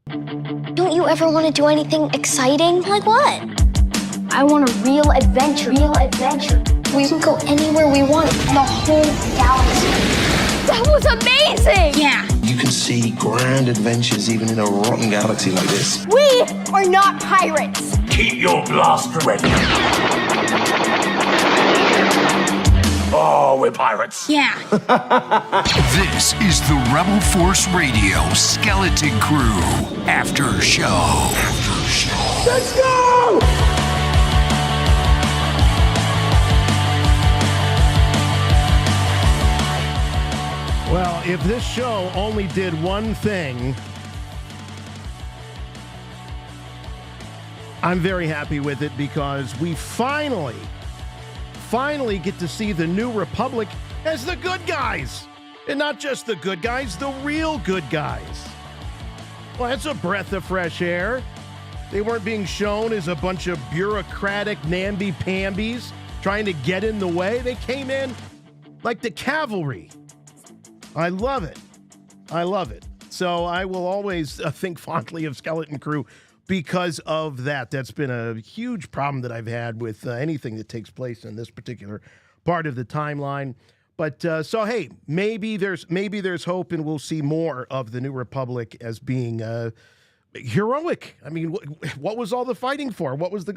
Don't you ever want to do anything exciting? Like what? I want a real adventure. We can go anywhere we want in the whole galaxy. That was amazing! Yeah. You can see grand adventures even in a rotten galaxy like this. We are not pirates. Keep your blaster ready. Oh, we're pirates. Yeah. This is the Rebel Force Radio Skeleton Crew After Show. Let's go! Well, if this show only did one thing, I'm very happy with it because we finally get to see the New Republic as the good guys. And not just the good guys, the real good guys. Well, that's a breath of fresh air. They weren't being shown as a bunch of bureaucratic namby-pambies trying to get in the way. They came in like the cavalry. I love it. So I will always think fondly of Skeleton Crew because of that. That's been a huge problem that I've had with anything that takes place in this particular part of the timeline. But so, hey, maybe there's hope, and we'll see more of the New Republic as being heroic. I mean, what was all the fighting for? What was the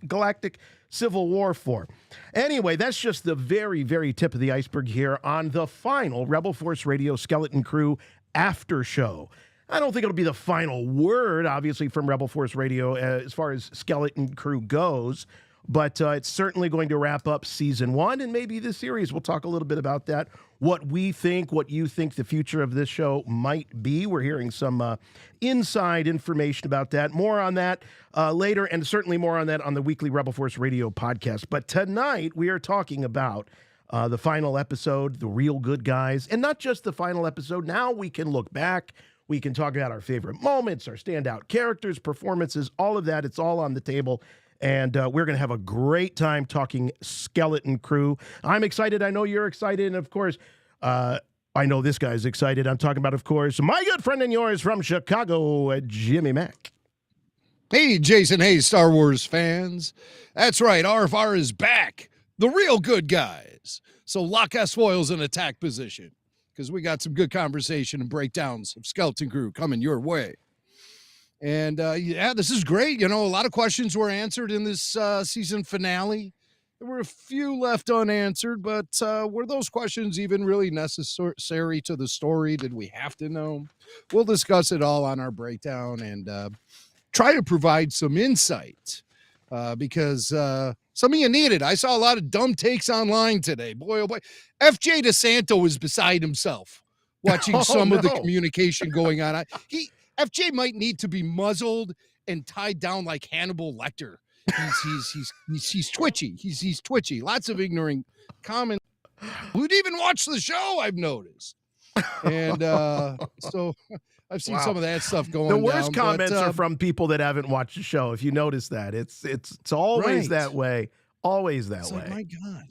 Galactic Civil War for? Anyway, that's just the very, very tip of the iceberg here on the final Rebel Force Radio Skeleton Crew After Show. I don't think it'll be the final word, obviously, from Rebel Force Radio as far as Skeleton Crew goes, but it's certainly going to wrap up Season 1 and maybe the series. We'll talk a little bit about that, what we think, what you think the future of this show might be. We're hearing some inside information about that. More on that later, and certainly more on that on the weekly Rebel Force Radio podcast. But tonight, we are talking about the final episode, The Real Good Guys, and not just the final episode. Now we can look back. We can talk about our favorite moments, our standout characters, performances, all of that. It's all on the table. And we're going to have a great time talking Skeleton Crew. I'm excited. I know you're excited. And, of course, I know this guy's excited. I'm talking about, of course, my good friend and yours from Chicago, Jimmy Mack. Hey, Jason. Hey, Star Wars fans. That's right. RFR is back. The real good guys. So lock S foils in attack position because we got some good conversation and breakdowns of Skeleton Crew coming your way. And, yeah, this is great. You know, a lot of questions were answered in this season finale. There were a few left unanswered, but were those questions even really necessary to the story? Did we have to know? We'll discuss it all on our breakdown and try to provide some insight because some of you need it. I saw a lot of dumb takes online today. Boy, oh boy. FJ DeSanto was beside himself watching some of the communication going on. FJ might need to be muzzled and tied down like Hannibal Lecter. He's twitchy. He's twitchy. Lots of ignorant comments. Who'd even watch the show? I've noticed. And so I've seen some of that stuff going down. The worst comments are from people that haven't watched the show. If you notice that, it's always that way. Always that way. Like, my God.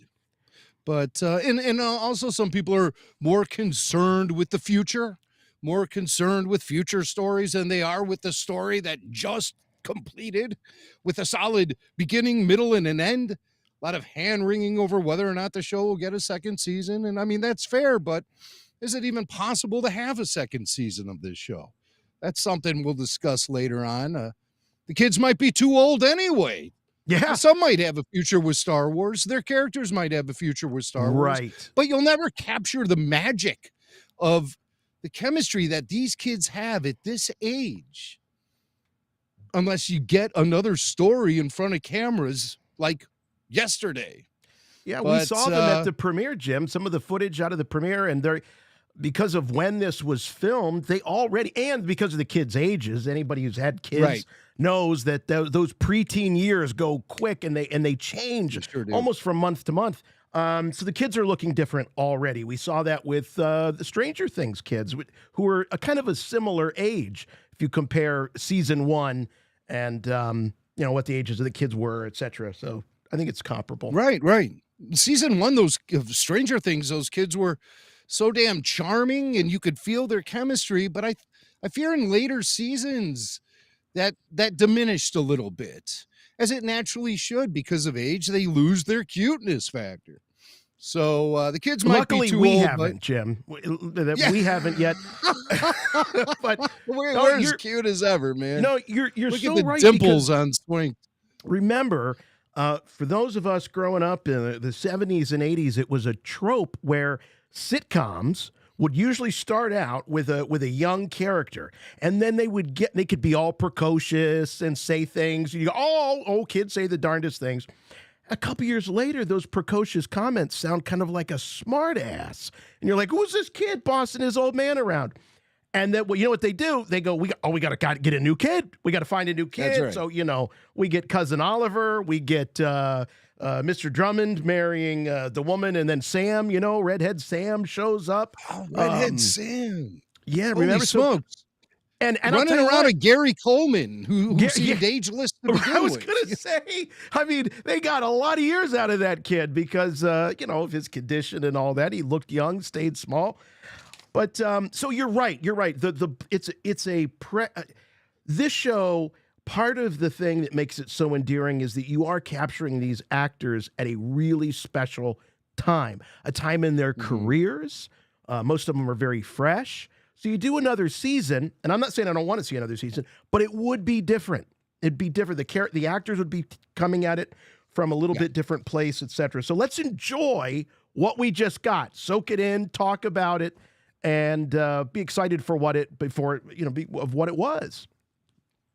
But and also some people are more concerned with the future. More concerned with future stories than they are with the story that just completed with a solid beginning, middle, and an end. A lot of hand-wringing over whether or not the show will get a second season. And I mean, that's fair, but is it even possible to have a second season of this show? That's something we'll discuss later on. The kids might be too old anyway. Yeah. Some might have a future with Star Wars. Their characters might have a future with Star Wars. Right. But you'll never capture the magic of the chemistry that these kids have at this age, unless you get another story in front of cameras like yesterday. Yeah, we saw them at the premiere, Jim, some of the footage out of the premiere, and they're, because of when this was filmed, they already, and because of the kids' ages, anybody who's had kids knows that those preteen years go quick and they change almost from month to month. So the kids are looking different already. We saw that with the Stranger Things kids, who are a kind of a similar age if you compare season 1 and what the ages of the kids were, etc. So I think it's comparable. Right. Season 1, those of Stranger Things, those kids were so damn charming, and you could feel their chemistry. But I fear in later seasons that diminished a little bit, as it naturally should. Because of age, they lose their cuteness factor. So the kids might Luckily, be too we old, haven't, Jim. Yeah. We haven't yet. But we're as cute as ever, man. no, you're Look so at the right. dimples on Swing. Remember, for those of us growing up in the 70s and 80s, it was a trope where sitcoms would usually start out with a young character, and then they could be all precocious and say things. You go, oh, kids say the darndest things. A couple years later, those precocious comments sound kind of like a smart ass. And you're like, who's this kid bossing his old man around? And then, well, you know what they do? They go, we got to get a new kid. We got to find a new kid. That's right. So, we get Cousin Oliver. We get Mr. Drummond marrying the woman. And then Sam, redhead Sam shows up. Oh, redhead Sam. Yeah, Holy remember? smokes. And running around a Gary Coleman who seemed ageless to begin I was with. going to say, I mean, they got a lot of years out of that kid because, of his condition and all that. He looked young, stayed small. But so you're right. This show, part of the thing that makes it so endearing is that you are capturing these actors at a really special time, a time in their careers. Most of them are very fresh. So you do another season, and I'm not saying I don't want to see another season, but it would be different. It'd be different. The actors would be coming at it from a little bit different place, etc. So let's enjoy what we just got. Soak it in, talk about it, and be excited for what it was.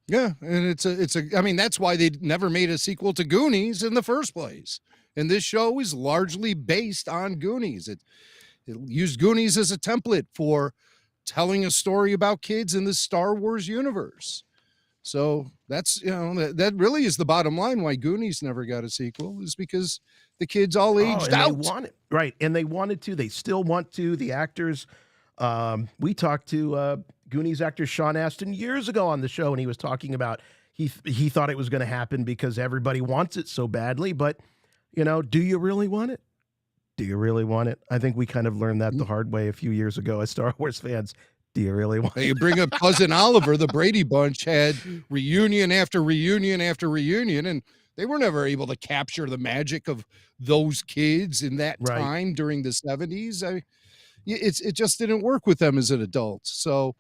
Yeah, and I mean, that's why they never made a sequel to Goonies in the first place. And this show is largely based on Goonies. It used Goonies as a template for telling a story about kids in the Star Wars universe. So that's, that really is the bottom line why Goonies never got a sequel, is because the kids all aged out. They want it, right? And they wanted to. They still want to. The actors. We talked to Goonies actor Sean Astin years ago on the show, and he was talking about he thought it was going to happen because everybody wants it so badly. But do you really want it? Do you really want it? I think we kind of learned that the hard way a few years ago as Star Wars fans. Do you really want it? You bring up Cousin Oliver, the Brady Bunch had reunion after reunion after reunion, and they were never able to capture the magic of those kids in that time during the 70s. It just didn't work with them as an adult. So,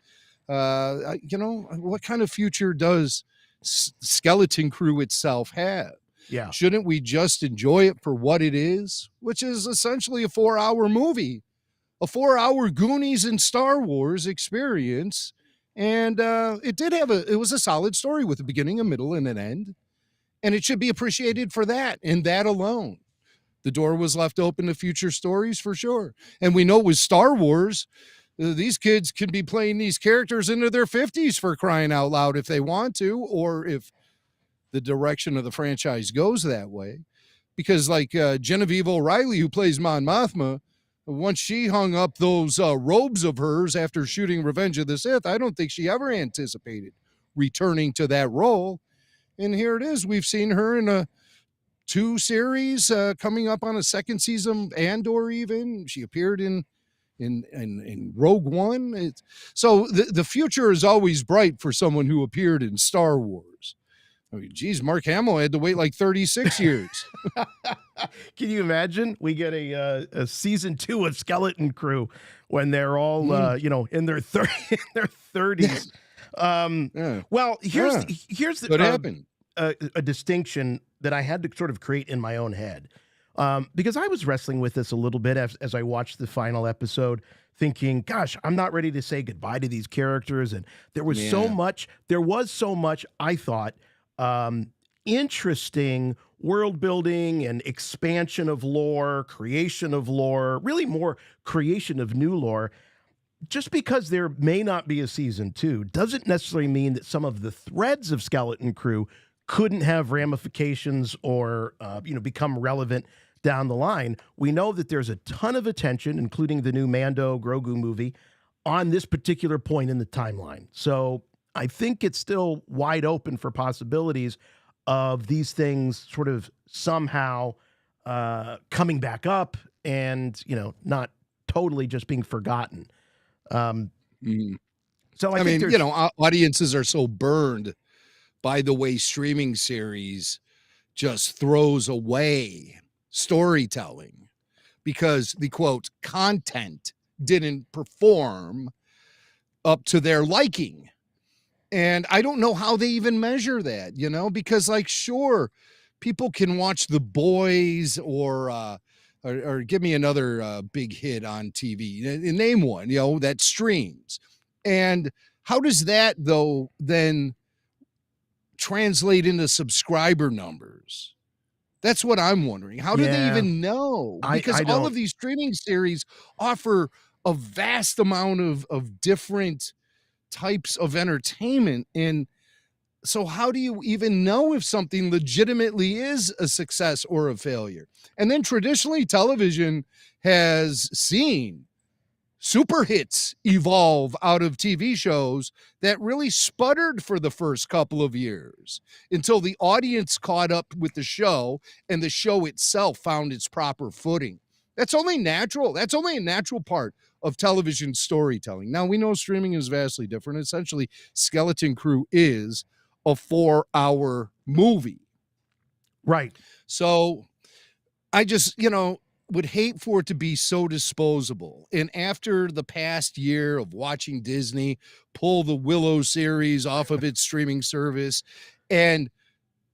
what kind of future does Skeleton Crew itself have? Yeah. Shouldn't we just enjoy it for what it is, which is essentially a 4-hour movie, a 4-hour Goonies and Star Wars experience? And it was a solid story with a beginning, a middle, and an end. And it should be appreciated for that and that alone. The door was left open to future stories for sure. And we know with Star Wars, these kids can be playing these characters into their 50s for crying out loud if they want to, or if the direction of the franchise goes that way. Because like Genevieve O'Reilly, who plays Mon Mothma, once she hung up those robes of hers after shooting Revenge of the Sith, I don't think she ever anticipated returning to that role. And here it is. We've seen her in 2 series, coming up on a 2nd season, Andor even. She appeared in Rogue One. So the future is always bright for someone who appeared in Star Wars. I mean, geez, Mark Hamill had to wait like 36 years. Can you imagine? We get a season 2 of Skeleton Crew when they're all in their 30s. Well, here's what happened. A distinction that I had to sort of create in my own head, because I was wrestling with this a little bit as I watched the final episode, thinking, gosh, I'm not ready to say goodbye to these characters. And there was so much I thought interesting world building and expansion of lore, creation of lore, really more creation of new lore. Just because there may not be a season 2 doesn't necessarily mean that some of the threads of Skeleton Crew couldn't have ramifications or become relevant down the line. We know that there's a ton of attention, including the new Mando Grogu movie, on this particular point in the timeline. So I think it's still wide open for possibilities of these things sort of somehow coming back up and, not totally just being forgotten. So I mean, audiences are so burned by the way streaming series just throws away storytelling because the quote content didn't perform up to their liking. And I don't know how they even measure that, because sure, people can watch The Boys or give me another big hit on TV. Name one, that streams. And how does that though then translate into subscriber numbers? That's what I'm wondering. How do they even know? Because all of these streaming series offer a vast amount of different types of entertainment. And so how do you even know if something legitimately is a success or a failure? And then traditionally television has seen super hits evolve out of TV shows that really sputtered for the first couple of years until the audience caught up with the show and the show itself found its proper footing. That's only natural. That's only a natural part of television storytelling. Now, we know streaming is vastly different. Essentially, Skeleton Crew is a 4-hour movie. Right. So I just, would hate for it to be so disposable. And after the past year of watching Disney pull the Willow series off of its streaming service and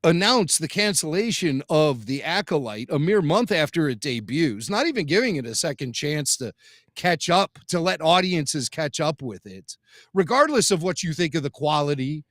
announce the cancellation of The Acolyte a mere month after it debuts, not even giving it a second chance to catch up, to let audiences catch up with it, regardless of what you think of the quality.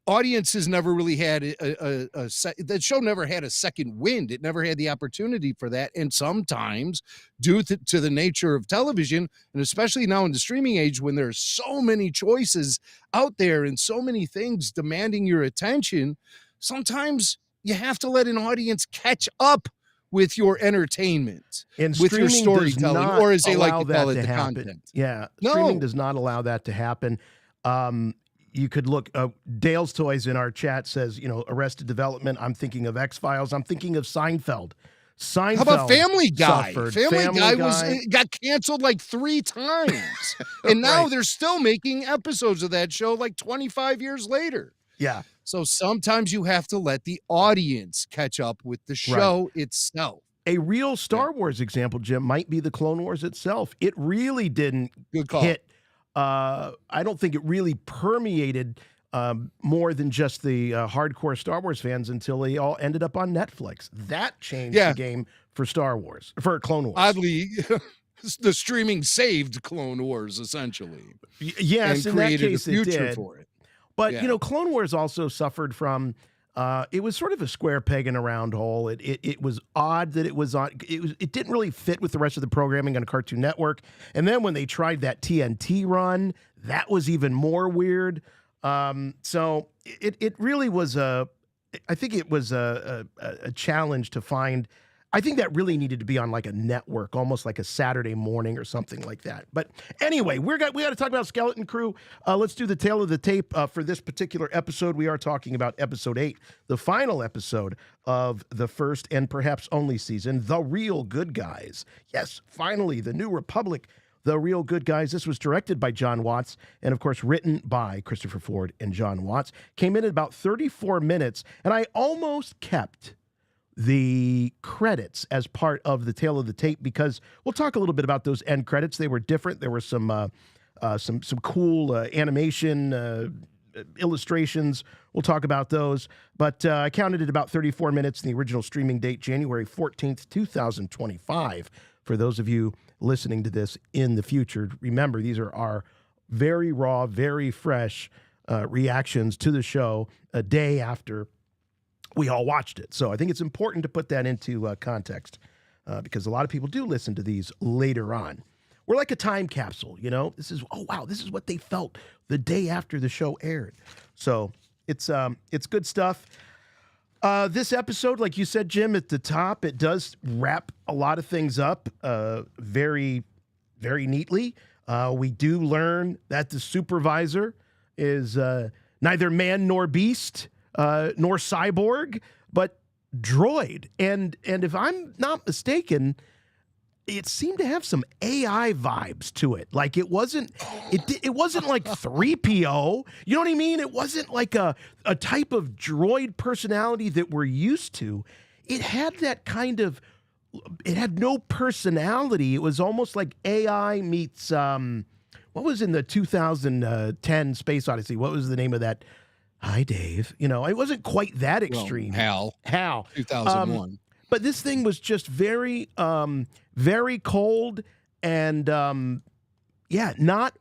Audiences never really had that show never had a second wind. It never had the opportunity for that. And sometimes due to the nature of television, and especially now in the streaming age, when there's so many choices out there and so many things demanding your attention, sometimes you have to let an audience catch up with your entertainment, and with your storytelling, or as they like to call it, the happen. content. Yeah, streaming does not allow that to happen. You could look, Dale's Toys in our chat says, Arrested Development. I'm thinking of X-Files. I'm thinking of Seinfeld. How about Family Guy? Suffered. Family Guy got canceled 3 times. And now they're still making episodes of that show 25 years later. Yeah. So sometimes you have to let the audience catch up with the show itself. A real Star Wars example, Jim, might be the Clone Wars itself. It really didn't hit. I don't think it really permeated more than just the hardcore Star Wars fans until they all ended up on Netflix. That changed the game for Star Wars, for Clone Wars. Oddly, the streaming saved Clone Wars, essentially. Yes, and in that created case a future it did. for it. But, Clone Wars also suffered from, it was sort of a square peg in a round hole. It was odd that it was on, it didn't really fit with the rest of the programming on Cartoon Network. And then when they tried that TNT run, that was even more weird. So it really was I think it was a challenge to find. I think that really needed to be on a network, almost like a Saturday morning or something like that. But anyway, we got to talk about Skeleton Crew. Let's do the tail of the tape for this particular episode. We are talking about episode 8, the final episode of the first and perhaps only season, The Real Good Guys. Yes, finally, the New Republic, The Real Good Guys. This was directed by John Watts and, of course, written by Christopher Ford and John Watts. Came in at about 34 minutes, and I almost kept the credits as part of the tail of the tape because we'll talk a little bit about those end credits. They were different. There were some cool animation illustrations. We'll talk about those. But I counted at about 34 minutes. The original streaming date, January 14th, 2025. For those of you listening to this in the future, remember, these are our very raw, very fresh reactions to the show a day after we all watched it. So I think it's important to put that into context because a lot of people do listen to these later on. We're like a time capsule, This is, oh, wow, this is what they felt the day after the show aired. So it's good stuff. This episode, like you said, Jim, at the top, it does wrap a lot of things up very, very neatly. We do learn that the supervisor is neither man nor beast, nor cyborg, but droid. And if I'm not mistaken, it seemed to have some AI vibes to it. Like it wasn't like 3PO. You know what I mean? It wasn't like a type of droid personality that we're used to. It had that kind of, it had no personality. It was almost like AI meets, what was in the 2010 Space Odyssey? What was the name of that? Hi, Dave. You know, it wasn't quite that extreme. Well, Hal. 2001. But this thing was just very, very cold and, not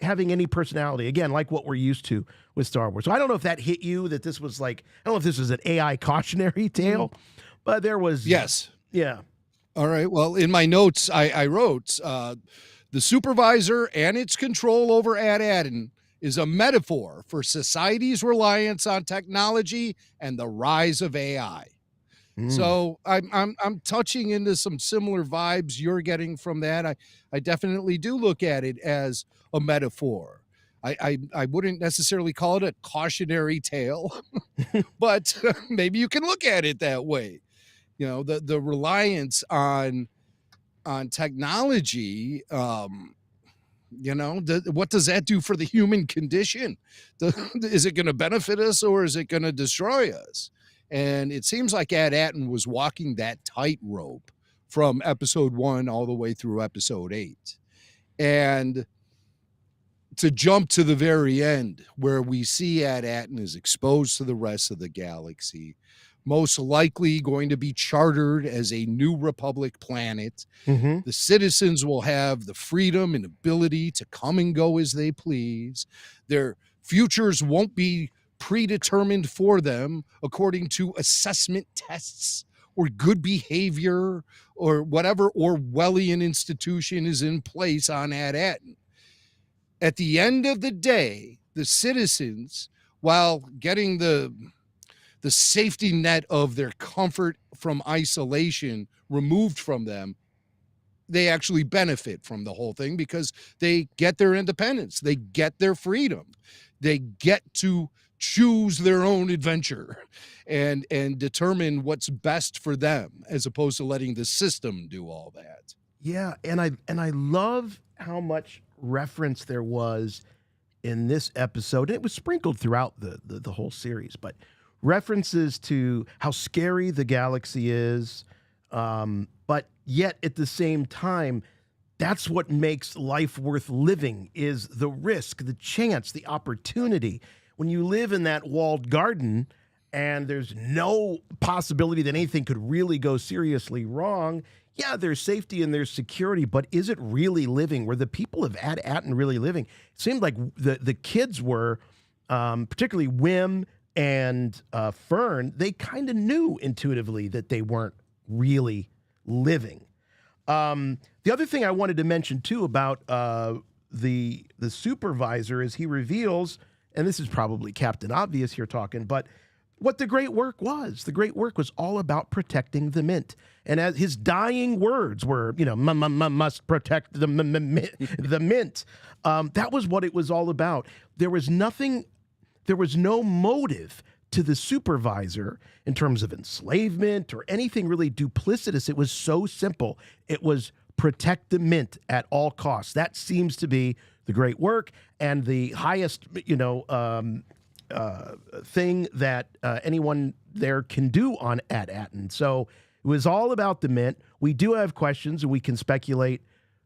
having any personality. Again, like what we're used to with Star Wars. So I don't know if that hit you, that this was like, I don't know if this was an AI cautionary tale, but there was. Yes. Yeah. All right. Well, in my notes, I wrote, the supervisor and its control over At Attin is a metaphor for society's reliance on technology and the rise of AI. So I'm touching into some similar vibes you're getting from that. I definitely do look at it as a metaphor. I wouldn't necessarily call it a cautionary tale, but maybe you can look at it that way. You know, the reliance on technology, you know, what does that do for the human condition? Is it going to benefit us or is it going to destroy us? And it seems like At Attin was walking that tightrope from episode 1 all the way through episode 8. And to jump to the very end where we see At Attin is exposed to the rest of the galaxy, most likely going to be chartered as a new Republic planet. The citizens will have the freedom and ability to come and go as they please. Their futures won't be predetermined for them according to assessment tests or good behavior or whatever Orwellian institution is in place on At Attin. At the end of the day, the citizens, while getting the safety net of their comfort from isolation removed from them, they actually benefit from the whole thing because they get their independence, they get their freedom, they get to choose their own adventure and determine what's best for them as opposed to letting the system do all that. Yeah, and I love how much reference there was in this episode. It was sprinkled throughout the whole series, but references to how scary the galaxy is, but yet at the same time, that's what makes life worth living, is the risk, the chance, the opportunity. When you live in that walled garden and there's no possibility that anything could really go seriously wrong, yeah, there's safety and there's security, but is it really living? Were the people of At Attin really living? It seemed like the kids were, particularly Wim and Fern, they kind of knew intuitively that they weren't really living. The other thing I wanted to mention too about the supervisor is he reveals, and this is probably Captain Obvious here talking, but what the great work was. The great work was all about protecting the mint. And as his dying words were, you know, must protect the mint. That was what it was all about. There was no motive to the supervisor in terms of enslavement or anything really duplicitous. It was so simple. It was protect the mint at all costs. That seems to be the great work and the highest, thing that anyone there can do on At Attin. So it was all about the mint. We do have questions, and we can speculate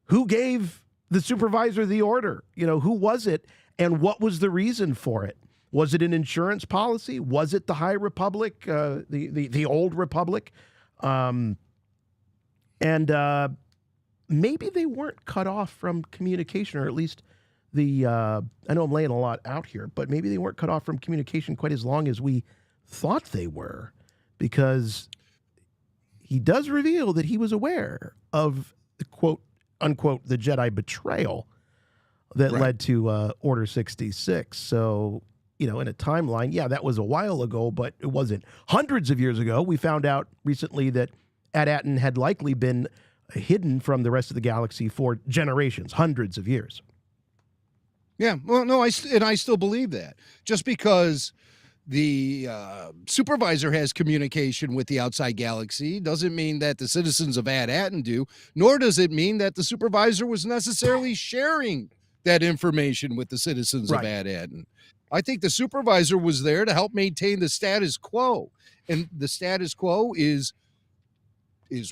who gave the supervisor the order. You know, who was it, and what was the reason for it? Was it an insurance policy? Was it the High Republic, the Old Republic? And maybe they weren't cut off from communication, or at least I know I'm laying a lot out here, but maybe they weren't cut off from communication quite as long as we thought they were, because he does reveal that he was aware of the quote unquote the Jedi betrayal that led to Order 66. So, you know, in a timeline, yeah, that was a while ago, but it wasn't hundreds of years ago. We found out recently that At Attin had likely been hidden from the rest of the galaxy for generations, hundreds of years. Yeah, well, no, I still believe that. Just because the supervisor has communication with the outside galaxy doesn't mean that the citizens of At Attin do, nor does it mean that the supervisor was necessarily sharing that information with the citizens of At Attin. I think the supervisor was there to help maintain the status quo, and the status quo is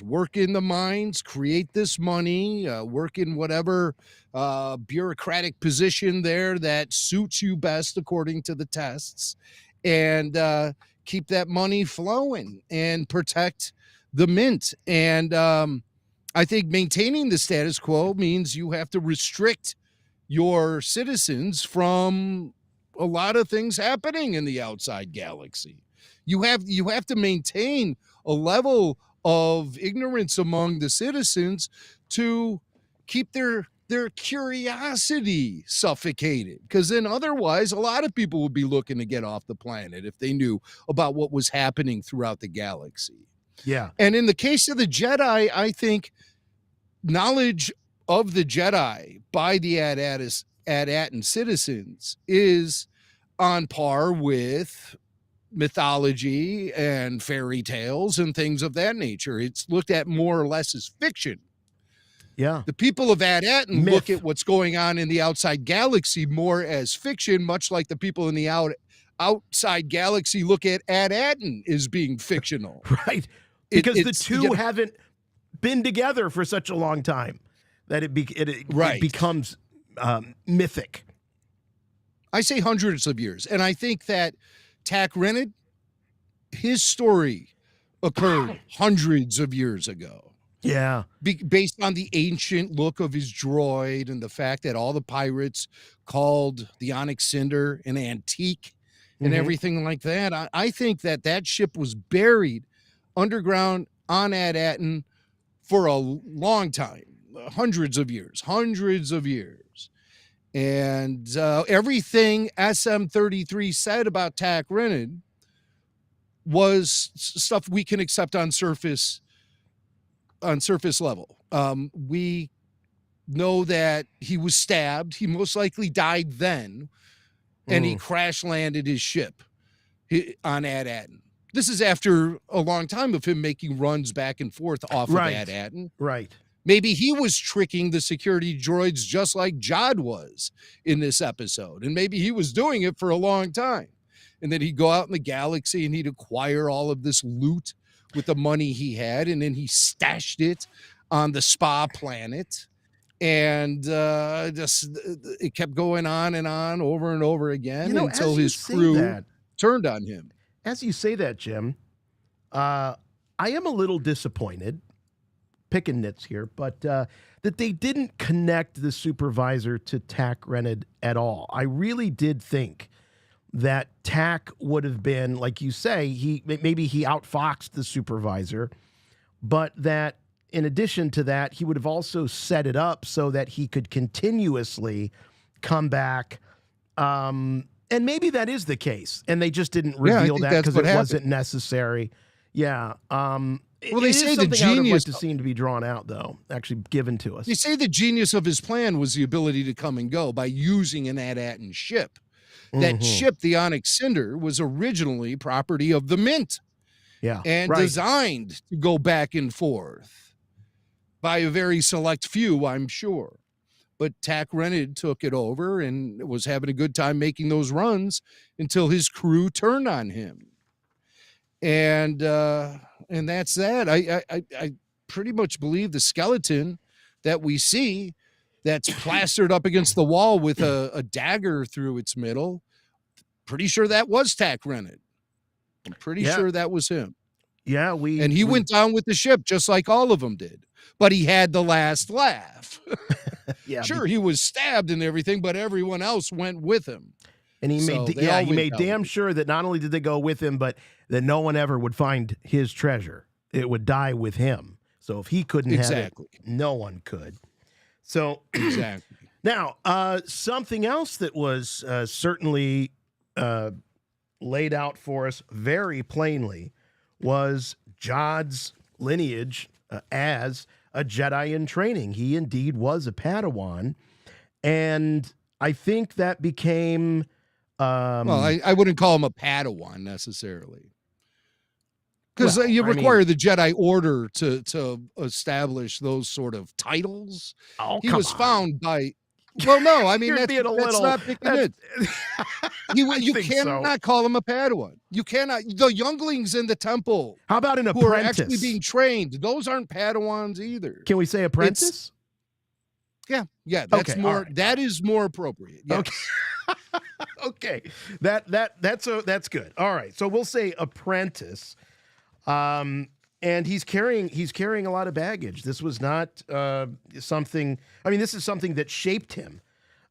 work in the mines, create this money, work in whatever bureaucratic position there that suits you best according to the tests, and keep that money flowing and protect the mint. And I think maintaining the status quo means you have to restrict your citizens from a lot of things happening in the outside galaxy. You have to maintain a level of ignorance among the citizens to keep their curiosity suffocated, because then otherwise a lot of people would be looking to get off the planet if they knew about what was happening throughout the galaxy. Yeah. And in the case of the Jedi, I think knowledge of the Jedi by the At Attin citizens is on par with mythology and fairy tales and things of that nature. It's looked at more or less as fiction. Yeah. The people of At Attin look at what's going on in the outside galaxy more as fiction, much like the people in the outside galaxy look at Attin as being fictional. Right. Because the two haven't been together for such a long time that it becomes mythic. I say hundreds of years. And I think that Tak Renid, his story occurred hundreds of years ago. Yeah. Based on the ancient look of his droid and the fact that all the pirates called the Onyx Cinder an antique and everything like that. I think that ship was buried underground on At Attin for a long time, hundreds of years. And everything SM-33 said about Tak Renid was stuff we can accept on surface level. We know that he was stabbed. He most likely died then, and he crash landed his ship on At Attin. This is after a long time of him making runs back and forth off of At Attin. Right. Maybe he was tricking the security droids just like Jod was in this episode. And maybe he was doing it for a long time. And then he'd go out in the galaxy and he'd acquire all of this loot with the money he had. And then he stashed it on the spa planet. And it kept going on and on over and over again until his crew turned on him. As you say that, Jim, I am a little disappointed, picking nits here, but that they didn't connect the supervisor to Tak Renid at all. I really did think that Tak would have been, like you say, maybe he outfoxed the supervisor, but that in addition to that, he would have also set it up so that he could continuously come back. And maybe that is the case, and they just didn't reveal that because it wasn't necessary. Yeah. Well, they say the genius to seem to be drawn out, though, actually given to us. They say the genius of his plan was the ability to come and go by using an At Attin ship. That ship, the Onyx Cinder, was originally property of the Mint. Yeah. And designed to go back and forth by a very select few, I'm sure. But Tak Renid took it over and was having a good time making those runs until his crew turned on him. And that's that. I pretty much believe the skeleton that we see that's plastered up against the wall with a dagger through its middle, pretty sure that was Tak Renid. I'm pretty sure that was him. Yeah, he went down with the ship just like all of them did. But he had the last laugh. Yeah, sure, he was stabbed and everything, but everyone else went with him. And he made damn sure that not only did they go with him, but that no one ever would find his treasure. It would die with him. So if he couldn't have it, no one could. So exactly. Now, something else that was certainly laid out for us very plainly was Jod's lineage as a Jedi in training. He indeed was a Padawan, and I think that became Well, I wouldn't call him a Padawan necessarily. Because you I require mean, the Jedi Order to establish those sort of titles. oh, He come was on. found by. Well, no, I mean You're being a that's little. not picking That's, it. You I you think cannot so. call him a Padawan. You cannot. The younglings in the temple How about an who are apprentice? actually being trained, those aren't Padawans either. Can we say apprentice? Yeah, that's Okay, more. all right. That is more appropriate. Yes. Okay. Okay. That's good. All right. So we'll say apprentice. And he's carrying a lot of baggage. This was not something. I mean, this is something that shaped him.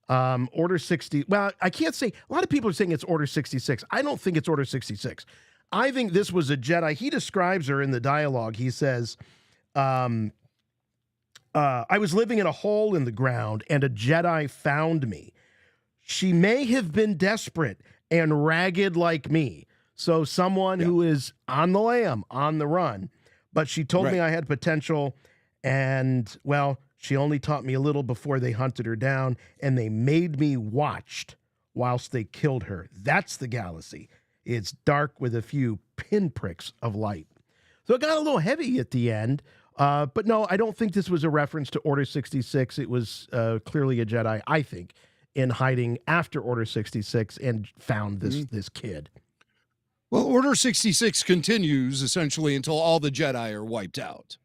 Order 60. Well, I can't say. A lot of people are saying it's Order 66. I don't think it's Order 66. I think this was a Jedi. He describes her in the dialogue. He says, I was living in a hole in the ground, and a Jedi found me. She may have been desperate and ragged like me. So someone who is on the lam, on the run. But she told me I had potential, and, well, she only taught me a little before they hunted her down, and they made me watched whilst they killed her. That's the galaxy. It's dark with a few pinpricks of light. So it got a little heavy at the end. But no, I don't think this was a reference to Order 66. It was clearly a Jedi, I think, in hiding after Order 66 and found this kid. Well, Order 66 continues essentially until all the Jedi are wiped out.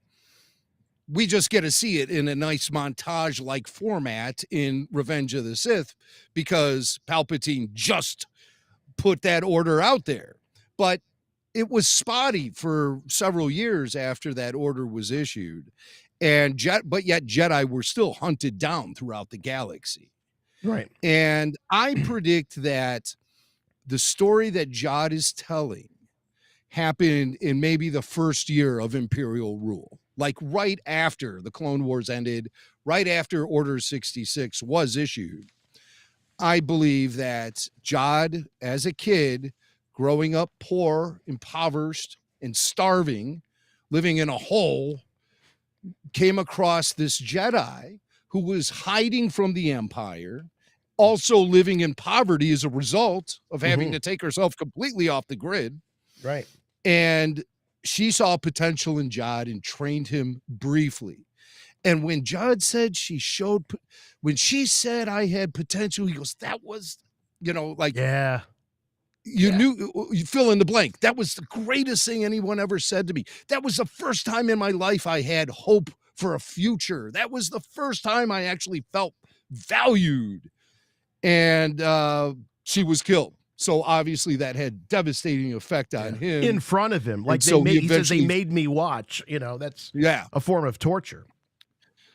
We just get to see it in a nice montage-like format in Revenge of the Sith because Palpatine just put that order out there. But it was spotty for several years after that order was issued. But yet Jedi were still hunted down throughout the galaxy. Right. And I predict that the story that Jod is telling happened in maybe the first year of Imperial rule, like right after the Clone Wars ended, right after Order 66 was issued. I believe that Jod, as a kid, growing up poor, impoverished, and starving, living in a hole, came across this Jedi who was hiding from the Empire, also living in poverty as a result of having to take herself completely off the grid. Right. And she saw potential in Jod and trained him briefly. And when Jod said when she said I had potential, he goes, that was, like, you knew, you fill in the blank. That was the greatest thing anyone ever said to me. That was the first time in my life I had hope for a future. That was the first time I actually felt valued. And she was killed. So obviously that had devastating effect on him. In front of him. Like he says they made me watch. That's a form of torture.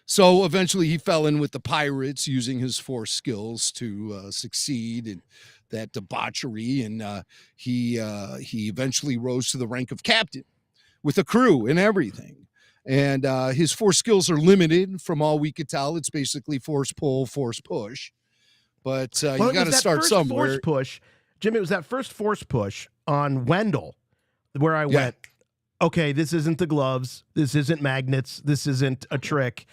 So eventually he fell in with the pirates using his Force skills to succeed in that debauchery. And he eventually rose to the rank of captain with a crew and everything. And his Force skills are limited from all we could tell. It's basically force pull, force push. But you got to start somewhere. Force push, Jim, it was that first force push on Wendell where I went, okay, this isn't the gloves. This isn't magnets. This isn't a trick.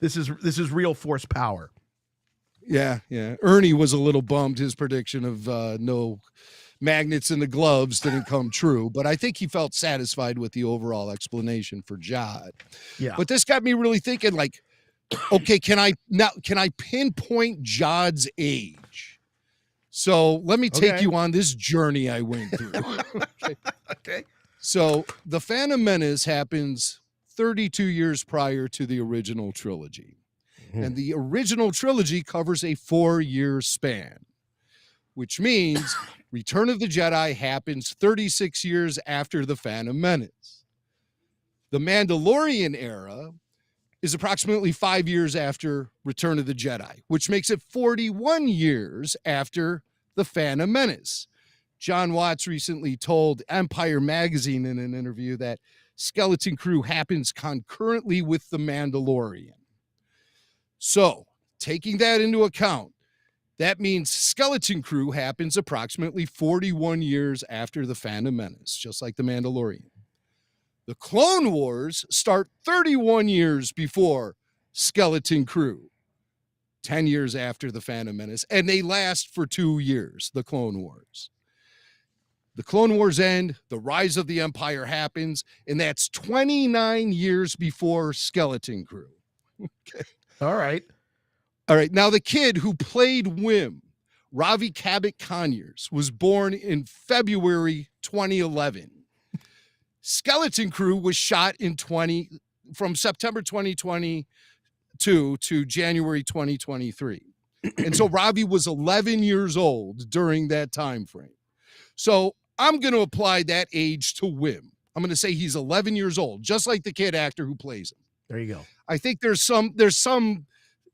This is real force power. Yeah. Ernie was a little bummed. His prediction of no magnets in the gloves didn't come true, but I think he felt satisfied with the overall explanation for Jod. Yeah. But this got me really thinking, like, okay, can I pinpoint Jod's age? So let me take you on this journey I went through. Okay. So the Phantom Menace happens 32 years prior to the original trilogy. And the original trilogy covers a 4-year span, which means Return of the Jedi happens 36 years after the Phantom Menace. The Mandalorian era is approximately 5 years after Return of the Jedi, which makes it 41 years after the Phantom Menace. John Watts recently told Empire Magazine in an interview that Skeleton Crew happens concurrently with The Mandalorian. So, taking that into account, that means Skeleton Crew happens approximately 41 years after The Phantom Menace, just like The Mandalorian. The Clone Wars start 31 years before Skeleton Crew. 10 years after the Phantom Menace, and they last for 2 years, the Clone Wars. The Clone Wars end, the rise of the Empire happens, and that's 29 years before Skeleton Crew. Okay. All right. All right. Now, the kid who played Wim, Ravi Cabot Conyers, was born in February 2011. Skeleton Crew was shot from September 2022 to January 2023. And so Ravi was 11 years old during that time frame. So I'm going to apply that age to Wim. I'm going to say he's 11 years old, just like the kid actor who plays him. There you go. I think there's some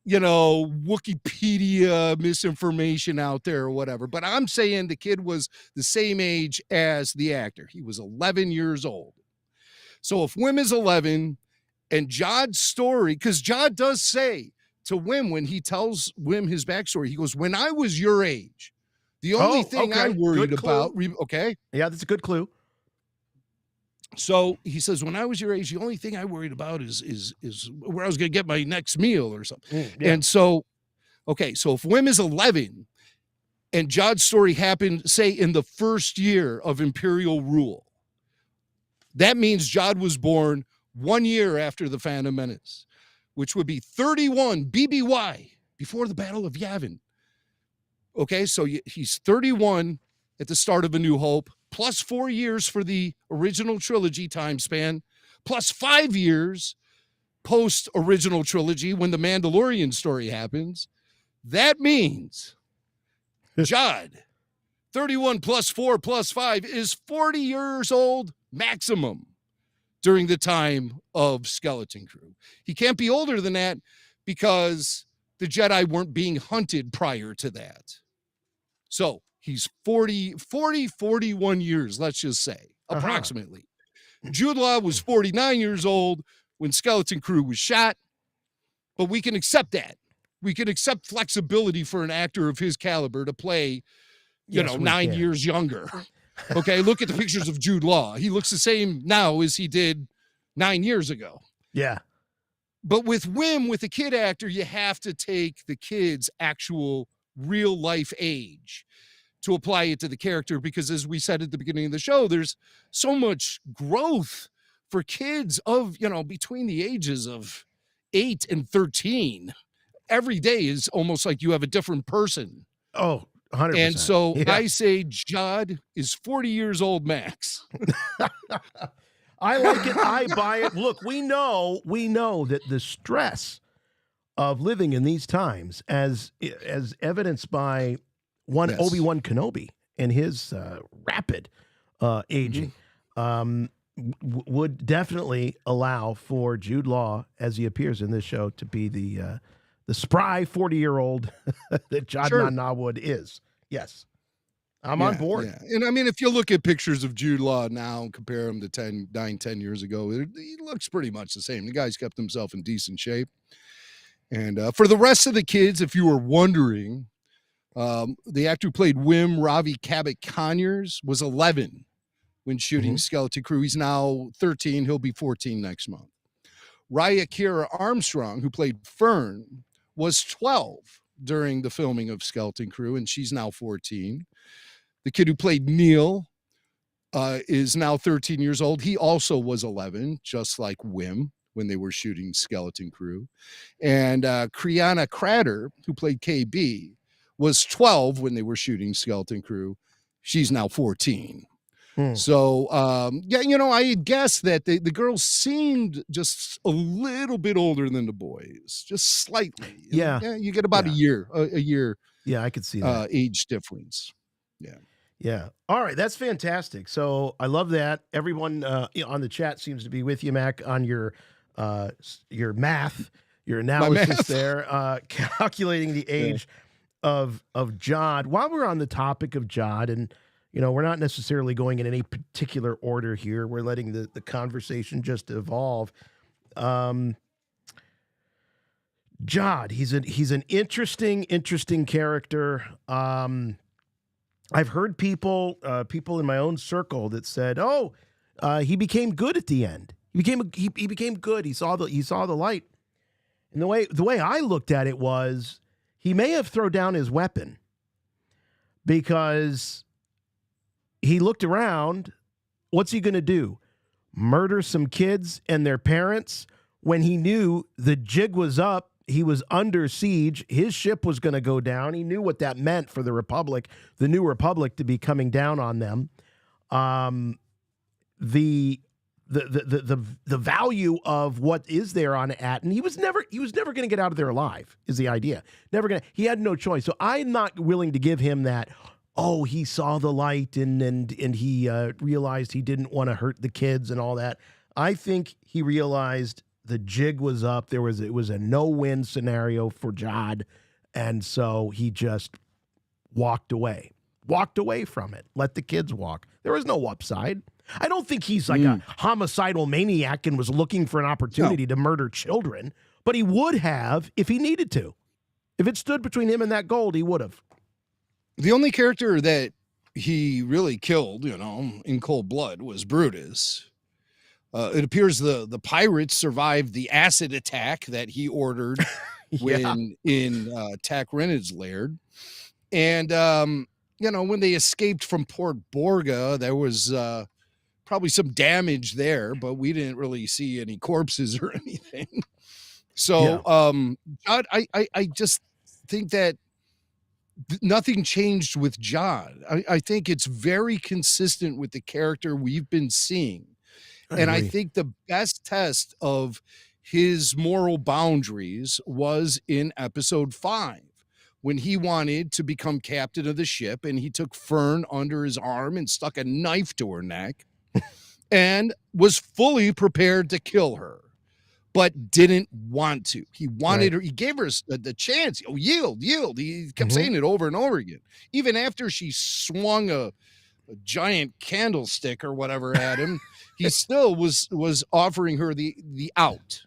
Wikipedia misinformation out there or whatever, but I'm saying the kid was the same age as the actor. He was 11 years old. So if Wim is 11 and Jod's story, because Jod does say to Wim, when he tells Wim his backstory, he goes, when I was your age, the only thing I worried about, okay? Yeah, that's a good clue. So he says, when I was your age, the only thing I worried about is where I was going to get my next meal or something. Yeah. And so, okay, so if Wim is 11 and Jod's story happened, say, in the first year of Imperial rule, that means Jod was born 1 year after the Phantom Menace, which would be 31 BBY, before the Battle of Yavin. Okay, so he's 31 at the start of A New Hope, plus 4 years for the original trilogy time span, plus 5 years post-original trilogy when the Mandalorian story happens. That means Jod, 31 plus 4 plus 5 is 40 years old maximum during the time of Skeleton Crew. He can't be older than that because the Jedi weren't being hunted prior to that. So he's 41 years, let's just say, approximately. Jude Law was 49 years old when Skeleton Crew was shot, but we can accept that. We can accept flexibility for an actor of his caliber to play, 9 years younger. Okay, look at the pictures of Jude Law. He looks the same now as he did 9 years ago. Yeah. But with Wim, with the kid actor, you have to take the kid's actual real life age to apply it to the character, because as we said at the beginning of the show, there's so much growth for kids of, between the ages of 8 and 13. Every day is almost like you have a different person. Oh, 100%. And so I say Jod is 40 years old max. I like it. I buy it. Look, we know that the stress of living in these times, as evidenced by Obi-Wan Kenobi and his rapid aging, would definitely allow for Jude Law, as he appears in this show, to be the spry 40-year-old that Jod Nawood is. Yes. I'm on board. Yeah. And I mean, if you look at pictures of Jude Law now and compare him to 10 years ago, he looks pretty much the same. The guy's kept himself in decent shape. And for the rest of the kids, if you were wondering, the actor who played Wim, Ravi Cabot Conyers, was 11 when shooting Skeleton Crew. He's now 13. He'll be 14 next month. Raya Kira Armstrong, who played Fern, was 12 during the filming of Skeleton Crew, and she's now 14. The kid who played Neil is now 13 years old. He also was 11, just like Wim, when they were shooting Skeleton Crew. And Kriana Crater, who played KB, was 12 when they were shooting Skeleton Crew. She's now 14. So, I guess that the girls seemed just a little bit older than the boys, just slightly. Yeah. You get about a year. Yeah, I could see that. Age difference. Yeah. Yeah. All right. That's fantastic. So I love that. Everyone on the chat seems to be with you, Mac, on your math, your analysis there, calculating the age of Jod. While we're on the topic of Jod, and we're not necessarily going in any particular order here. We're letting the conversation just evolve. Jod, he's an interesting character. I've heard people in my own circle that said, he became good at the end. He became good. He saw the light. And the way I looked at it was, he may have thrown down his weapon because he looked around. What's he going to do? Murder some kids and their parents when he knew the jig was up? He was under siege. His ship was going to go down. He knew what that meant for the Republic, the new Republic, to be coming down on them. The value of what is there on Attin, he was never going to get out of there alive, is the idea. Never going to. He had no choice. So I'm not willing to give him that. Oh, he saw the light and he realized he didn't want to hurt the kids and all that. I think he realized the jig was up. It was a no-win scenario for Jod, and so he just walked away from it. Let the kids walk. There was no upside. I don't think he's like a homicidal maniac and was looking for an opportunity to murder children, but he would have if he needed to. If it stood between him and that gold, he would have. The only character that he really killed, in cold blood was Brutus. It appears the pirates survived the acid attack that he ordered when in Tak Renid's lair. And, when they escaped from Port Borga, there was probably some damage there, but we didn't really see any corpses or anything. So I just think that nothing changed with John. I think it's very consistent with the character we've been seeing. I think the best test of his moral boundaries was in episode 5 when he wanted to become captain of the ship and he took Fern under his arm and stuck a knife to her neck and was fully prepared to kill her, but didn't want to. He wanted her. He gave her the chance. Oh, yield. He kept saying it over and over again. Even after she swung a giant candlestick or whatever at him, he still was offering her the out.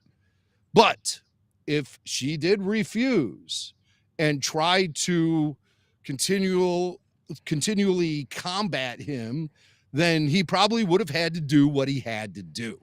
But if she did refuse and tried to continually combat him, then he probably would have had to do what he had to do.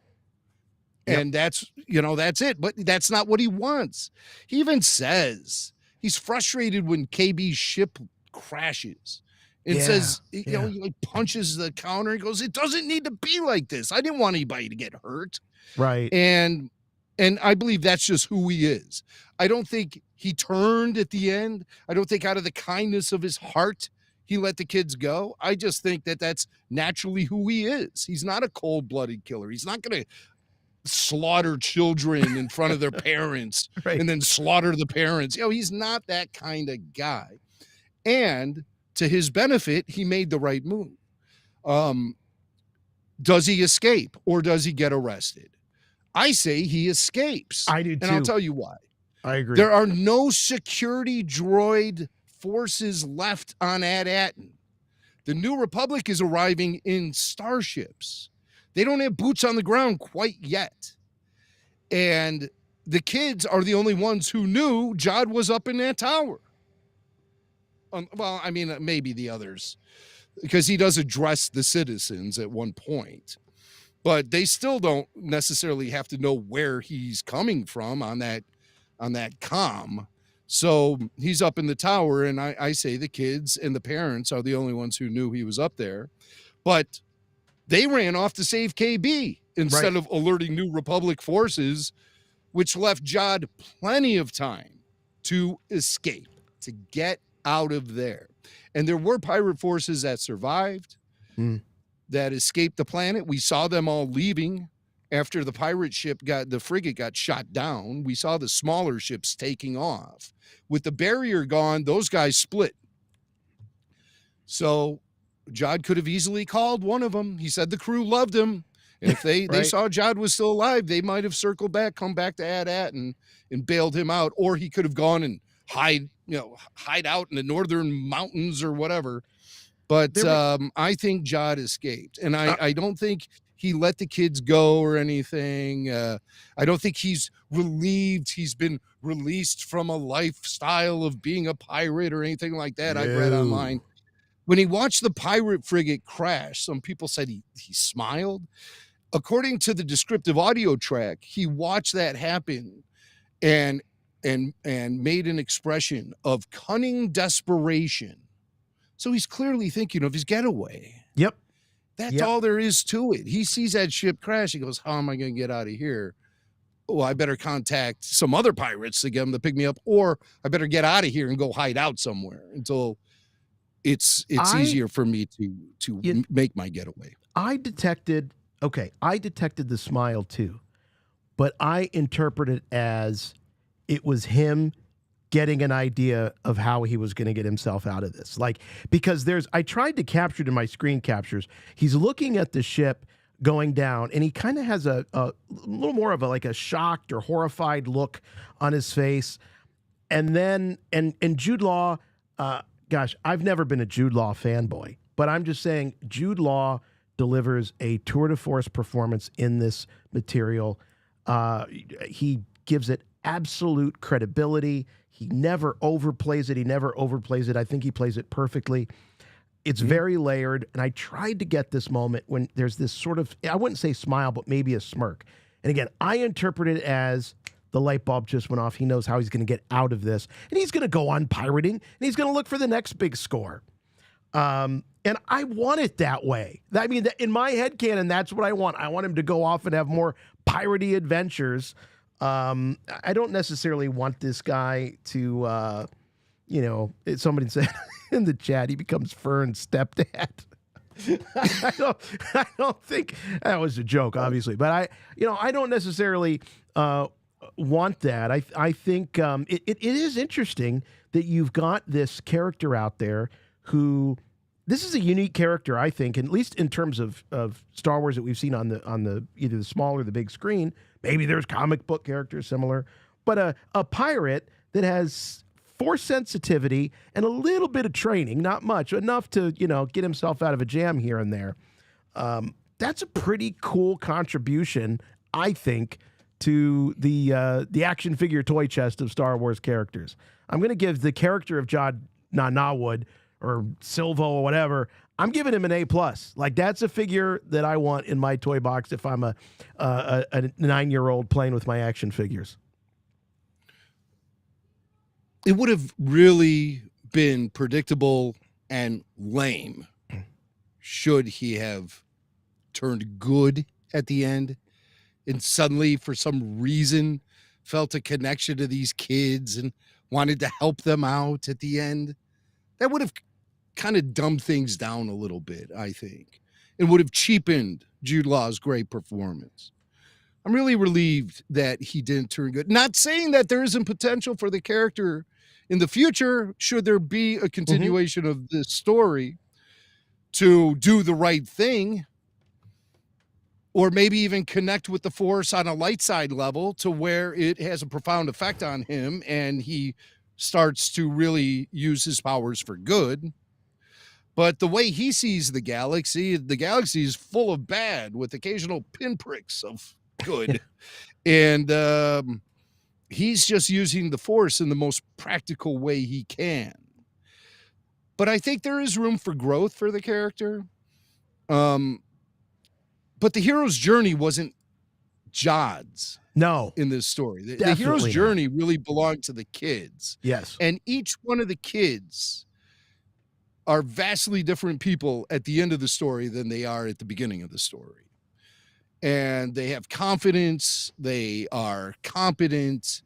And that's it. But that's not what he wants. He even says he's frustrated when KB's ship crashes and says, he punches the counter and goes, it doesn't need to be like this. I didn't want anybody to get hurt. Right. And I believe that's just who he is. I don't think he turned at the end. I don't think out of the kindness of his heart, he let the kids go. I just think that that's naturally who he is. He's not a cold-blooded killer. He's not going to slaughter children in front of their parents and then slaughter the parents. He's not that kind of guy. And to his benefit, he made the right move. Does he escape or does he get arrested? I say he escapes. I do too. And I'll tell you why. I agree. There are no security droid forces left on At Attin. The New Republic is arriving in starships. They don't have boots on the ground quite yet. And the kids are the only ones who knew Jod was up in that tower. Maybe the others, because he does address the citizens at one point. But they still don't necessarily have to know where he's coming from on that comm. So he's up in the tower, and I say the kids and the parents are the only ones who knew he was up there. But they ran off to save KB instead of alerting New Republic forces, which left Jod plenty of time to escape, to get out of there. And there were pirate forces that survived, that escaped the planet. We saw them all leaving after the pirate ship the frigate got shot down. We saw the smaller ships taking off. With the barrier gone, those guys split. So Jod could have easily called one of them. He said the crew loved him. And if they saw Jod was still alive, they might have circled back, come back to At Attin and bailed him out. Or he could have gone and hide out in the northern mountains or whatever. But I think Jod escaped. And I don't think he let the kids go or anything. I don't think he's relieved he's been released from a lifestyle of being a pirate or anything like that. I've read online. When he watched the pirate frigate crash, some people said he smiled. According to the descriptive audio track, he watched that happen and and made an expression of cunning desperation. So he's clearly thinking of his getaway. Yep. That's all there is to it. He sees that ship crash. He goes, how am I going to get out of here? Oh, I better contact some other pirates to get them to pick me up, or I better get out of here and go hide out somewhere until it's easier for me to make my getaway. I detected the smile too, but I interpret it as it was him getting an idea of how he was going to get himself out of this. Like, because I tried to capture it in my screen captures. He's looking at the ship going down, and he kind of has a little more of a shocked or horrified look on his face. And then, and Jude Law, gosh, I've never been a Jude Law fanboy, but I'm just saying Jude Law delivers a tour de force performance in this material. He gives it absolute credibility. He never overplays it. I think he plays it perfectly. It's very layered, and I tried to get this moment when there's this sort of, I wouldn't say smile, but maybe a smirk. And again, I interpret it as the light bulb just went off. He knows how he's going to get out of this, and he's going to go on pirating, and he's going to look for the next big score. And I want it that way. I mean, in my headcanon, that's what I want. I want him to go off and have more piratey adventures. I don't necessarily want this guy to, somebody said in the chat, he becomes Fern's stepdad. I don't think that was a joke, obviously, but I don't necessarily want that. I think it is interesting that you've got this character out there who, this is a unique character, I think, at least in terms of Star Wars that we've seen on the either the small or the big screen. Maybe there's comic book characters similar, but a pirate that has force sensitivity and a little bit of training, not much, enough to get himself out of a jam here and there. That's a pretty cool contribution, I think, to the action figure toy chest of Star Wars characters. I'm going to give the character of Jod Nawood or Silvo or whatever, I'm giving him an A+. Like, that's a figure that I want in my toy box if I'm a 9-year-old playing with my action figures. It would have really been predictable and lame should he have turned good at the end and suddenly, for some reason, felt a connection to these kids and wanted to help them out at the end. That would have kind of dumbed things down a little bit, I think. It would have cheapened Jude Law's great performance. I'm really relieved that he didn't turn good. Not saying that there isn't potential for the character in the future, should there be a continuation of this story, to do the right thing, or maybe even connect with the Force on a light side level to where it has a profound effect on him and he starts to really use his powers for good. But the way he sees the galaxy is full of bad with occasional pinpricks of good. And he's just using the Force in the most practical way he can. But I think there is room for growth for the character. But the hero's journey wasn't Jod's. No. In this story. The hero's journey really belonged to the kids. Yes. And each one of the kids are vastly different people at the end of the story than they are at the beginning of the story. And they have confidence, they are competent,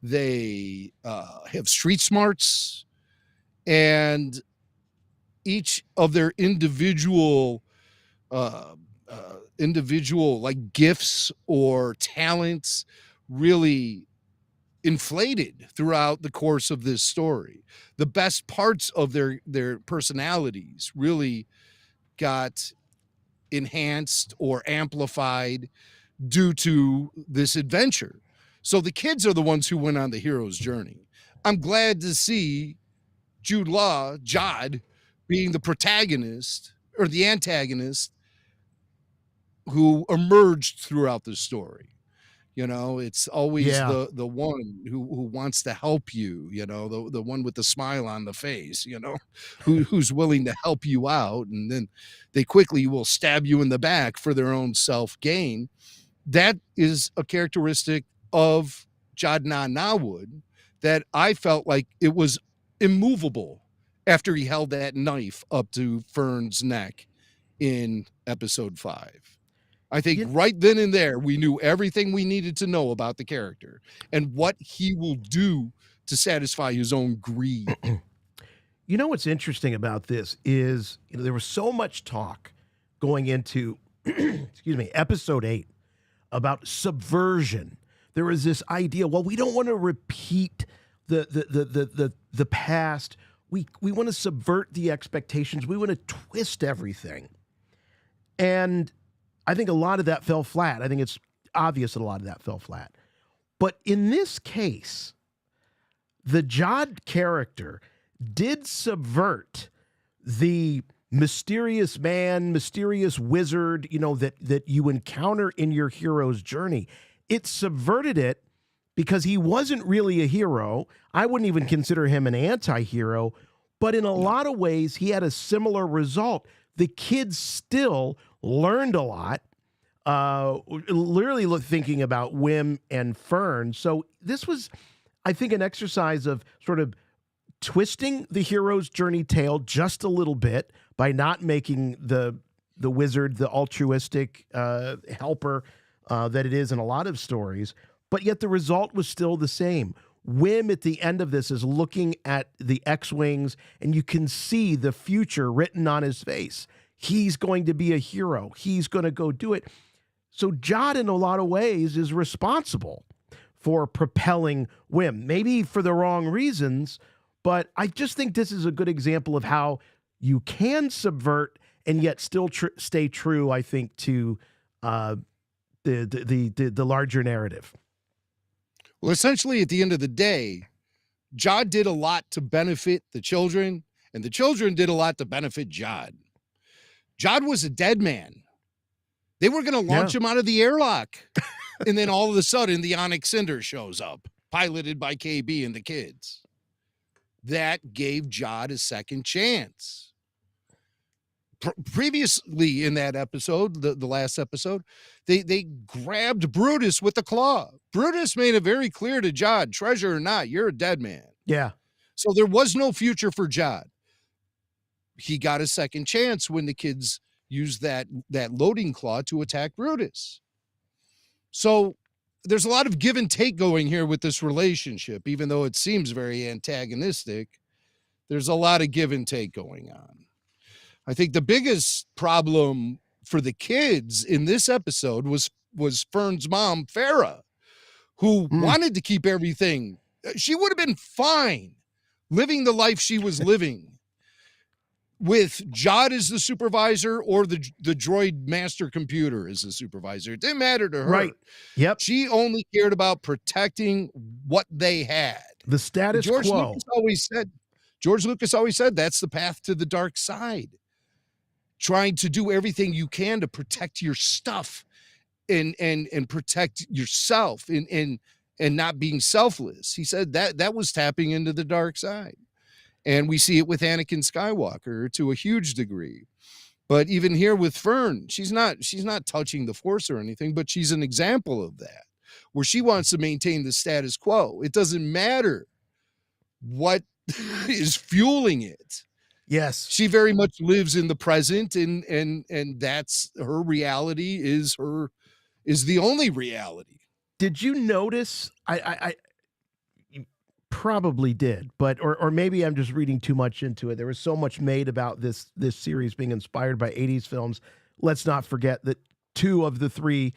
they have street smarts, and each of their individual like gifts or talents really inflated throughout the course of this story. The best parts of their personalities really got enhanced or amplified due to this adventure. So the kids are the ones who went on the hero's journey. I'm glad to see Jude Law, Jod, being the protagonist or the antagonist who emerged throughout the story. You know, it's always the one who wants to help you, you know, the one with the smile on the face, you know, who's willing to help you out. And then they quickly will stab you in the back for their own self-gain. That is a characteristic of Jod Nawood that I felt like it was immovable after he held that knife up to Fern's neck in episode 5. I think right then and there, we knew everything we needed to know about the character and what he will do to satisfy his own greed. You know what's interesting about this is there was so much talk going into, excuse me, episode 8 about subversion. There was this idea, well, we don't want to repeat the past. We want to subvert the expectations. We want to twist everything. And I think a lot of that fell flat. I think it's obvious that a lot of that fell flat. But in this case, the Jod character did subvert the mysterious man, mysterious wizard, that you encounter in your hero's journey. It subverted it because he wasn't really a hero. I wouldn't even consider him an anti-hero, but in a lot of ways, he had a similar result. The kids still learned a lot, literally thinking about Wim and Fern. So this was, I think, an exercise of sort of twisting the hero's journey tale just a little bit by not making the wizard the altruistic helper that it is in a lot of stories, but yet the result was still the same. Wim at the end of this is looking at the X-Wings, and you can see the future written on his face. He's going to be a hero. He's going to go do it. So Jod, in a lot of ways, is responsible for propelling Wim, maybe for the wrong reasons, but I just think this is a good example of how you can subvert and yet still stay true, I think, to the larger narrative. Well, essentially, at the end of the day, Jod did a lot to benefit the children, and the children did a lot to benefit Jod. Jod was a dead man. They were going to launch him out of the airlock. And then all of a sudden, the Onyx Cinder shows up, piloted by KB and the kids. That gave Jod a second chance. Previously in that episode, the last episode, they grabbed Brutus with the claw. Brutus made it very clear to Jod, treasure or not, you're a dead man. Yeah. So there was no future for Jod. He got a second chance when the kids used that loading claw to attack Brutus. So there's a lot of give and take going here with this relationship, even though it seems very antagonistic. There's a lot of give and take going on. I think the biggest problem for the kids in this episode was Fern's mom, Farah, who wanted to keep everything. She would have been fine living the life she was living with Jod as the supervisor or the droid master computer as the supervisor. It didn't matter to her. Right. Yep. She only cared about protecting what they had. The status quo. George Lucas always said that's the path to the dark side. Trying to do everything you can to protect your stuff and protect yourself and not being selfless. He said that was tapping into the dark side. And we see it with Anakin Skywalker to a huge degree. But even here with Fern, she's not touching the Force or anything, but she's an example of that, where she wants to maintain the status quo. It doesn't matter what is fueling it. Yes. She very much lives in the present, and that's her reality is the only reality. Did you notice? I probably did, but or maybe I'm just reading too much into it. There was so much made about this series being inspired by 80s films. Let's not forget that two of the three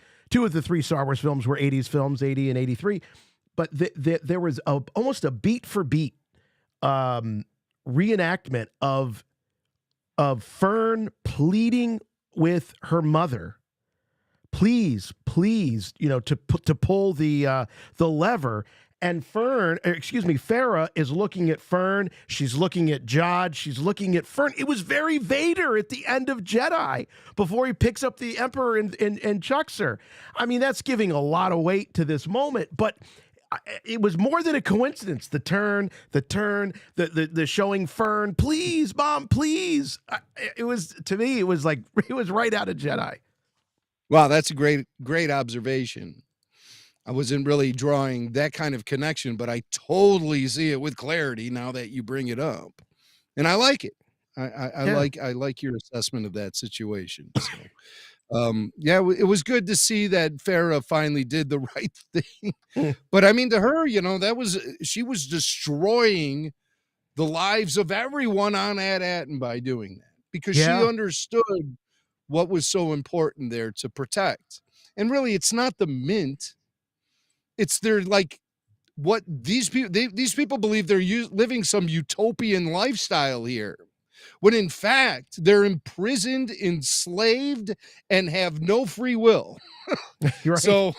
Star Wars films were 80s films, 80 and 83. But there was almost a beat for beat reenactment of Fern pleading with her mother, please, to pull the lever. And Farah is looking at Fern. She's looking at Jod. She's looking at Fern. It was very Vader at the end of Jedi before he picks up the Emperor and chucks her. I mean, that's giving a lot of weight to this moment, but it was more than a coincidence. The turn, the showing Fern, please, Mom, please. It was, to me, it was right out of Jedi. Wow, that's a great observation. I wasn't really drawing that kind of connection, but I totally see it with clarity now that you bring it up. And I like it. Yeah. I like your assessment of that situation. So yeah, it was good to see that Farrah finally did the right thing. Mm. But I mean, to her, she was destroying the lives of everyone on At Attin by doing that, because she Yeah. understood what was so important there to protect. And really, it's not the mint. It's their, like, what these people, these people believe they're living some utopian lifestyle here, when in fact they're imprisoned, enslaved, and have no free will. You're right. So,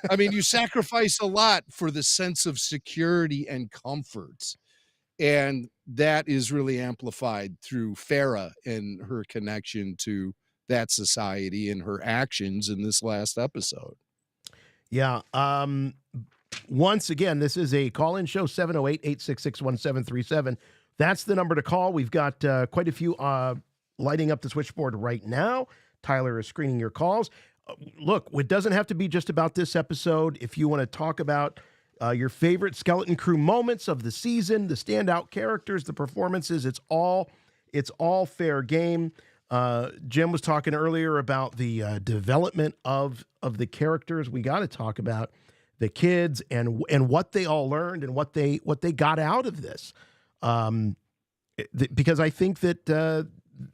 I mean, you sacrifice a lot for the sense of security and comfort. And that is really amplified through Farrah and her connection to that society and her actions in this last episode. Yeah. Once again, this is a call-in show, 708-866-1737. That's the number to call. We've got quite a few lighting up the switchboard right now. Tyler is screening your calls. Look, it doesn't have to be just about this episode. If you want to talk about your favorite Skeleton Crew moments of the season, the standout characters, the performances, it's all fair game. Jim was talking earlier about the development of the characters. We got to talk about the kids and what they all learned and what they got out of this. Because I think that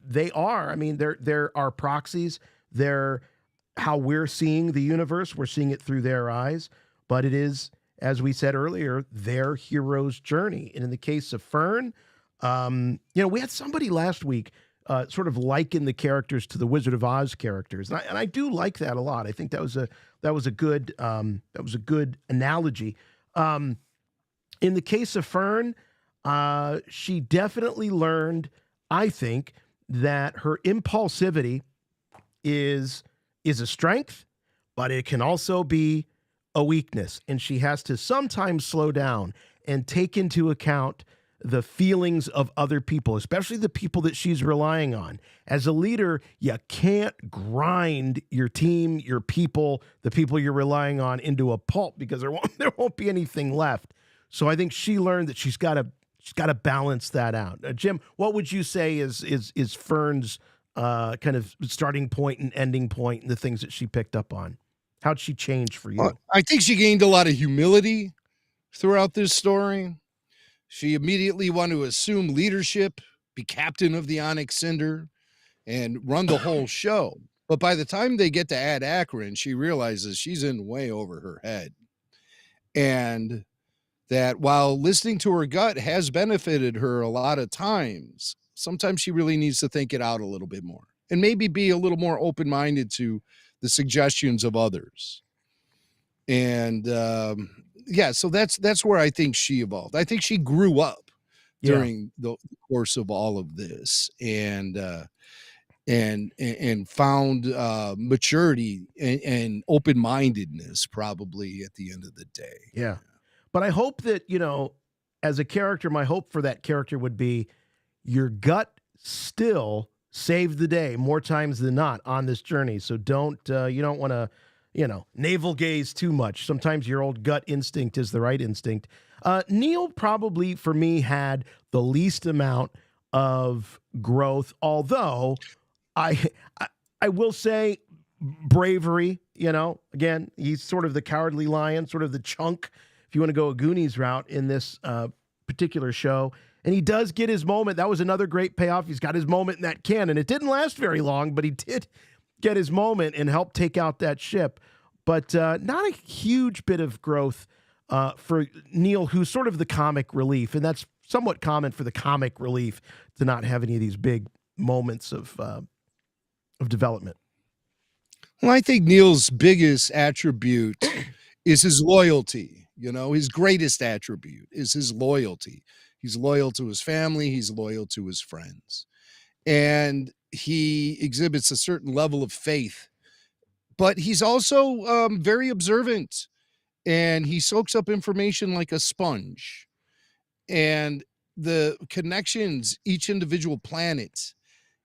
they are. I mean, they're our proxies. They're how we're seeing the universe. We're seeing it through their eyes. But it is, as we said earlier, their hero's journey. And in the case of Fern, we had somebody last week sort of liken the characters to the Wizard of Oz characters, and I do like that a lot. I think that was a good analogy. In the case of Fern, she definitely learned, I think, that her impulsivity is a strength, but it can also be a weakness, and she has to sometimes slow down and take into account the feelings of other people, especially the people that she's relying on. As a leader, you can't grind your team, your people, the people you're relying on into a pulp, because there won't be anything left. So I think she learned that she's got to balance that out. Jim, what would you say is Fern's kind of starting point and ending point and the things that she picked up on? How'd she change for you? I think she gained a lot of humility throughout this story. She immediately wanted to assume leadership, be captain of the Onyx Cinder, and run the whole show. But by the time they get to Ad Akron, she realizes she's in way over her head. And that while listening to her gut has benefited her a lot of times, sometimes she really needs to think it out a little bit more and maybe be a little more open-minded to the suggestions of others. And so that's where I think she evolved. I think she grew up during the course of all of this, and found maturity and open-mindedness probably at the end of the day. Yeah. But I hope that, as a character, my hope for that character would be your gut still saved the day more times than not on this journey. So you don't want to, navel gaze too much. Sometimes your old gut instinct is the right instinct. Neil probably, for me, had the least amount of growth, although I will say bravery, again, he's sort of the cowardly lion, sort of the chunk, if you want to go a Goonies route in this particular show. And he does get his moment. That was another great payoff. He's got his moment in that cannon. It didn't last very long, but he did get his moment and help take out that ship. But not a huge bit of growth for Neil, who's sort of the comic relief. And that's somewhat common for the comic relief to not have any of these big moments of development. Well, I think Neil's biggest attribute is his loyalty. His greatest attribute is his loyalty. He's loyal to his family. He's loyal to his friends. And he exhibits a certain level of faith. But he's also very observant. And he soaks up information like a sponge. And the connections each individual planet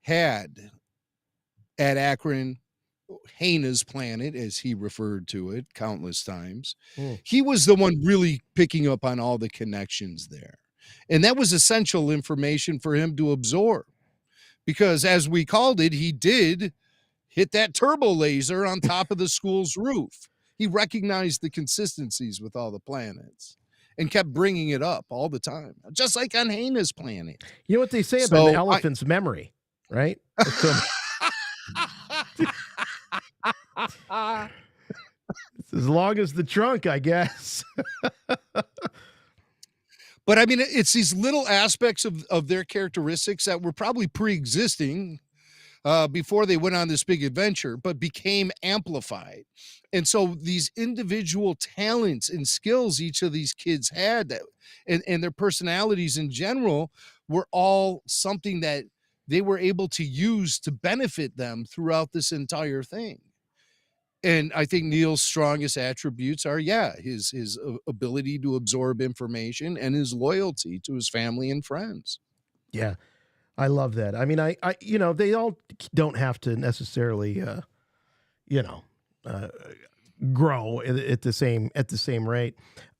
had at Akron, Hana's planet, as he referred to it countless times. Mm. He was the one really picking up on all the connections there. And that was essential information for him to absorb because, as we called it, he did hit that turbo laser on top of the school's roof. He recognized the consistencies with all the planets and kept bringing it up all the time, just like on Hana's planet. You know what they say about an elephant's memory, right? So, it's as long as the trunk, I guess. But I mean, it's these little aspects of their characteristics that were probably pre-existing before they went on this big adventure, but became amplified. And so these individual talents and skills each of these kids had and their personalities in general were all something that they were able to use to benefit them throughout this entire thing. And I think Neil's strongest attributes are, his ability to absorb information and his loyalty to his family and friends. Yeah, I love that. I mean, I they all don't have to necessarily, grow at the same rate.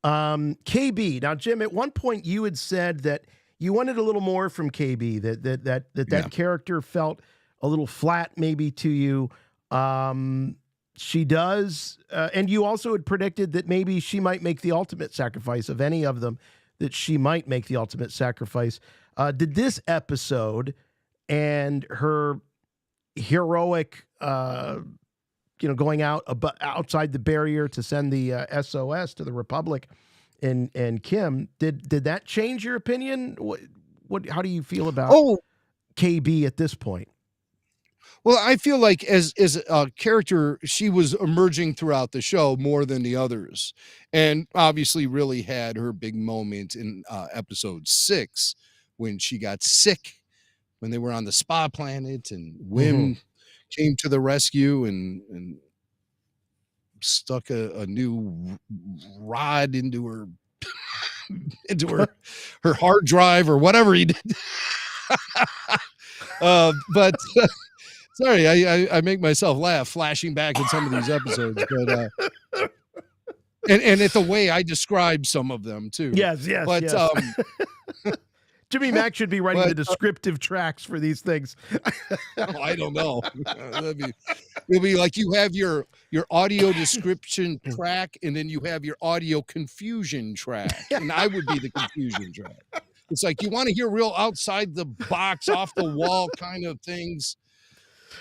KB. Now, Jim, at one point you had said that you wanted a little more from KB. That character felt a little flat, maybe to you. She does, and you also had predicted that maybe she might make the ultimate sacrifice of any of them. That she might make the ultimate sacrifice. Did this episode and her heroic, going outside the barrier to send the SOS to the Republic and Kim, did that change your opinion? How do you feel about KB at this point? Well, I feel like as a character, she was emerging throughout the show more than the others, and obviously really had her big moment in episode 6 when she got sick, when they were on the spa planet, and Wim came to the rescue and stuck a new rod into her her hard drive or whatever he did. But. Sorry, I make myself laugh flashing back at some of these episodes, but and at the way I describe some of them too. Yes. But yes. Jimmy Mack should be writing the descriptive tracks for these things. I don't know. It'll be like you have your audio description track, and then you have your audio confusion track, and I would be the confusion track. It's like you want to hear real outside the box, off the wall kind of things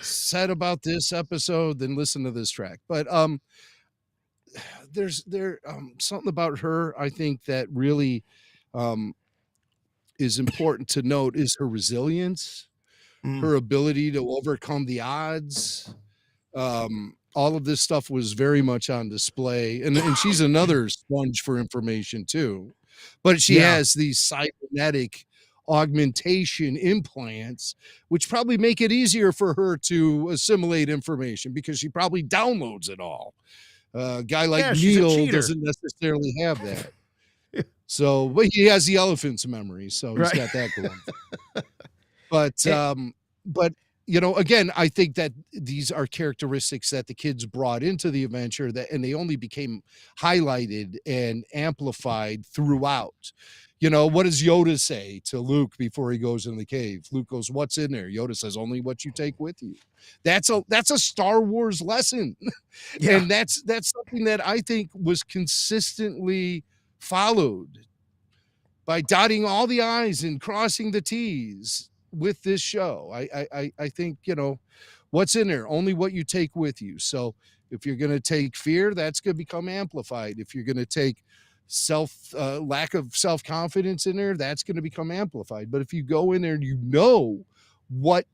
said about this episode, then listen to this track. But there's something about her I think that really is important to note is her resilience, her ability to overcome the odds. All of this stuff was very much on display, and she's another sponge for information too, but she has these cybernetic augmentation implants, which probably make it easier for her to assimilate information because she probably downloads it all. A guy like Neil doesn't necessarily have that. So, but he has the elephant's memory, so he's got that going. But again, I think that these are characteristics that the kids brought into the adventure and they only became highlighted and amplified throughout. What does Yoda say to Luke before he goes in the cave? Luke goes, "What's in there?" Yoda says, "Only what you take with you." That's a Star Wars lesson. Yeah. And that's something that I think was consistently followed by dotting all the I's and crossing the T's with this show. I think, what's in there? Only what you take with you. So if you're going to take fear, that's going to become amplified. If you're going to take lack of self-confidence in there, that's going to become amplified. But if you go in there and you know what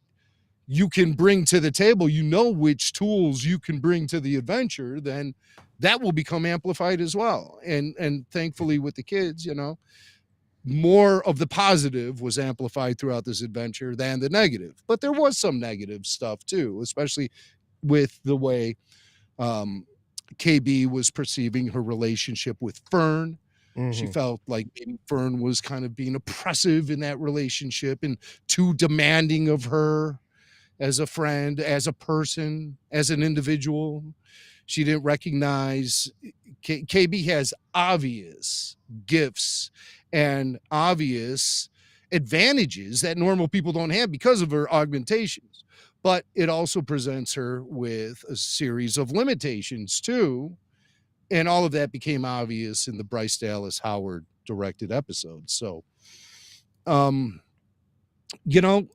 you can bring to the table, which tools you can bring to the adventure, then that will become amplified as well. And thankfully with the kids, more of the positive was amplified throughout this adventure than the negative. But there was some negative stuff too, especially with the way KB was perceiving her relationship with Fern. She felt like maybe Fern was kind of being oppressive in that relationship and too demanding of her. as a friend, as a person, as an individual. She didn't recognize KB has obvious gifts and obvious advantages that normal people don't have because of her augmentations. But it also presents her with a series of limitations too. And all of that became obvious in the Bryce Dallas Howard directed episode. So, you know,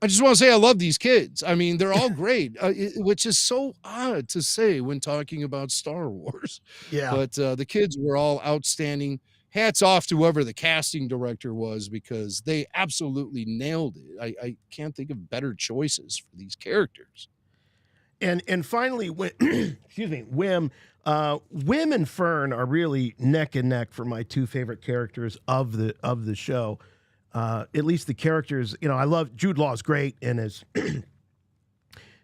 I just want to say I love these kids. I mean, they're all great, which is so odd to say when talking about Star Wars. Yeah. But the kids were all outstanding. Hats off to whoever the casting director was, because they absolutely nailed it. I can't think of better choices for these characters. And finally, excuse me, Wim and Fern are really neck and neck for my two favorite characters of the show. At least the characters, I love Jude Law's great, and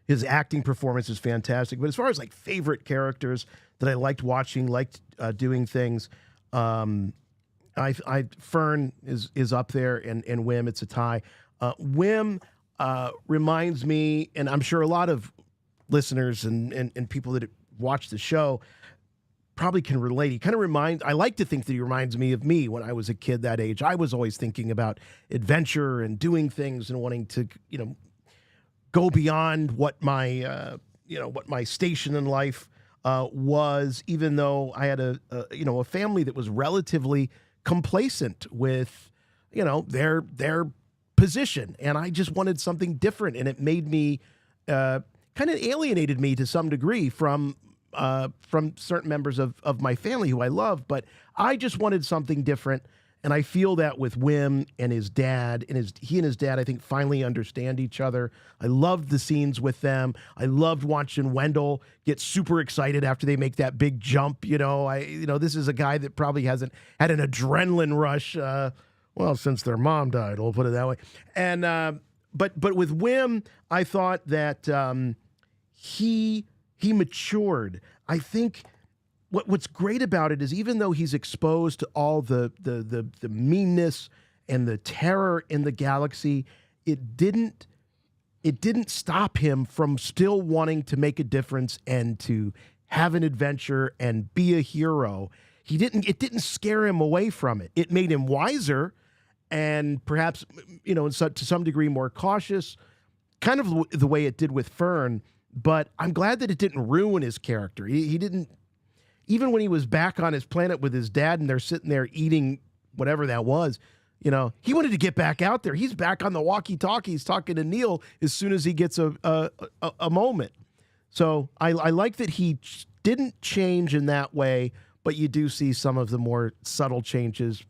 his acting performance is fantastic. But as far as like favorite characters that I liked watching, liked doing things, Fern is up there, and Wim, it's a tie. Wim reminds me, and I'm sure a lot of listeners and people that watch the show probably can relate. He kind of I like to think that he reminds me of me when I was a kid that age. I was always thinking about adventure and doing things and wanting to, go beyond what my, what my station in life was, even though I had a family that was relatively complacent with, their position. And I just wanted something different. And it made me, kind of alienated me to some degree from certain members of my family who I love, but I just wanted something different. And I feel that with Wim and his dad, and he and his dad, I think, finally understand each other. I loved the scenes with them. I loved watching Wendell get super excited after they make that big jump. This is a guy that probably hasn't had an adrenaline rush, since their mom died, we'll put it that way. And, but with Wim, I thought that, he matured. I think what's great about it is, even though he's exposed to all the meanness and the terror in the galaxy, it didn't stop him from still wanting to make a difference and to have an adventure and be a hero. It didn't scare him away from it. It made him wiser and perhaps, to some degree more cautious, kind of the way it did with Fern. But I'm glad that it didn't ruin his character. He didn't, even when he was back on his planet with his dad and they're sitting there eating whatever that was, he wanted to get back out there. He's back on the walkie-talkies talking to Neil as soon as he gets a moment. So I like that he didn't change in that way, but you do see some of the more subtle changes,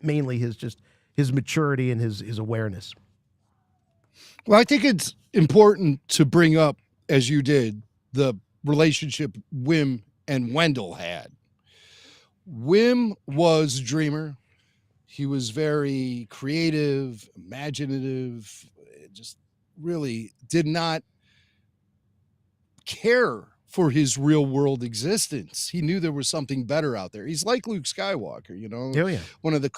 mainly his maturity and his awareness. Well, I think it's important to bring up, as you did, the relationship Wim and Wendell had. Wim was a dreamer. He was very creative, imaginative, just really did not care for his real world existence. He knew there was something better out there. He's like Luke Skywalker, Oh, yeah. one of the,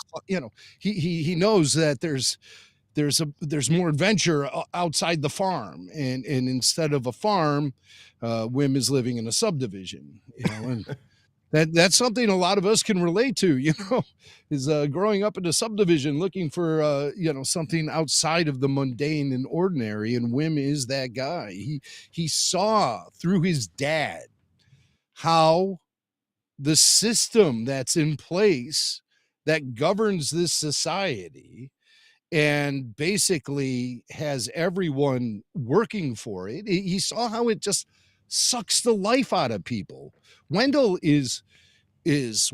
he knows that there's more adventure outside the farm, and instead of a farm, Wim is living in a subdivision, and that's something a lot of us can relate to, is growing up in a subdivision, looking for something outside of the mundane and ordinary. And Wim is that guy. He saw through his dad how the system that's in place that governs this society and basically has everyone working for it. He saw how it just sucks the life out of people. Wendell is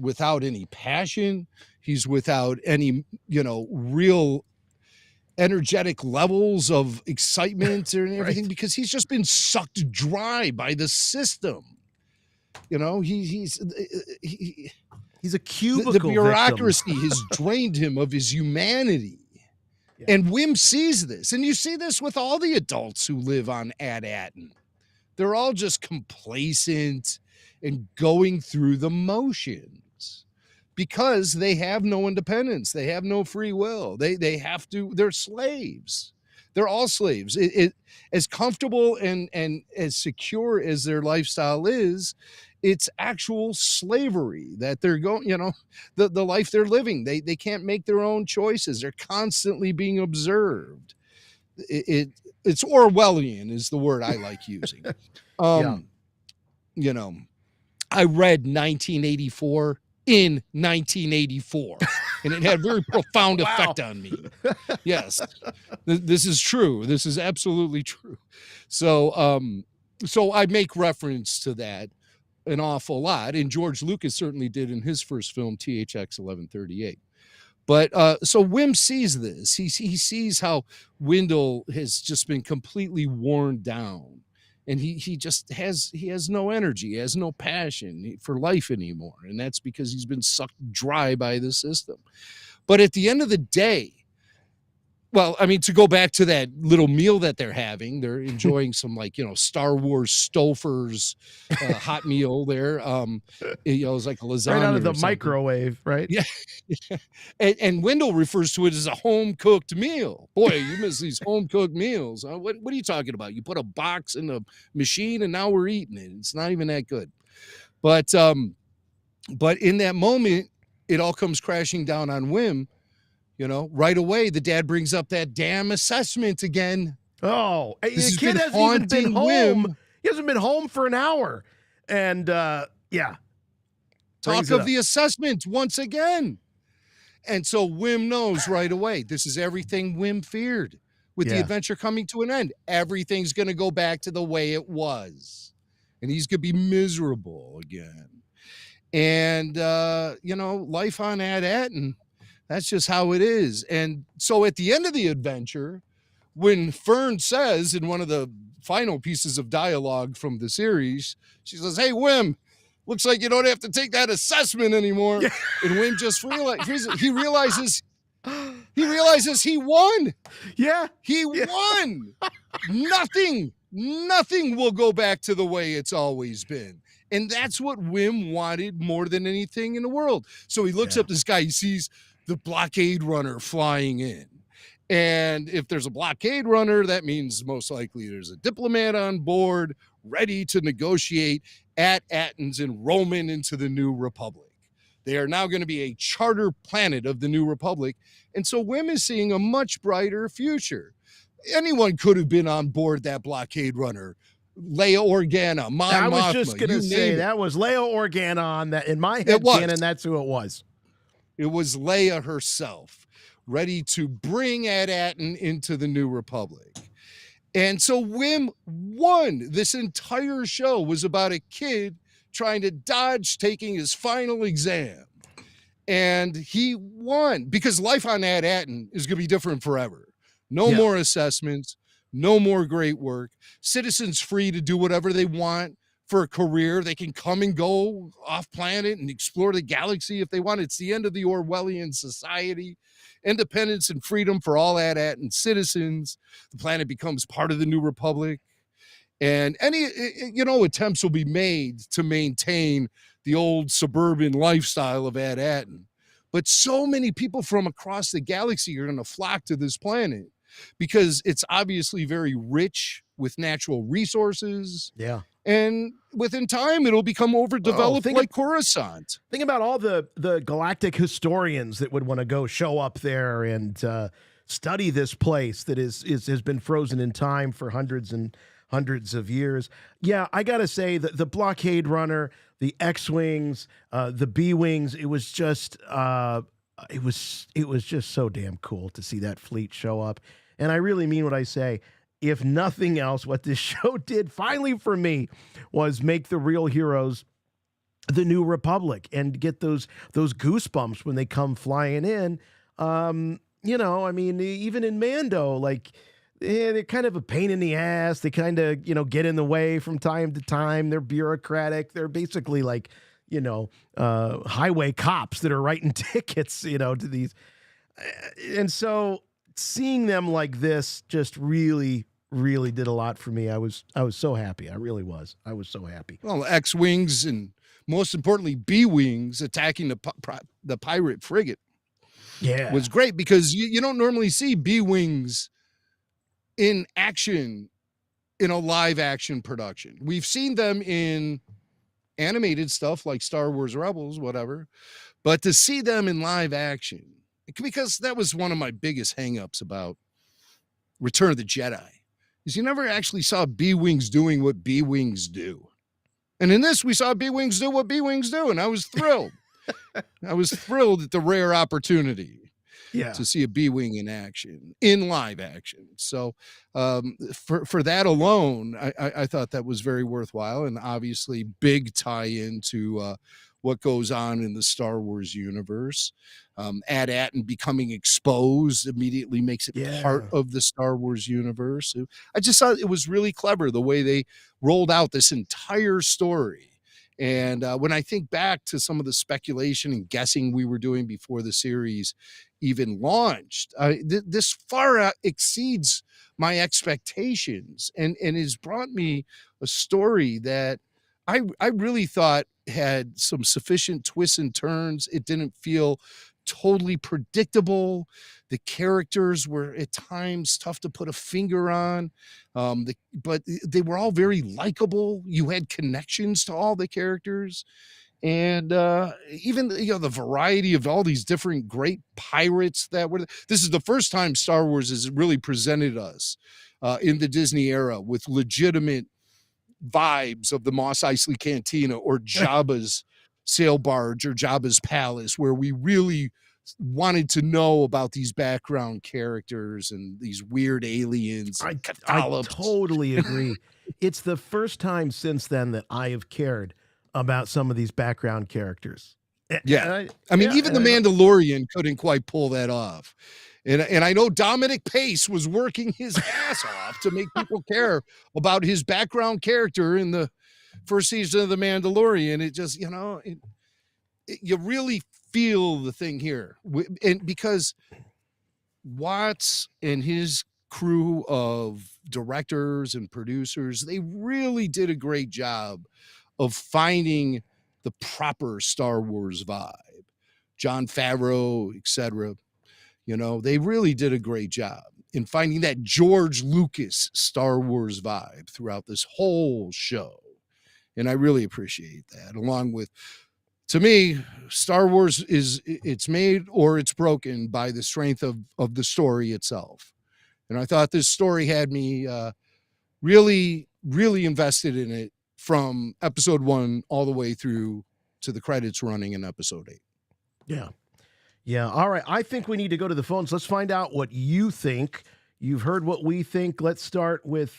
without any passion. He's without any, real energetic levels of excitement or everything, right, because he's just been sucked dry by the system. He's a cubicle. The bureaucracy has drained him of his humanity. Yeah. And Wim sees this, and you see this with all the adults who live on At Attin. They're all just complacent and going through the motions because they have no independence. They have no free will. They're slaves. They're all slaves. It as comfortable and as secure as their lifestyle is, it's actual slavery that they're going, the life they're living. They can't make their own choices. They're constantly being observed. It's Orwellian is the word I like using. I read 1984 in 1984, and it had a very profound effect on me. Yes, this is true. This is absolutely true. So, so I make reference to that an awful lot, and George Lucas certainly did in his first film, THX 1138. But so Wim sees this. He sees how Wendell has just been completely worn down, and he has no energy, he has no passion for life anymore, and that's because he's been sucked dry by the system. But at the end of the day, well, I mean, to go back to that little meal that they're having, they're enjoying some Star Wars Stouffer's hot meal there. It's like a lasagna right out of the or something. microwave, right? Yeah. and Wendell refers to it as a home-cooked meal. Boy, you miss these home-cooked meals. What are you talking about? You put a box in the machine and now we're eating it. It's not even that good. But in that moment, it all comes crashing down on Wim. Right away, the dad brings up that damn assessment again. Oh, the kid hasn't even been home. Wim. He hasn't been home for an hour. And, yeah. Talk of the assessment once again. And so Wim knows right away, this is everything Wim feared. With the adventure coming to an end, everything's going to go back to the way it was. And he's going to be miserable again. And, life on At Attin, that's just how it is. And so at the end of the adventure, when Fern says in one of the final pieces of dialogue from the series, she says, "Hey, Wim, looks like you don't have to take that assessment anymore." And Wim just realizes he won. Yeah. He won. Nothing will go back to the way it's always been. And that's what Wim wanted more than anything in the world. So he looks up this guy, he sees the blockade runner flying in. And if there's a blockade runner, that means most likely there's a diplomat on board ready to negotiate At Attin's enrollment into the New Republic. They are now going to be a charter planet of the New Republic. And so Wim is seeing a much brighter future. Anyone could have been on board that blockade runner. Leia Organa, Mon Mothma. I was just going to say that was Leia Organa on that in my head canon. That's who it was. It was Leia herself, ready to bring At Attin into the New Republic. And so Wim won. This entire show was about a kid trying to dodge taking his final exam. And he won because life on At Attin is going to be different forever. No more assessments, no more great work. Citizens free to do whatever they want for a career. They can come and go off planet and explore the galaxy if they want. It's the end of the Orwellian society. Independence and freedom for all At Attin citizens. The planet becomes part of the New Republic. And any, attempts will be made to maintain the old suburban lifestyle of At Attin. But so many people from across the galaxy are going to flock to this planet because it's obviously very rich with natural resources. Yeah. And within time, it'll become overdeveloped like Coruscant. Think about all the galactic historians that would want to go show up there and study this place that has been frozen in time for hundreds and hundreds of years. Yeah, I got to say that the blockade runner, the X-Wings, the B-Wings, it was just so damn cool to see that fleet show up. And I really mean what I say. If nothing else, what this show did finally for me was make the real heroes the New Republic and get those goosebumps when they come flying in. I mean, even in Mando, they're kind of a pain in the ass. They kind of, get in the way from time to time. They're bureaucratic. They're basically highway cops that are writing tickets, to these. And so seeing them like this just really, really did a lot for me. I was so happy. I really was. I was so happy. Well, X-Wings and most importantly, B-Wings attacking the pirate frigate. Yeah. Was great because you don't normally see B-Wings in action in a live action production. We've seen them in animated stuff like Star Wars Rebels, whatever, but to see them in live action, because that was one of my biggest hangups about Return of the Jedi, is you never actually saw B-Wings doing what B-Wings do. And in this, we saw B-Wings do what B-Wings do, and I was thrilled. I was thrilled at the rare opportunity to see a B-Wing in action, in live action. So for that alone, I thought that was very worthwhile, and obviously big tie-in to what goes on in the Star Wars universe. At Attin becoming exposed immediately makes it part of the Star Wars universe. I just thought it was really clever the way they rolled out this entire story. And when I think back to some of the speculation and guessing we were doing before the series even launched, this far exceeds my expectations and has brought me a story that I really thought had some sufficient twists and turns. It didn't feel totally predictable. The characters were at times tough to put a finger on, but they were all very likable. You had connections to all the characters, and even the variety of all these different great pirates that were. This is the first time Star Wars has really presented us in the Disney era with legitimate vibes of the Mos Eisley Cantina or Jabba's sail barge or Jabba's palace, where we really wanted to know about these background characters and these weird aliens. I totally agree. It's the first time since then that I have cared about some of these background characters. Yeah. I mean, even the Mandalorian couldn't quite pull that off. And I know Dominic Pace was working his ass off to make people care about his background character in the first season of The Mandalorian. It just, you really feel the thing here. And because Watts and his crew of directors and producers, they really did a great job of finding the proper Star Wars vibe. Jon Favreau, etc. They really did a great job in finding that George Lucas Star Wars vibe throughout this whole show. And I really appreciate that. Along with, to me, Star Wars it's made or it's broken by the strength of the story itself. And I thought this story had me really, really invested in it from episode 1 all the way through to the credits running in episode 8. Yeah. Yeah. All right. I think we need to go to the phones. Let's find out what you think. You've heard what we think. Let's start with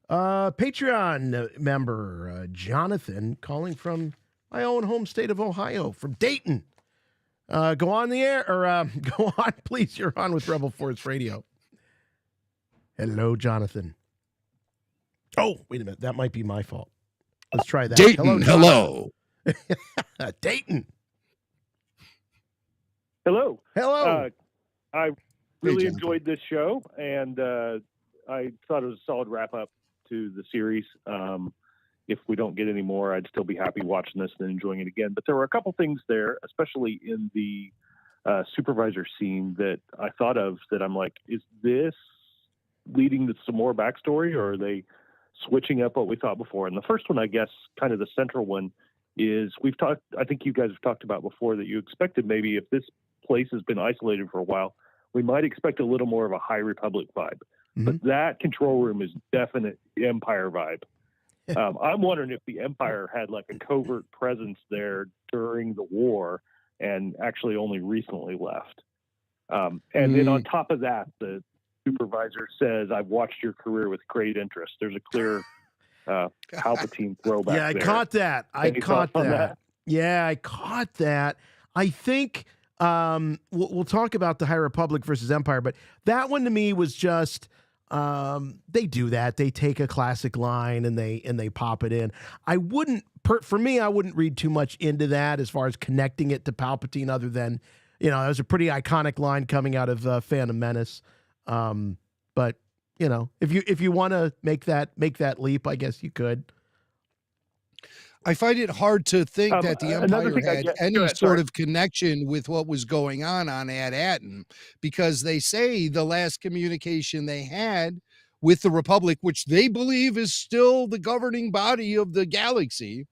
Patreon member Jonathan calling from my own home state of Ohio, from Dayton. Go on the air, or go on, please. You're on with Rebel Force Radio. Hello, Jonathan. Oh, wait a minute. That might be my fault. Let's try that. Dayton, hello. Dayton. Hello. Hello. I really enjoyed this show, and I thought it was a solid wrap-up to the series. If we don't get any more, I'd still be happy watching this and enjoying it again. But there were a couple things there, especially in the supervisor scene, that I thought of that I'm like, is this leading to some more backstory, or are they switching up what we thought before? And the first one, I guess, kind of the central one, is I think you guys have talked about before that you expected maybe if this place has been isolated for a while, we might expect a little more of a High Republic vibe. Mm-hmm. But that control room is definite Empire vibe. I'm wondering if the Empire had like a covert presence there during the war and actually only recently left. And then on top of that, the supervisor says, "I've watched your career with great interest." There's a clear Palpatine throwback. Yeah, I caught that. I caught that. Yeah, I caught that. I think we'll talk about the High Republic versus Empire, but that one to me was just they do that. They take a classic line and they pop it in. I wouldn't read too much into that as far as connecting it to Palpatine, other than that was a pretty iconic line coming out of Phantom Menace. But if you want to make that leap, I guess you could. I find it hard to think that the Empire had any sort of connection with what was going on At Attin, because they say the last communication they had with the Republic, which they believe is still the governing body of the galaxy,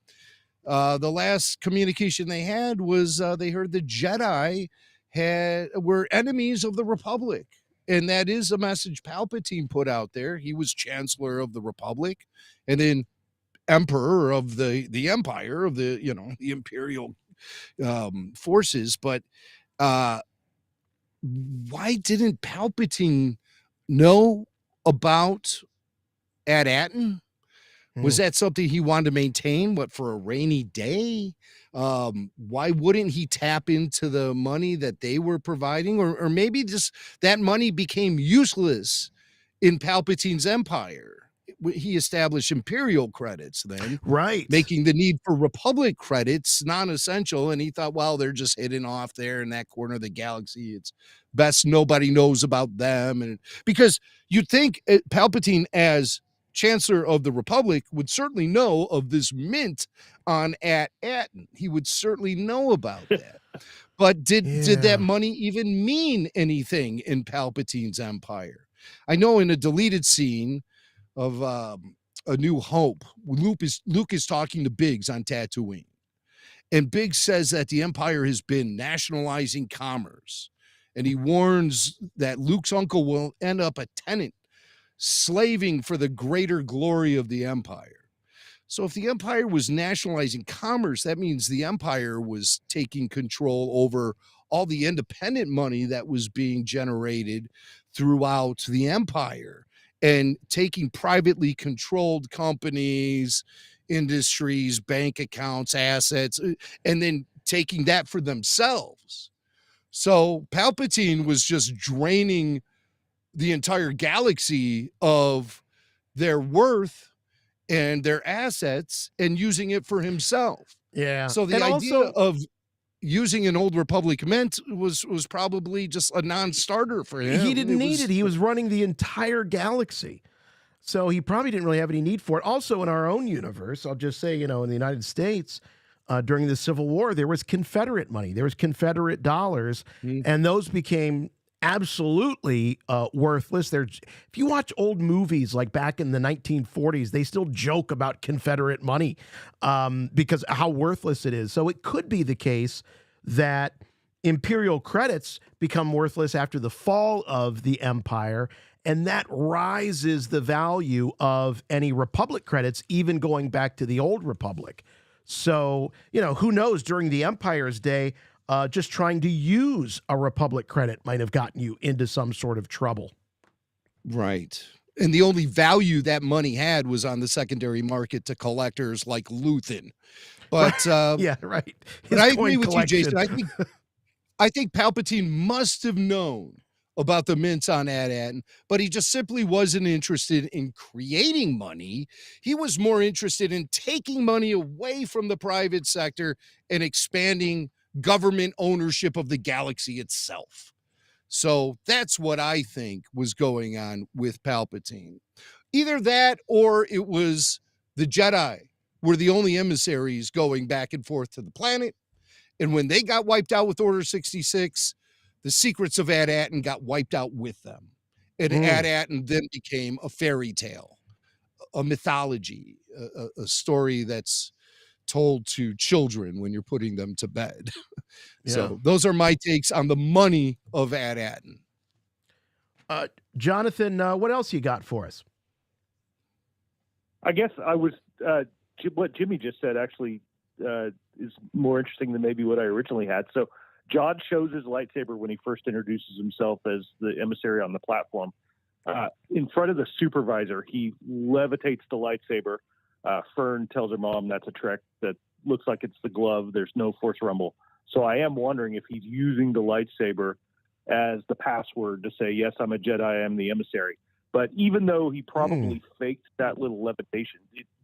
the last communication they had was they heard the Jedi were enemies of the Republic. And that is a message Palpatine put out there. He was Chancellor of the Republic and then Emperor of the Empire, of the Imperial forces. But why didn't Palpatine know about At Attin? Was that something he wanted to maintain, for a rainy day? Why wouldn't he tap into the money that they were providing? Or maybe just that money became useless in Palpatine's empire. He established Imperial credits then. Right. Making the need for Republic credits non-essential. And he thought, well, they're just hidden off there in that corner of the galaxy. It's best nobody knows about them. And because you'd think Palpatine, as Chancellor of the Republic, would certainly know of this mint on At Attin. He would certainly know about that. But did that money even mean anything in Palpatine's empire? I know in a deleted scene of A New Hope, Luke is talking to Biggs on Tatooine. And Biggs says that the Empire has been nationalizing commerce. And he warns that Luke's uncle will end up a tenant, slaving for the greater glory of the Empire. So if the Empire was nationalizing commerce, that means the Empire was taking control over all the independent money that was being generated throughout the Empire and taking privately controlled companies, industries, bank accounts, assets, and then taking that for themselves. So Palpatine was just draining the entire galaxy of their worth and their assets and using it for himself. Yeah. So the idea of using an old Republic mint was probably just a non-starter for him. He didn't need it. He was running the entire galaxy. So he probably didn't really have any need for it. Also, in our own universe, I'll just say, in the United States, during the Civil War, there was Confederate money. There was Confederate dollars, and those became absolutely worthless. If you watch old movies like back in the 1940s, they still joke about Confederate money because how worthless it is. So it could be the case that Imperial credits become worthless after the fall of the Empire, and that rises the value of any Republic credits, even going back to the old Republic. So, who knows, during the Empire's day, just trying to use a Republic credit might have gotten you into some sort of trouble. Right. And the only value that money had was on the secondary market to collectors like Luthen. But yeah, right. But I agree with you, Jason. I think Palpatine must have known about the mints on At Attin, but he just simply wasn't interested in creating money. He was more interested in taking money away from the private sector and expanding government ownership of the galaxy itself. So that's what I think was going on with Palpatine. Either that or it was the Jedi were the only emissaries going back and forth to the planet. And when they got wiped out with Order 66, the secrets of At Attin got wiped out with them. And At Attin then became a fairy tale, a mythology, a story that's told to children when you're putting them to bed. So those are my takes on the money of At Attin. Jonathan, what else you got for us? I guess I was what Jimmy just said actually is more interesting than maybe what I originally had. So Jod shows his lightsaber when he first introduces himself as the emissary on the platform. In front of the supervisor, he levitates the lightsaber. Fern tells her mom that's a trick, that looks like it's the glove. There's no force rumble. So I am wondering if he's using the lightsaber as the password to say, yes, I'm a Jedi, I'm the emissary. But even though he probably faked that little levitation,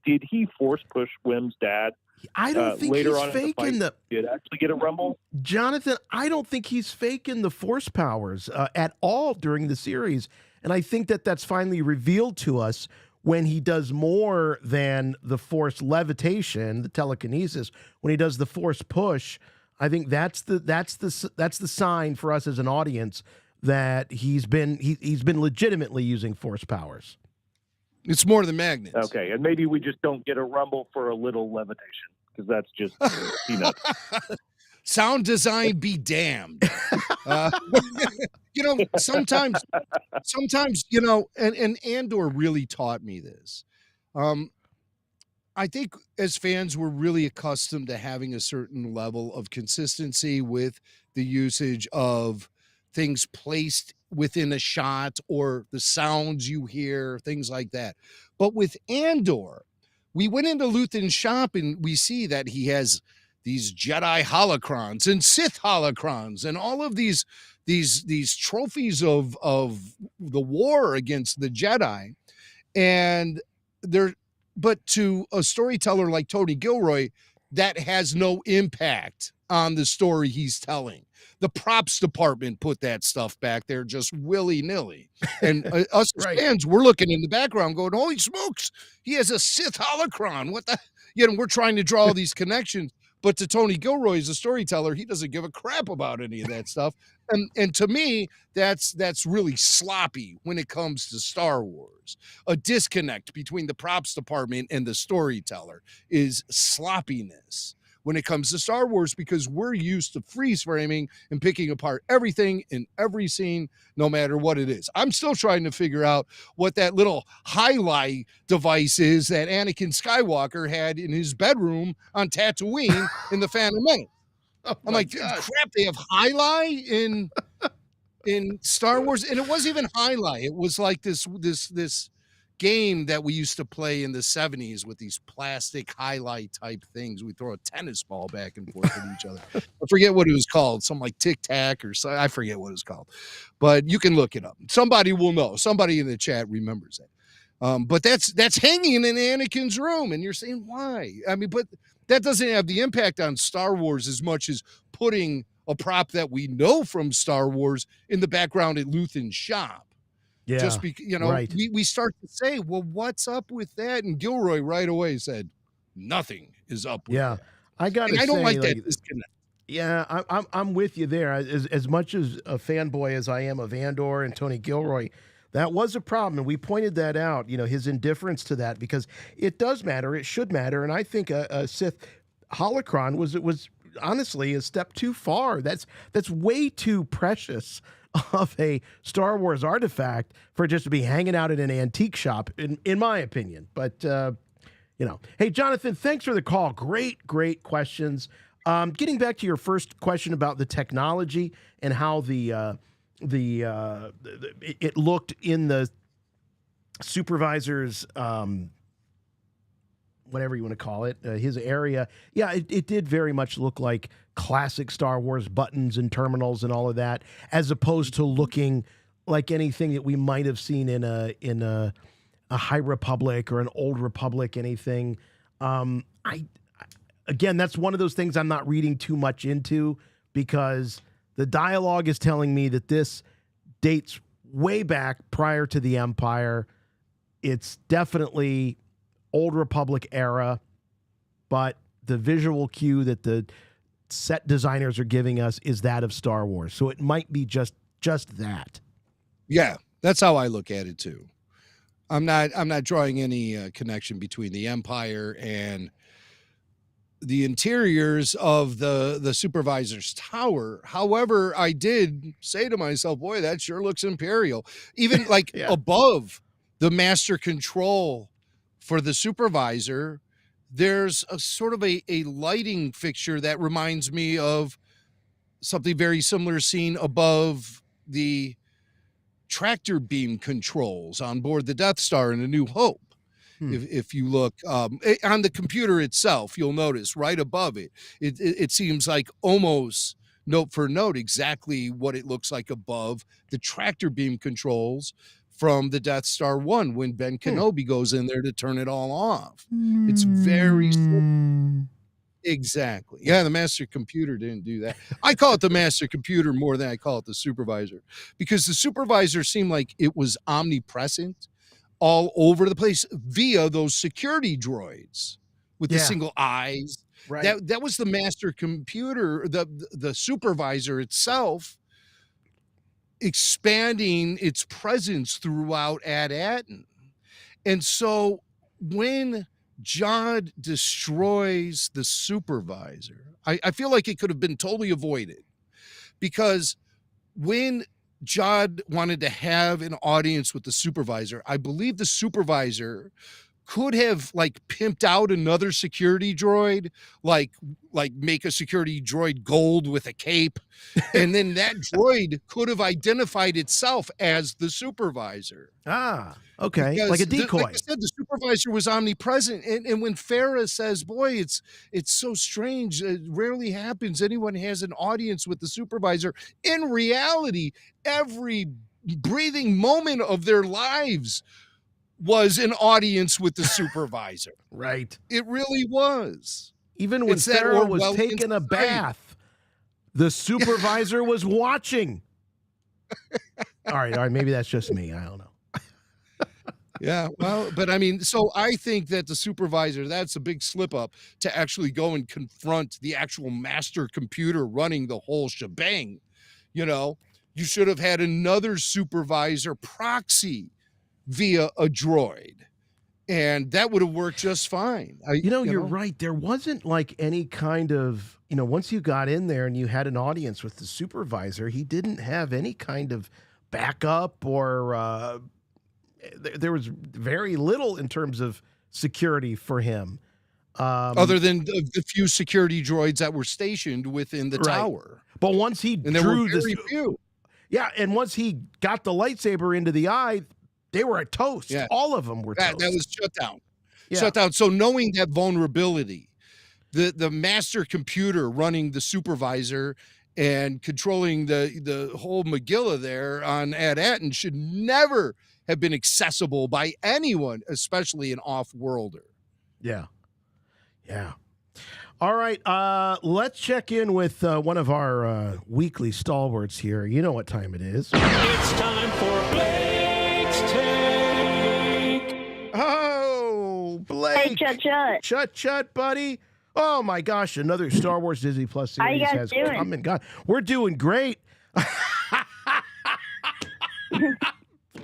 did he force push Wim's dad? I don't think later he's on faking the did actually get a rumble. Jonathan, I don't think he's faking the force powers at all during the series. And I think that that's finally revealed to us when he does more than the force levitation, the telekinesis, when he does the force push, I think that's the sign for us as an audience that he's been legitimately using force powers. It's more than magnets. Okay, and maybe we just don't get a rumble for a little levitation because that's just peanuts. Sound design be damned. Sometimes, and Andor really taught me this. I think as fans, we're really accustomed to having a certain level of consistency with the usage of things placed within a shot or the sounds you hear, things like that. But with Andor, we went into Luthen's shop and we see that he has these Jedi holocrons and Sith holocrons and all of these trophies of the war against the Jedi. And but to a storyteller like Tony Gilroy, that has no impact on the story he's telling. The props department put that stuff back there just willy-nilly. And us Right. fans, we're looking in the background going, holy smokes, he has a Sith holocron. What the? We're trying to draw these connections. But to Tony Gilroy as a storyteller, he doesn't give a crap about any of that stuff. And to me, that's really sloppy when it comes to Star Wars. A disconnect between the props department and the storyteller is sloppiness when it comes to Star Wars, because we're used to freeze framing and picking apart everything in every scene, no matter what it is. I'm still trying to figure out what that little highlight device is that Anakin Skywalker had in his bedroom on Tatooine in the Phantom Menace. I'm like, crap, they have highlight in Star Wars, and it wasn't even highlight. It was like this game that we used to play in the 70s with these plastic highlight type things. We throw a tennis ball back and forth at each other. I forget what it was called. Something like Tic Tac or so. I forget what it's called, but you can look it up. Somebody will know. Somebody in the chat remembers it. But that's hanging in Anakin's room, and you're saying why? I mean, but that doesn't have the impact on Star Wars as much as putting a prop that we know from Star Wars in the background at Luthen's shop. Yeah, just because, right. we start to say, well, what's up with that? And Gilroy right away said, nothing is up with that. I gotta say, I don't like that disconnect. Yeah, I'm with you there. As much as a fanboy as I am of Andor and Tony Gilroy, that was a problem, and we pointed that out. His indifference to that, because it does matter. It should matter, and I think a Sith holocron was honestly a step too far. That's way too precious of a Star Wars artifact for just to be hanging out in an antique shop, in my opinion. But hey, Jonathan, thanks for the call. Great questions. Getting back to your first question about the technology and how it looked in the supervisor's whatever you want to call it, his area. Yeah, it did very much look like classic Star Wars buttons and terminals and all of that, as opposed to looking like anything that we might have seen in a High Republic or an Old Republic, anything. Again, that's one of those things I'm not reading too much into, because the dialogue is telling me that this dates way back prior to the Empire. It's definitely Old Republic era, but the visual cue that the set designers are giving us is that of Star Wars. So it might be just that. Yeah, that's how I look at it too. I'm not drawing any connection between the Empire and the interiors of the supervisor's tower. However, I did say to myself, boy, that sure looks Imperial. Even like above the master control for the supervisor, there's a sort of a lighting fixture that reminds me of something very similar seen above the tractor beam controls on board the Death Star in A New Hope. If you look on the computer itself, you'll notice right above it seems like almost note for note exactly what it looks like above the tractor beam controls from the Death Star 1 when Ben Kenobi goes in there to turn it all off. It's very simple. Exactly. Yeah, the master computer didn't do that. I call it the master computer more than I call it the supervisor, because the supervisor seemed like it was omnipresent. all over the place via those security droids with the single eyes. Right. That was the master computer, the supervisor itself, expanding its presence throughout At Attin. And so when Jod destroys the supervisor, I feel like it could have been totally avoided, because when Jod wanted to have an audience with the supervisor, I believe the supervisor could have like pimped out another security droid, like make a security droid gold with a cape, and then that droid could have identified itself as the supervisor. Ah, okay, Because like a decoy. like I said, the supervisor was omnipresent, and when Farah says, "Boy, it's so strange. It rarely happens. Anyone has an audience with the supervisor." In reality, every breathing moment of their lives was an audience with the supervisor. Right. It really was. Even when It's that Farah was Orwellian taking a society. bath, the supervisor was watching. All right, maybe that's just me. I don't know. Yeah, well, but I mean, so I think that the supervisor, that's a big slip up to actually go and confront the actual master computer running the whole shebang. You know, you should have had another supervisor proxy via a droid, and that would have worked just fine. You're right. There wasn't like any kind of, once you got in there and you had an audience with the supervisor, he didn't have any kind of backup or there was very little in terms of security for him. Other than the few security droids that were stationed within the tower. But once he and there drew were very few. Yeah, and once he got the lightsaber into the eye, they were a toast. Yeah. All of them were toast. That was shut down. Yeah. Shut down. So knowing that vulnerability, the master computer running the supervisor and controlling the whole Megillah there on At Attin should never have been accessible by anyone, especially an off-worlder. Yeah. Yeah. All right. Let's check in with one of our weekly stalwarts here. You know what time it is. It's time for Blake's Take. Oh, Blake. Hey, chut. Chut, buddy. Oh, my gosh. Another Star Wars Disney Plus series How you guys has doing? come and gone. We're doing great.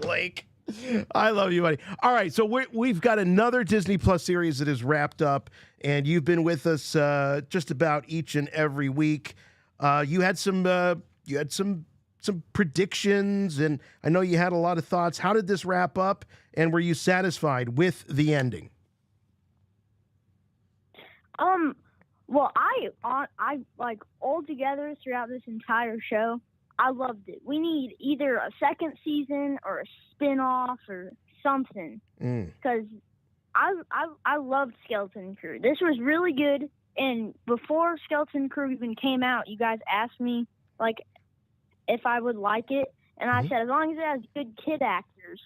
Blake. I love you, buddy. All right, so we've got another Disney Plus series that is wrapped up, and you've been with us just about each and every week. You had some predictions, and I know you had a lot of thoughts. How did this wrap up, and were you satisfied with the ending? Well, I like altogether throughout this entire show, I loved it. We need either a second season or a spin-off or something, because I loved Skeleton Crew. This was really good, and before Skeleton Crew even came out, you guys asked me like if I would like it, and I said as long as it has good kid actors,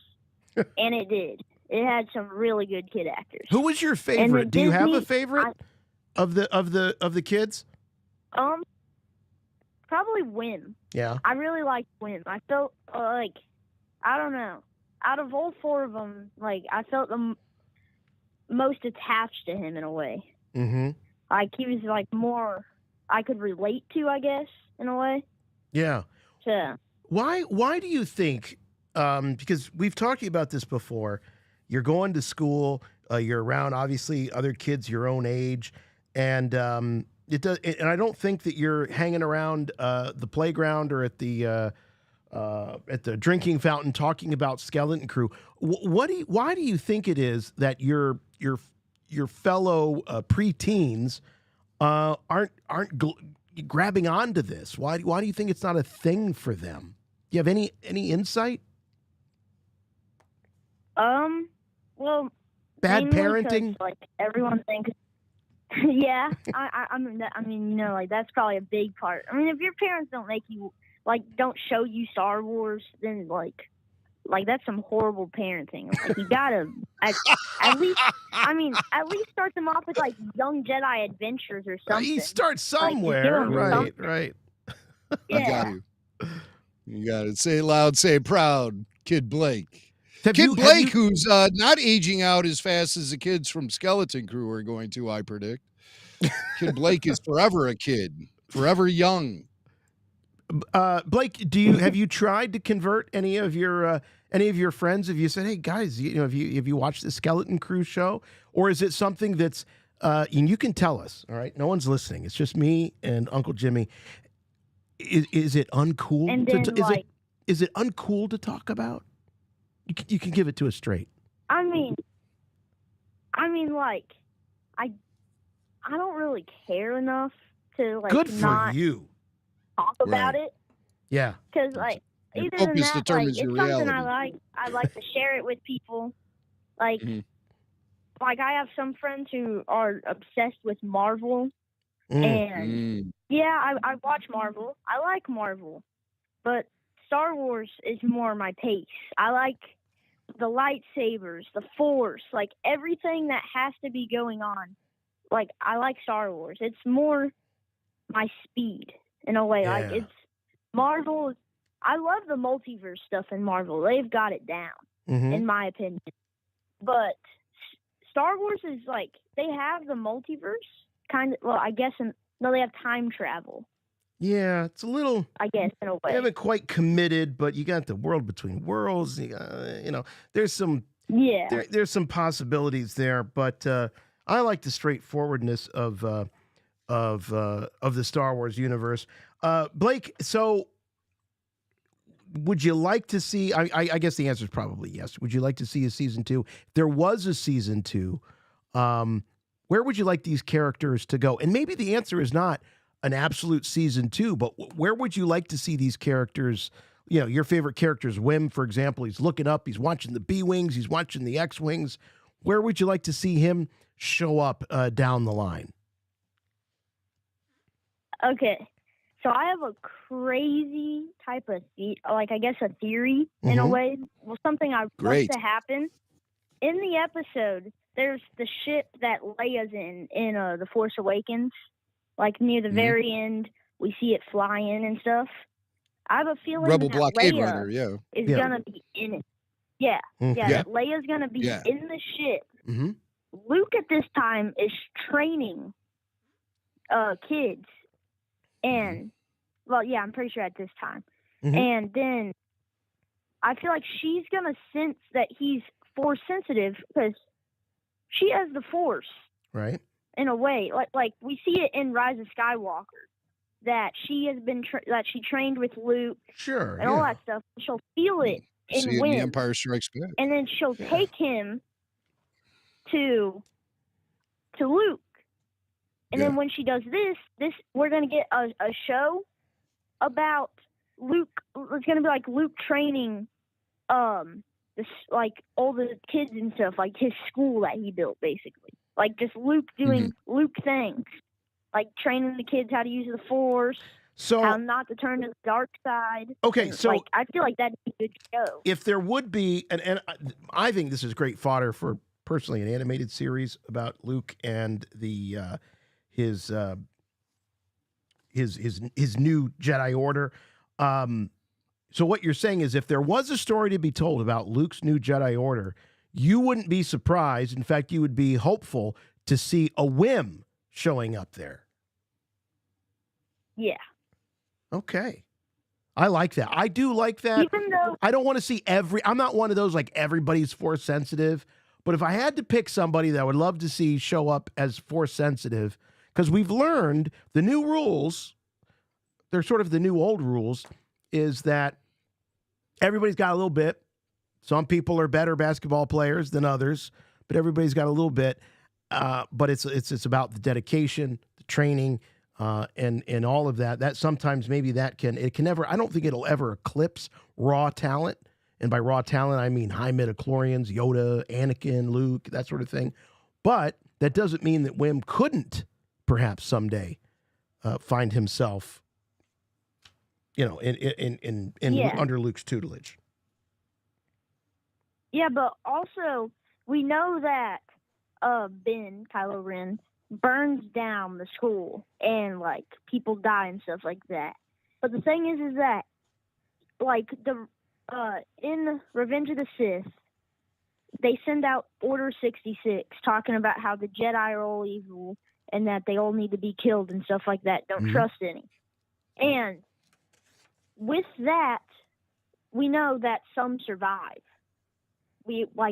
and it did. It had some really good kid actors. Who was your favorite? Do you have a favorite of the kids? Probably Wim. Yeah. I really liked Wim. I felt like, I don't know, out of all four of them, like I felt the most attached to him in a way. Mm-hmm. Like he was like more I could relate to, I guess, in a way. Yeah. So why do you think? Because we've talked to you about this before. You're going to school. You're around obviously other kids your own age, and it does. And I don't think that you're hanging around the playground or at the drinking fountain talking about Skeleton Crew. Why do you think it is that your fellow preteens aren't grabbing onto this? Why do you think it's not a thing for them? Do you have any insight? Well, bad mainly parenting. 'cause, like everyone thinks. Yeah, I mean, you know, like that's probably a big part. I mean, if your parents don't make you don't show you Star Wars, then like that's some horrible parenting. Like you gotta at least start them off with like Young Jedi Adventures or something. You start somewhere, Like, Right. Yeah. You got it. Say it loud, say it proud, Kid Blake. Kid Blake, who's not aging out as fast as the kids from Skeleton Crew are going to, I predict. Kid Blake is forever a kid, forever young. Blake, have you tried to convert any of your friends? Have you said, "Hey guys, have you watched the Skeleton Crew show?" Or is it something that's and you can tell us, all right? No one's listening. It's just me and Uncle Jimmy. Is it uncool? And then, is it uncool to talk about? You can give it to us straight. I mean, like, I don't really care enough to Good for not you. talk about it. Yeah. Because either than focus that, determines your it's something reality. I like to share it with people. Like, like I have some friends who are obsessed with Marvel, and yeah, I watch Marvel. I like Marvel, but Star Wars is more my pace. I like the lightsabers, the Force, like everything that has to be going on. Like, I like Star Wars. It's more my speed in a way. Yeah. Like, it's Marvel. I love the multiverse stuff in Marvel. They've got it down, in my opinion. But Star Wars is like, they have the multiverse kind of. Well, I guess no, they have time travel. Yeah, it's a little. I guess in a way. They haven't quite committed, but you got the world between worlds. There's some. Yeah. There's some possibilities there, but I like the straightforwardness of the Star Wars universe. Blake, so would you like to see? I guess the answer is probably yes. Would you like to see a season 2? If there was a season 2, where would you like these characters to go? And maybe the answer is not an absolute season 2, but where would you like to see these characters? Your favorite characters, Wim, for example, he's looking up, he's watching the B-Wings, he's watching the X-Wings. Where would you like to see him show up down the line? Okay. So I have a crazy type of, I guess a theory in a way. Well, something I want to happen. In the episode, there's the ship that Leia's in The Force Awakens. Like, near the very end, we see it flying and stuff. I have a feeling Rebel that Blockade Leia Runner, is going to be in it. Yeah. That Leia's going to be in the ship. Luke at this time is training kids. And, well, yeah, I'm pretty sure at this time. And then I feel like she's going to sense that he's Force sensitive because she has the Force. Right. In a way. Like we see it in Rise of Skywalker. That she has been, that she trained with Luke. Sure. And all that stuff. She'll feel it in See it Wim. in The Empire Strikes Back. And then she'll take him to Luke. And then when she does this we're going to get a show about Luke. It's going to be like Luke training like all the kids and stuff, like his school that he built, basically. Like just Luke doing Luke things. Like training the kids how to use the Force, how not to turn to the dark side. Okay, so like, I feel like that'd be a good show. If there would be, and I think this is great fodder for personally an animated series about Luke and the his new Jedi Order. So what you're saying is, if there was a story to be told about Luke's new Jedi Order, you wouldn't be surprised. In fact, you would be hopeful to see a Wim showing up there. Yeah. Okay. I like that. I do like that. Even though I don't want to see I'm not one of those like everybody's Force sensitive, but if I had to pick somebody that I would love to see show up as Force sensitive, because we've learned the new rules, they're sort of the new old rules, is that everybody's got a little bit. Some people are better basketball players than others, but everybody's got a little bit. But it's about the dedication, the training, and all of that. That sometimes maybe it can never. I don't think it'll ever eclipse raw talent. And by raw talent, I mean high midichlorians, Yoda, Anakin, Luke, that sort of thing. But that doesn't mean that Wim couldn't perhaps someday find himself, in under Luke's tutelage. Yeah, but also we know that Ben, Kylo Ren, burns down the school and like people die and stuff like that. But the thing is that like in Revenge of the Sith, they send out Order 66 talking about how the Jedi are all evil and that they all need to be killed and stuff like that. Don't trust any. And with that, we know that some survive.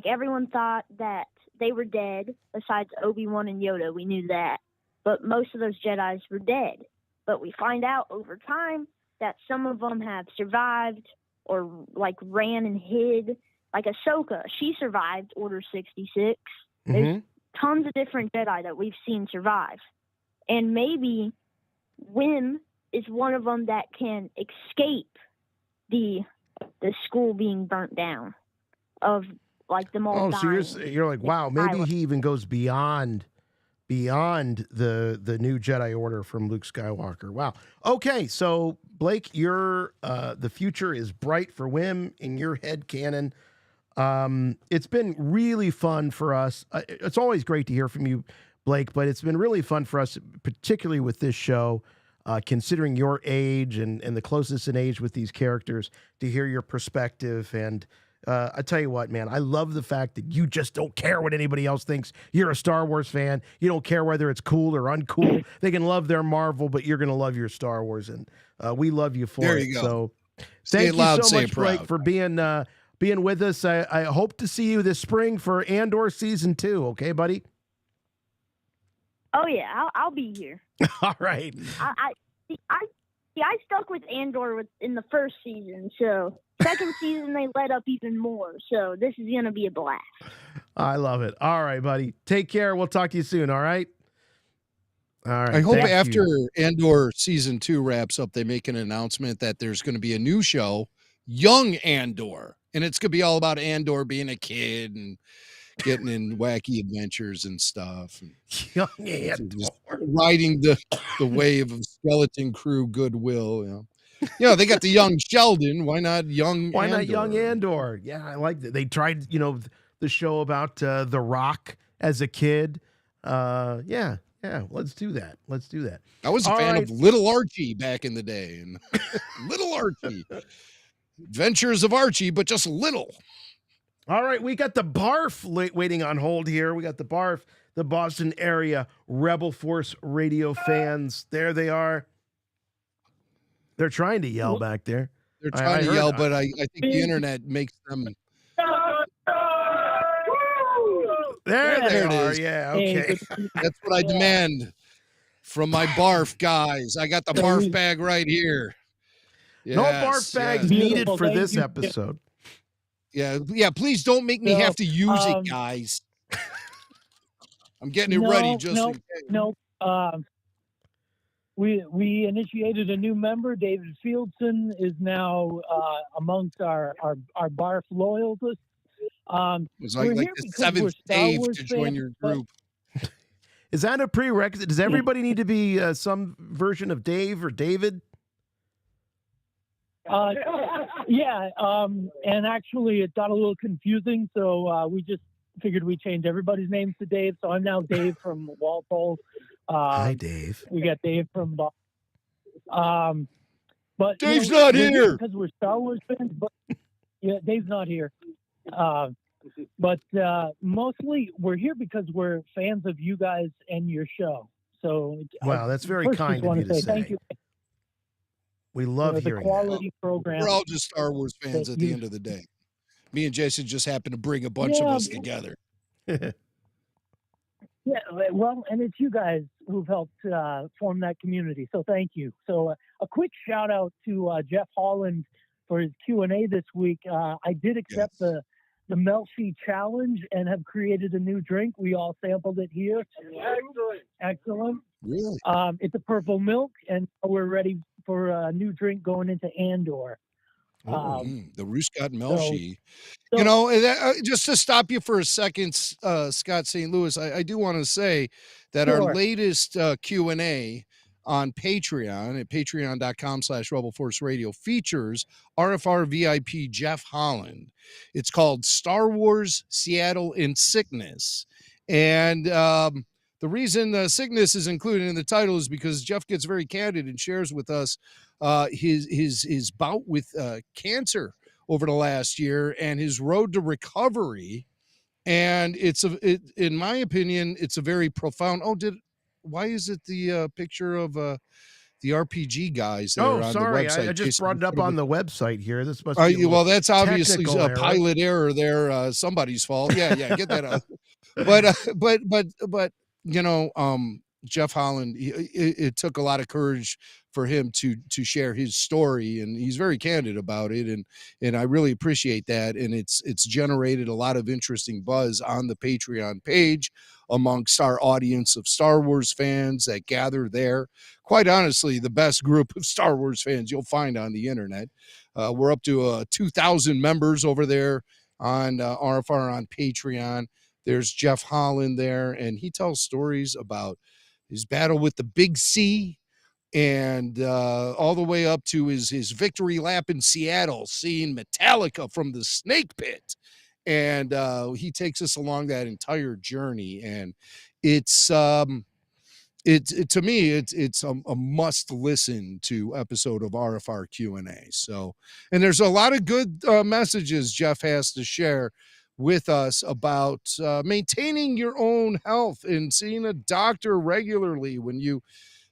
Everyone thought that they were dead, besides Obi-Wan and Yoda. We knew that. But most of those Jedis were dead. But we find out over time that some of them have survived or, ran and hid. Like Ahsoka, she survived Order 66. There's tons of different Jedi that we've seen survive. And maybe Wim is one of them that can escape the school being burnt down of them all dying. So you're like, wow, maybe he even goes beyond the new Jedi Order from Luke Skywalker. Wow. Okay, so Blake, your the future is bright for Wim in your head canon. It's been really fun for us. It's always great to hear from you, Blake, but it's been really fun for us, particularly with this show, considering your age and the closeness in age with these characters, to hear your perspective. And I tell you what, man, I love the fact that you just don't care what anybody else thinks. You're a Star Wars fan. You don't care whether it's cool or uncool. They can love their Marvel, but you're going to love your Star Wars. And we love you for there it. You go. So say thank you so much, Blake, for being with us. I hope to see you this spring for Andor season 2. Okay, buddy? Oh yeah, I'll be here. All right. I stuck with Andor in the first season, so second season they let up even more. So this is gonna be a blast. I love it. All right, buddy. Take care. We'll talk to you soon. All right. All right. I hope after Andor season 2 wraps up, they make an announcement that there's going to be a new show, Young Andor, and it's going to be all about Andor being a kid and getting in wacky adventures and stuff. Young Andor. Riding the wave of skeleton crew goodwill. They got the young Sheldon. Why not young Andor? Yeah, I like that. They tried, the show about The Rock as a kid. Yeah, let's do that. I was a fan of Little Archie back in the day. And Little Archie. Adventures of Archie, but just little. All right, we got the Barf waiting on hold here. We got the Barf, the Boston area Rebel Force radio fans. There they are. They're trying to yell back there. They're trying to yell, but I think the internet makes them. There they it are. is. Yeah, okay. That's what I demand from my Barf guys. I got the Barf bag right here. Yes, no barf bags needed for this episode. Yeah. Please don't make me have to use it, guys. I'm getting it ready just in case. No. We initiated a new member. David Fieldson is now amongst our Barf loyalists. It's like the seventh Dave to join your group. Is that a prerequisite? Does everybody need to be some version of Dave or David? Yeah, and actually it got a little confusing, so we just figured we'd change everybody's names to Dave. So I'm now Dave from Walpole. Hi, Dave. We got Dave from but Dave's not here because we're Star Wars fans. But yeah, Dave's not here. But mostly we're here because we're fans of you guys and your show. So wow, that's very kind of you to say. Thank you. We love hearing quality program. We're all just Star Wars fans at the end of the day. Me and Jason just happen to bring a bunch of us together. Yeah, well, and it's you guys who've helped form that community. So thank you. So a quick shout out to Jeff Holland for his Q&A this week. I did accept the Melshi challenge and have created a new drink. We all sampled it here. Excellent. Really? It's a purple milk, and we're ready for a new drink going into Andor. The Ruscott Melshi. Just to stop you for a second, Scott St. Louis, I do want to say that our latest Q&A on Patreon at patreon.com/Rebel Force Radio features RFR VIP Jeff Holland. It's called Star Wars, Seattle in Sickness. And the reason sickness is included in the title is because Jeff gets very candid and shares with us his bout with cancer over the last year and his road to recovery And in my opinion, it's a very profound. Why is it the picture of the RPG guys there Oh, on the sorry. website? I just Jason, brought it up on the website here. This must are be a you, little well, that's obviously technical a error. pilot error there. Somebody's fault. Yeah, get that out. But Jeff Holland, it took a lot of courage for him to share his story, and he's very candid about it, and I really appreciate that. And it's generated a lot of interesting buzz on the Patreon page amongst our audience of Star Wars fans that gather there. Quite honestly, the best group of Star Wars fans you'll find on the internet. We're up to 2,000 members over there on RFR on Patreon. There's Jeff Holland there, and he tells stories about his battle with the Big C, and all the way up to his victory lap in Seattle, seeing Metallica from the Snake Pit. And he takes us along that entire journey, and it's to me it's a must listen to episode of RFR Q&A. So, and there's a lot of good messages Jeff has to share with us about maintaining your own health and seeing a doctor regularly when you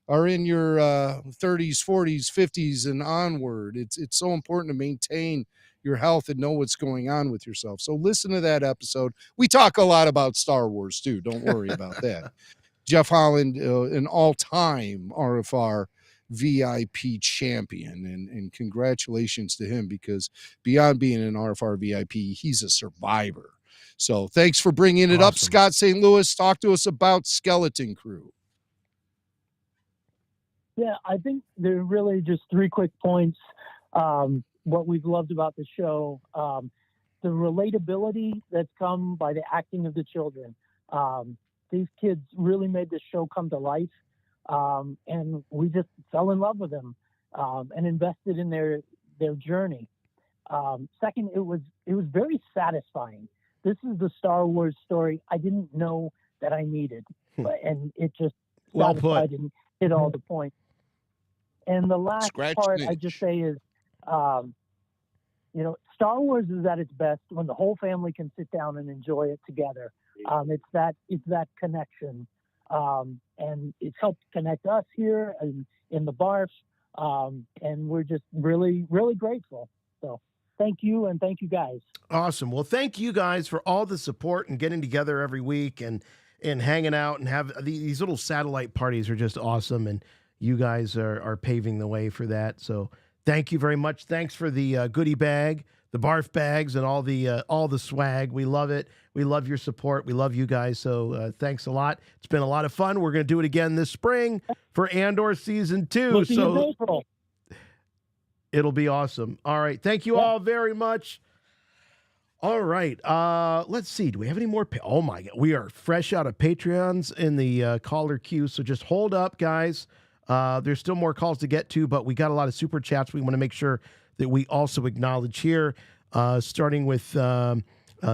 are in your 30s, 40s, 50s and onward. It's so important to maintain your health and know what's going on with yourself. So listen to that episode. We talk a lot about Star Wars too. Don't worry about that. Jeff Holland, an all-time RFR VIP champion, and congratulations to him, because beyond being an RFR VIP, he's a survivor. So thanks for bringing it up, Scott St. Louis. Talk to us about Skeleton Crew. Yeah, I think there are really just three quick points. What we've loved about the show, the relatability that's come by the acting of the children. These kids really made this show come to life, and we just fell in love with them and invested in their journey. Second, it was very satisfying. This is the Star Wars story I didn't know that I needed, and it just satisfied and hit all the points. And the last part I just say is, Star Wars is at its best when the whole family can sit down and enjoy it together. It's that connection, and it's helped connect us here in the Barf, and we're just really, really grateful. So thank you, and thank you guys. Awesome. Well, thank you guys for all the support and getting together every week and hanging out and have these little satellite parties are just awesome, and you guys are paving the way for that. So thank you very much. Thanks for the goodie bag, the barf bags, and all the swag. We love it. We love your support. We love you guys. So thanks a lot. It's been a lot of fun. We're going to do it again this spring for Andor Season 2. We'll see you in April. It'll be awesome. All right. Thank you all very much. All right. Let's see. Do we have any more? Oh, my God. We are fresh out of Patreons in the caller queue. So just hold up, guys. There's still more calls to get to, but we got a lot of super chats we want to make sure that we also acknowledge here, starting with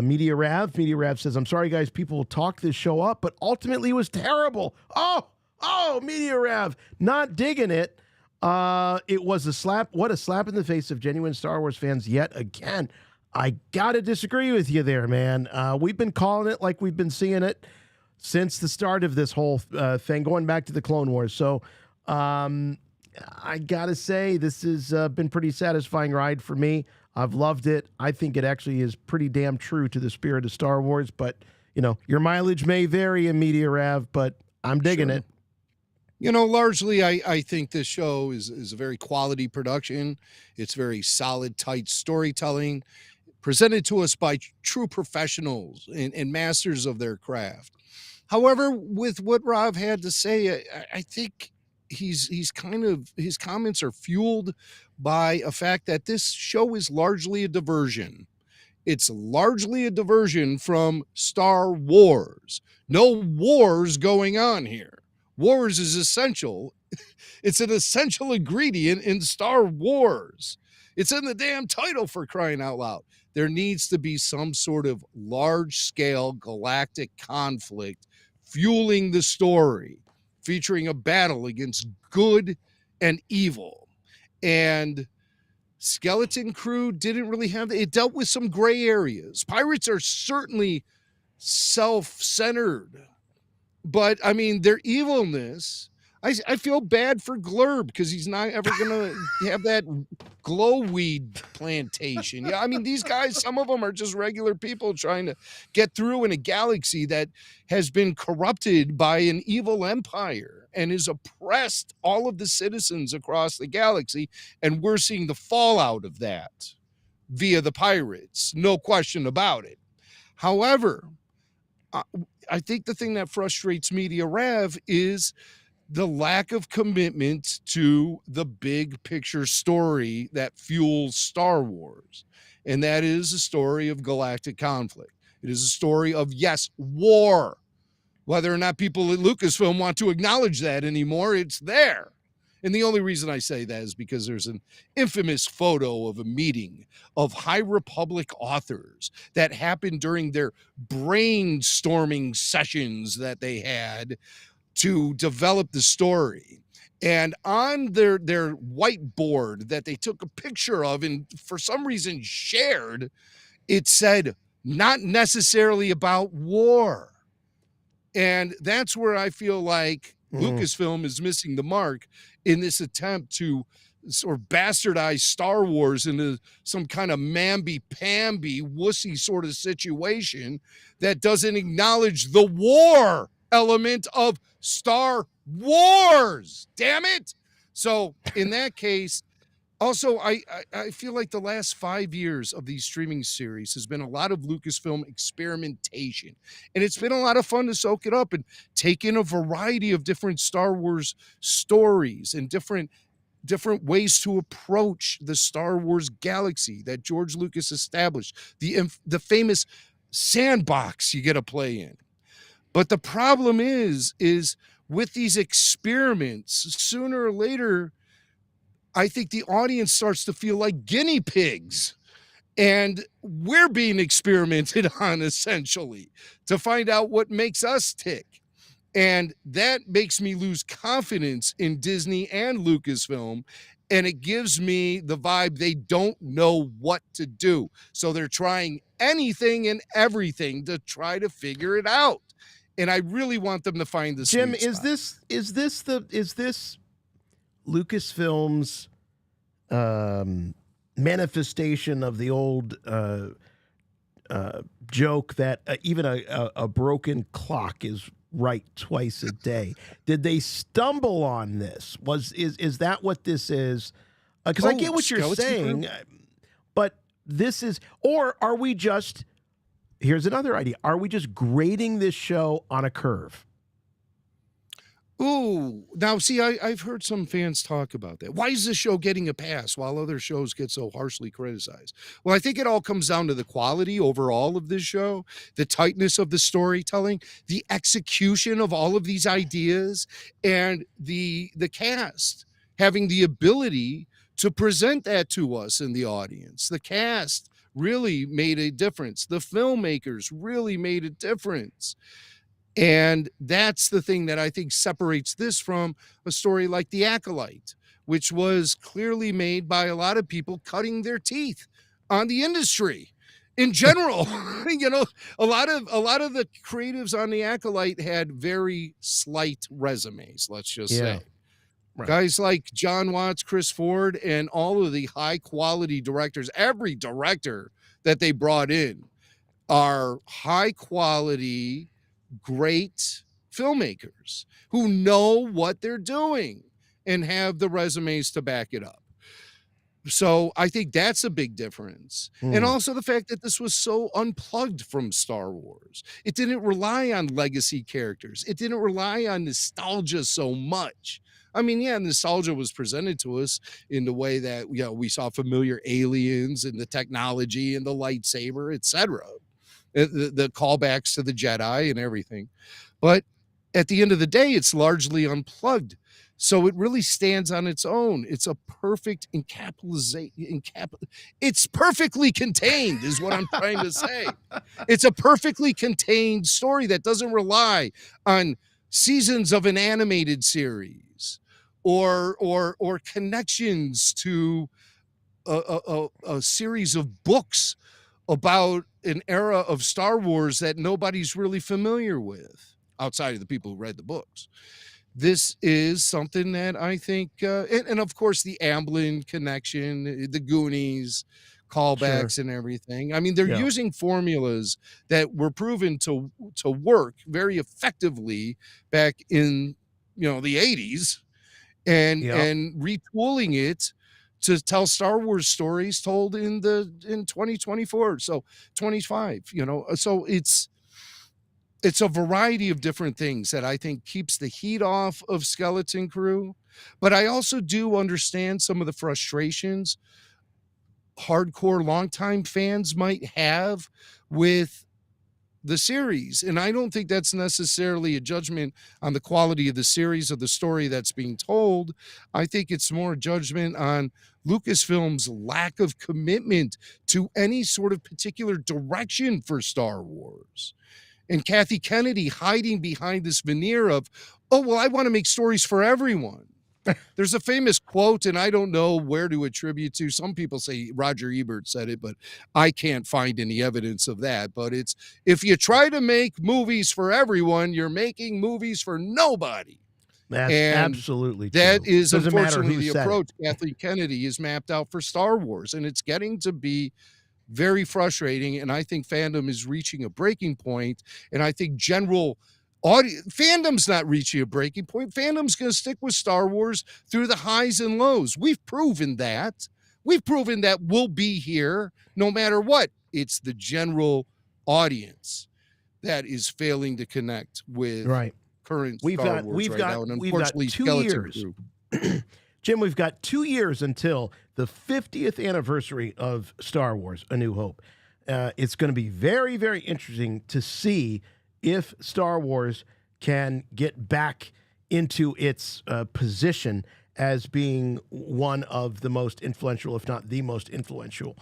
Media Rav. Media Rav says, I'm sorry, guys, people will talk this show up, but ultimately it was terrible. Oh, Media Rav, not digging it. It was a slap. What a slap in the face of genuine Star Wars fans yet again. I got to disagree with you there, man. We've been calling it like we've been seeing it since the start of this whole thing, going back to the Clone Wars. So, I gotta say, this has been pretty satisfying ride for me. I've loved it. I think it actually is pretty damn true to the spirit of Star Wars, but your mileage may vary in Media Rav, but I'm digging it. Largely, I think this show is a very quality production. It's very solid, tight storytelling presented to us by true professionals and masters of their craft. However, with what Rav had to say, I think his comments are fueled by a fact that this show is largely a diversion. It's largely a diversion from Star Wars. No wars going on here. Wars is essential. It's an essential ingredient in Star Wars. It's in the damn title, for crying out loud. There needs to be some sort of large-scale galactic conflict fueling the story, featuring a battle against good and evil. And Skeleton Crew didn't really have that. It dealt with some gray areas. Pirates are certainly self-centered. But I mean, their evilness, I feel bad for Glurb because he's not ever gonna have that glow weed plantation. Yeah, I mean, these guys, some of them are just regular people trying to get through in a galaxy that has been corrupted by an evil empire and is oppressed all of the citizens across the galaxy. And we're seeing the fallout of that via the pirates, no question about it. However, I think the thing that frustrates Media Rev is the lack of commitment to the big picture story that fuels Star Wars. And that is a story of galactic conflict. It is a story of, yes, war. Whether or not people at Lucasfilm want to acknowledge that anymore, it's there. And the only reason I say that is because there's an infamous photo of a meeting of High Republic authors that happened during their brainstorming sessions that they had to develop the story. And on their whiteboard that they took a picture of and for some reason shared, it said, not necessarily about war. And that's where I feel like Lucasfilm is missing the mark in this attempt to sort of bastardize Star Wars into some kind of mamby-pamby wussy sort of situation that doesn't acknowledge the war element of Star Wars. Damn it. So in that case, also, I feel like the last 5 years of these streaming series has been a lot of Lucasfilm experimentation. And it's been a lot of fun to soak it up and take in a variety of different Star Wars stories and different ways to approach the Star Wars galaxy that George Lucas established, the famous sandbox you get to play in. But the problem is with these experiments, sooner or later, I think the audience starts to feel like guinea pigs, and we're being experimented on essentially to find out what makes us tick. And that makes me lose confidence in Disney and Lucasfilm. And it gives me the vibe they don't know what to do. So they're trying anything and everything to try to figure it out. And I really want them to find the Jim, sweet spot. is this Lucasfilm's manifestation of the old joke that even a broken clock is right twice a day? Did they stumble on this? Is that what this is? Because I get what you're saying, but this is, or are we just, here's another idea, are we just grading this show on a curve? Ooh, now see, I've heard some fans talk about that. Why is this show getting a pass while other shows get so harshly criticized? Well, I think it all comes down to the quality overall of this show, the tightness of the storytelling, the execution of all of these ideas, and the cast having the ability to present that to us in the audience. The cast really made a difference. The filmmakers really made a difference. And that's the thing that I think separates this from a story like The Acolyte, which was clearly made by a lot of people cutting their teeth on the industry in general. You know, a lot of the creatives on The Acolyte had very slight resumes, let's just say. Right. Guys like John Watts, Chris Ford, and all of the high quality directors, every director that they brought in are high quality, great filmmakers who know what they're doing and have the resumes to back it up. So I think that's a big difference. And also the fact that this was so unplugged from Star Wars. It didn't rely on legacy characters. It didn't rely on nostalgia so much. I mean, yeah, nostalgia was presented to us in the way that, you know, we saw familiar aliens and the technology and the lightsaber, etc. The callbacks to the Jedi and everything. But at the end of the day, it's largely unplugged. So it really stands on its own. It's a perfect encapsulation. It's perfectly contained is what I'm trying to say. It's a perfectly contained story that doesn't rely on seasons of an animated series or connections to a series of books about an era of Star Wars that nobody's really familiar with outside of the people who read the books. This is something that I think, and of course the Amblin connection, the Goonies callbacks and everything. I mean, they're using formulas that were proven to work very effectively back in, the 80s, and retooling it to tell Star Wars stories told in 2024, so 25. So it's a variety of different things that I think keeps the heat off of Skeleton Crew. But I also do understand some of the frustrations hardcore longtime fans might have with the series. And I don't think that's necessarily a judgment on the quality of the series or the story that's being told. I think it's more a judgment on Lucasfilm's lack of commitment to any sort of particular direction for Star Wars. And Kathy Kennedy hiding behind this veneer of, oh, well, I want to make stories for everyone. There's a famous quote, and I don't know where to attribute to. Some people say Roger Ebert said it, but I can't find any evidence of that. But it's, if you try to make movies for everyone, you're making movies for nobody. That's absolutely true. That is Doesn't unfortunately matter who the approach Kathleen Kennedy is mapped out for Star Wars, and it's getting to be very frustrating. And I think fandom is reaching a breaking point, and I think general fandom's not reaching a breaking point. Fandom's going to stick with Star Wars through the highs and lows. We've proven that. We'll be here no matter what. It's the general audience that is failing to connect with current Star Wars right now. And unfortunately, 2 years. Jim, we've got 2 years until the 50th anniversary of Star Wars, A New Hope. It's going to be very, very interesting to see if Star Wars can get back into its position as being one of the most influential, if not the most influential,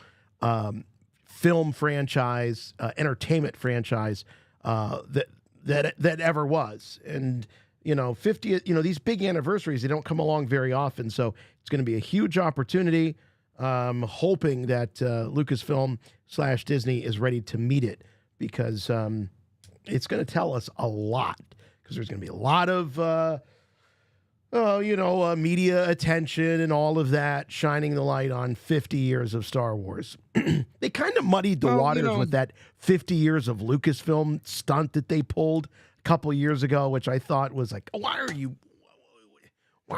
film franchise, entertainment franchise that ever was. And 50, these big anniversaries, they don't come along very often, so it's going to be a huge opportunity. Hoping that Lucasfilm/Disney is ready to meet it, because it's going to tell us a lot, because there's going to be a lot of, media attention and all of that, shining the light on 50 years of Star Wars. They kind of muddied the waters with that 50 years of Lucasfilm stunt that they pulled a couple of years ago, which I thought was like, why are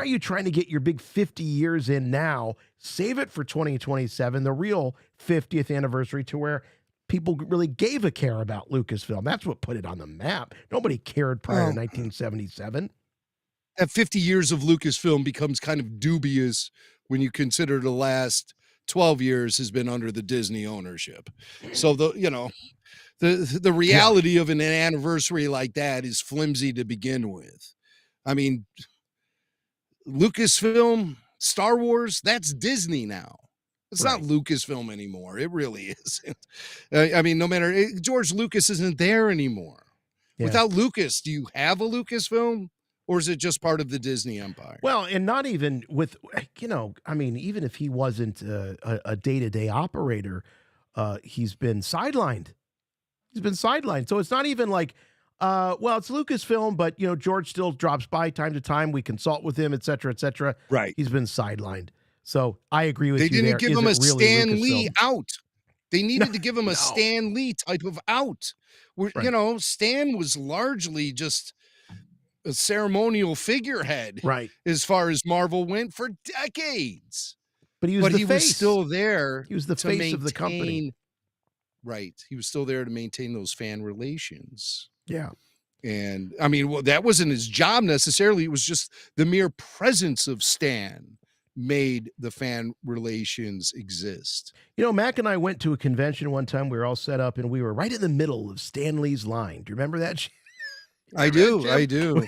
you trying to get your big 50 years in now? Save it for 2027, the real 50th anniversary, to where people really gave a care about Lucasfilm. That's what put it on the map. Nobody cared prior to 1977. That 50 years of Lucasfilm becomes kind of dubious when you consider the last 12 years has been under the Disney ownership. So the reality of an anniversary like that is flimsy to begin with. I mean, Lucasfilm, Star Wars, that's Disney now. It's not Lucasfilm anymore. It really isn't. I mean, no matter, George Lucas isn't there anymore. Without Lucas, do you have a Lucasfilm, or is it just part of the Disney empire? Well, and not even with, even if he wasn't a day-to-day operator, he's been sidelined. So it's not even like, it's Lucasfilm, but, George still drops by time to time. We consult with him, et cetera, et cetera. Right. He's been sidelined. So I agree with you. They didn't give him a Stan Lee Lucasfilm? out. They needed to give him a Stan Lee type of out. Where, Stan was largely just a ceremonial figurehead, as far as Marvel went for decades. But he was still there. He was the face of the company. Right. He was still there to maintain those fan relations. Yeah. And I mean, that wasn't his job necessarily. It was just the mere presence of Stan made the fan relations exist. Mac and I went to a convention one time. We were all set up, and we were right in the middle of Stan Lee's line. Do you remember that? I do.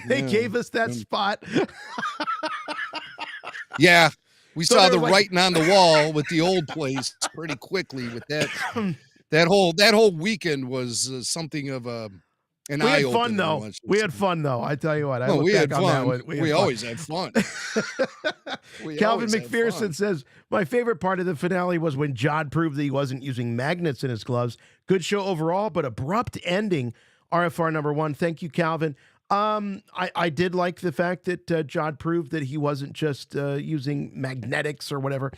They gave us that spot. Yeah. We saw the writing on the wall with the old place pretty quickly with that. That whole weekend was something of a And we had fun though. We had fun though. I tell you what. I we had back fun. On that one. We always had fun. Calvin McPherson says, my favorite part of the finale was when John proved that he wasn't using magnets in his gloves. Good show overall, but abrupt ending. RFR number 1. Thank you, Calvin. I did like the fact that John proved that he wasn't just using magnetics or whatever.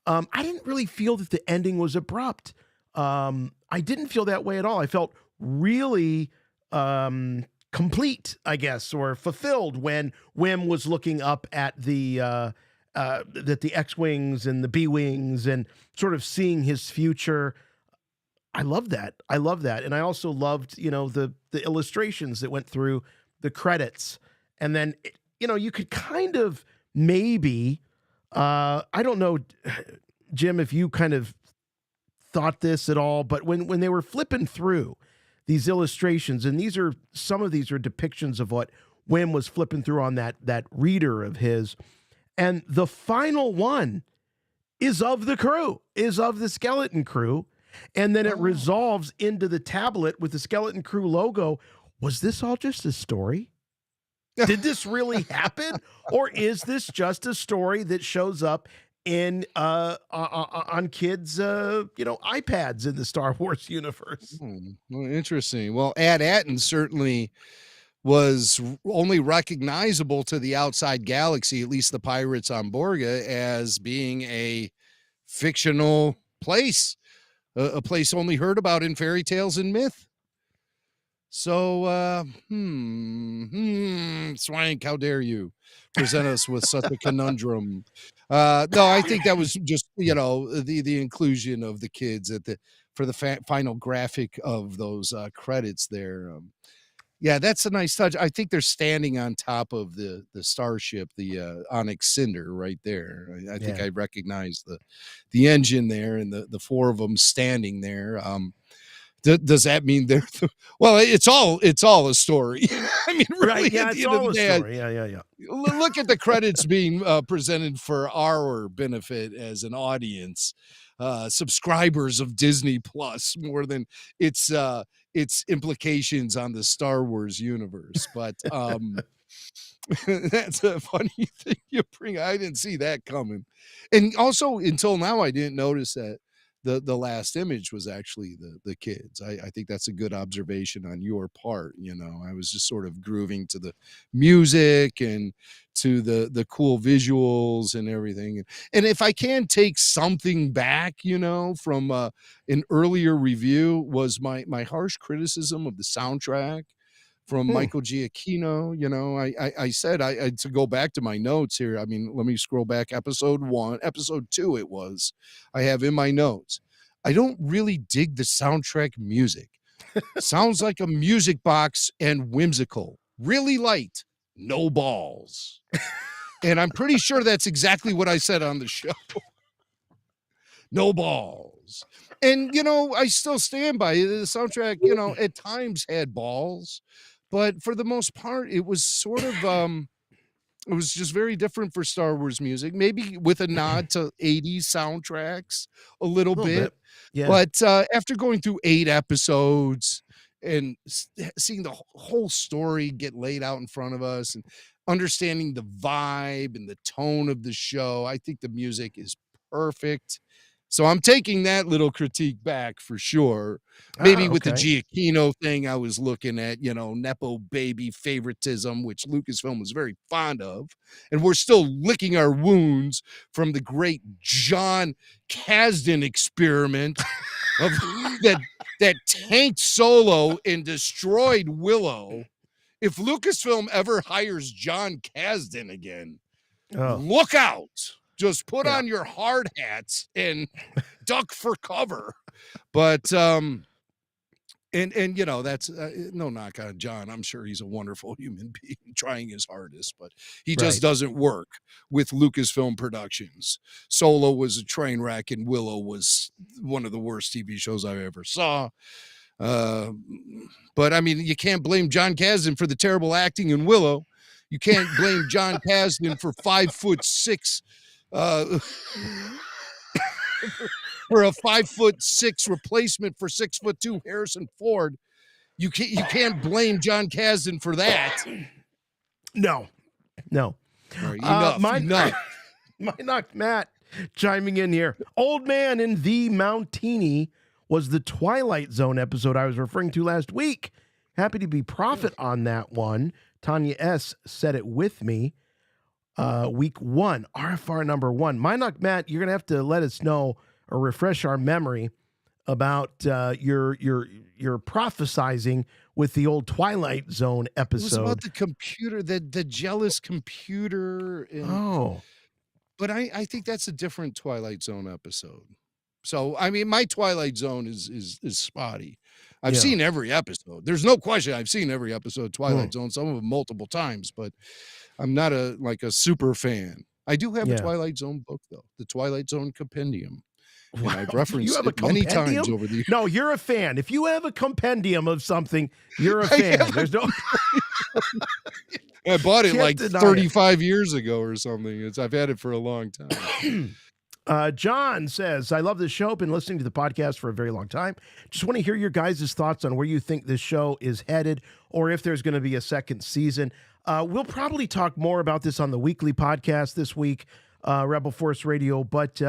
I didn't really feel that the ending was abrupt. I didn't feel that way at all. I felt really complete, I guess, or fulfilled when Wim was looking up at the X-Wings and the B-Wings and sort of seeing his future. I love that. And I also loved, the illustrations that went through the credits. And then, you could kind of maybe, I don't know, Jim, if you kind of thought this at all, but when they were flipping through these illustrations, and some of these are depictions of what Wim was flipping through on that reader of his, and the final one is of the skeleton crew, and then it resolves into the tablet with the skeleton crew logo. Was this all just a story? Did this really happen, or is this just a story that shows up in on kids' iPads in the Star Wars universe? Well, interesting. Well, At Attin certainly was only recognizable to the outside galaxy, at least the pirates on Borga, as being a fictional place, a place only heard about in fairy tales and myth. So, Swank, how dare you present us with such a conundrum? No, I think that was just, the inclusion of the kids for the final graphic of those credits there. Yeah, that's a nice touch. I think they're standing on top of the starship, the Onyx Cinder right there. I think I recognize the engine there and the 4 of them standing there. Does that mean they're well? It's all a story. I mean, really, right? Yeah, it's all a story. Yeah. Look at the credits being presented for our benefit as an audience, subscribers of Disney Plus, more than its implications on the Star Wars universe. But that's a funny thing you bring. I didn't see that coming, and also until now, I didn't notice that the last image was actually the kids. I think that's a good observation on your part. I was just sort of grooving to the music and to the cool visuals and everything. And if I can take something back, from an earlier review, was my harsh criticism of the soundtrack from Michael Giacchino. I said I to go back to my notes here. I mean, let me scroll back. Episode 2 it was. I have in my notes. I don't really dig the soundtrack music. Sounds like a music box and whimsical. Really light. No balls. And I'm pretty sure that's exactly what I said on the show. No balls. And, I still stand by it. The soundtrack, at times had balls. But for the most part, it was sort of, it was just very different for Star Wars music, maybe with a nod to 80s soundtracks a little bit. Yeah. But after going through 8 episodes and seeing the whole story get laid out in front of us and understanding the vibe and the tone of the show, I think the music is perfect. So I'm taking that little critique back for sure. Maybe with the Giacchino thing, I was looking at, Nepo baby favoritism, which Lucasfilm was very fond of. And we're still licking our wounds from the great John Kasdan experiment of that tanked Solo and destroyed Willow. If Lucasfilm ever hires John Kasdan again, look out. Just put on your hard hats and duck for cover. But, that's no knock on John. I'm sure he's a wonderful human being trying his hardest, but he just doesn't work with Lucasfilm Productions. Solo was a train wreck and Willow was one of the worst TV shows I ever saw. But I mean, you can't blame John Kasdan for the terrible acting in Willow. You can't blame John Kasdan for 5'6" for a 5'6" replacement for 6'2" Harrison Ford. You can't blame John Kasdan for that. No. All right, enough. Matt chiming in here. Old Man in the Mountini was the Twilight Zone episode I was referring to last week. Happy to be prophet on that one. Tanya S. said it with me. Week 1, RFR number 1. Minock Matt, you're going to have to let us know or refresh our memory about your prophesizing with the old Twilight Zone episode. It was about the computer, the jealous computer. But I think that's a different Twilight Zone episode. So, I mean, my Twilight Zone is spotty. I've seen every episode. There's no question I've seen every episode of Twilight Zone, some of them multiple times, but I'm not a super fan. I do have a Twilight Zone book, though, the Twilight Zone Compendium. Wow. And I've referenced it many times over the years. No, you're a fan. If you have a compendium of something, you're a fan. There's no... I bought it like 35 years ago or something. I've had it for a long time. John says, I love this show. Been listening to the podcast for a very long time. Just want to hear your guys' thoughts on where you think this show is headed or if there's going to be a second season. We'll probably talk more about this on the weekly podcast this week, Rebel Force Radio, but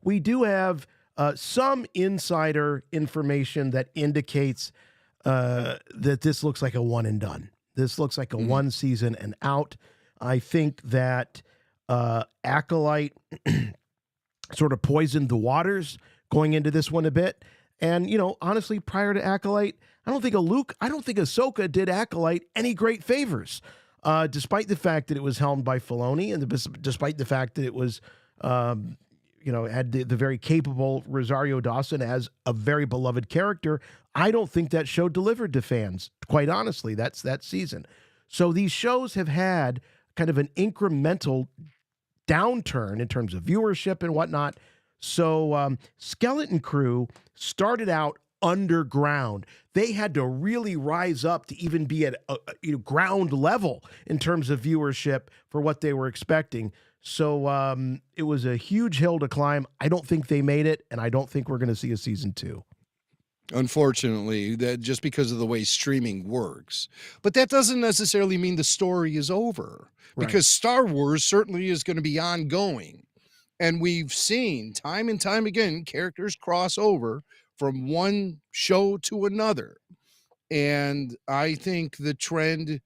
we do have some insider information that indicates that this looks like a one and done. This looks like a one season and out. I think that Acolyte sort of poisoned the waters going into this one a bit. And, honestly, prior to Acolyte, I don't think Ahsoka did Acolyte any great favors, despite the fact that it was helmed by Filoni and despite the fact that it was, had the very capable Rosario Dawson as a very beloved character. I don't think that show delivered to fans, quite honestly. That's that season. So these shows have had kind of an incremental downturn in terms of viewership and whatnot. So Skeleton Crew started out underground. They had to really rise up to even be at ground level in terms of viewership for what they were expecting. So it was a huge hill to climb. I don't think they made it, and I don't think we're going to see a season 2. Unfortunately, that just because of the way streaming works. But that doesn't necessarily mean the story is over, because Star Wars certainly is going to be ongoing. And we've seen time and time again characters cross over from one show to another. And I think the trend,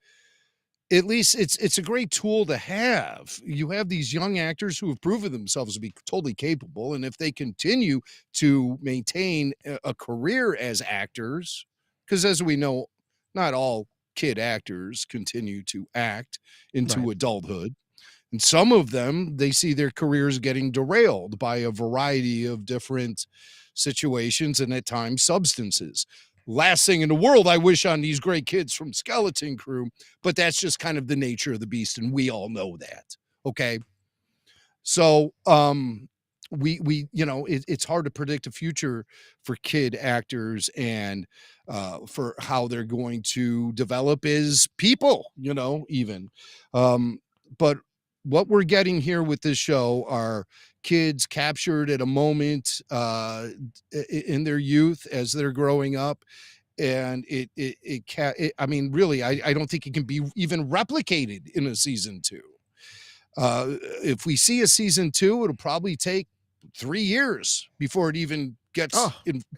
at least it's a great tool to have. You have these young actors who have proven themselves to be totally capable. And if they continue to maintain a career as actors, because as we know, not all kid actors continue to act into adulthood. And some of them, they see their careers getting derailed by a variety of different situations and at times substances. Last thing in the world I wish on these great kids from Skeleton Crew, but that's just kind of the nature of the beast, and we all know that. Okay. So it's hard to predict a future for kid actors and for how they're going to develop as people, even. But what we're getting here with this show are kids captured at a moment in their youth as they're growing up. And I mean, really, I don't think it can be even replicated in a season 2. If we see a season 2, it'll probably take 3 years before it even gets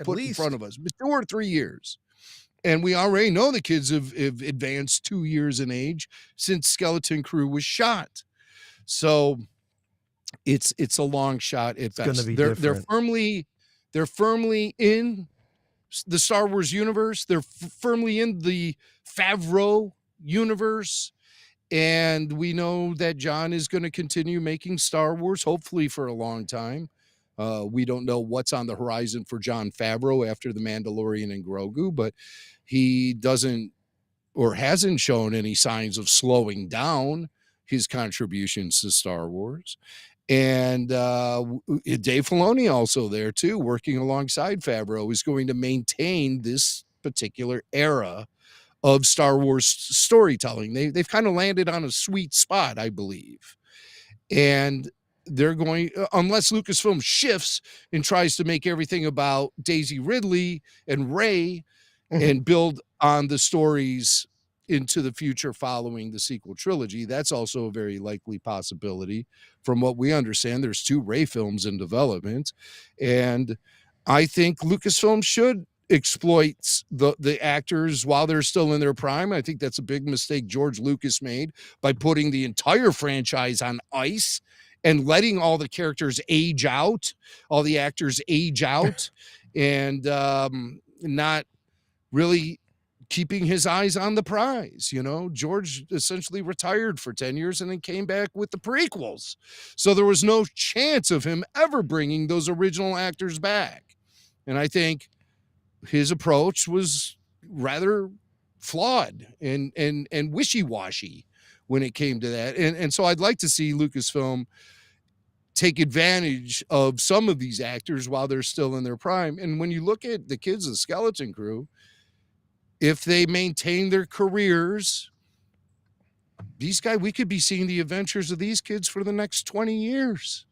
put in front of us. 2 or 3 years. And we already know the kids have advanced 2 years in age since Skeleton Crew was shot. So it's a long shot at best. They're firmly in the Star Wars universe. They're firmly in the Favreau universe. And we know that John is going to continue making Star Wars, hopefully for a long time. We don't know what's on the horizon for Jon Favreau after The Mandalorian and Grogu, but he doesn't or hasn't shown any signs of slowing down his contributions to Star Wars. And Dave Filoni also there too, working alongside Favreau, is going to maintain this particular era of Star Wars storytelling. They've kind of landed on a sweet spot, I believe. And they're going, unless Lucasfilm shifts and tries to make everything about Daisy Ridley and Rey and build on the stories into the future following the sequel trilogy. That's also a very likely possibility. From what we understand, there's 2 Rey films in development, and I think Lucasfilm should exploit the actors while they're still in their prime. I think that's a big mistake George Lucas made by putting the entire franchise on ice and letting all the characters age out, all the actors age out, and not really keeping his eyes on the prize. You know, George essentially retired for 10 years and then came back with the prequels. So there was no chance of him ever bringing those original actors back. And I think his approach was rather flawed and wishy-washy when it came to that. And so I'd like to see Lucasfilm take advantage of some of these actors while they're still in their prime. And when you look at the kids of the Skeleton Crew, if they maintain their careers, these guys, we could be seeing the adventures of these kids for the next 20 years.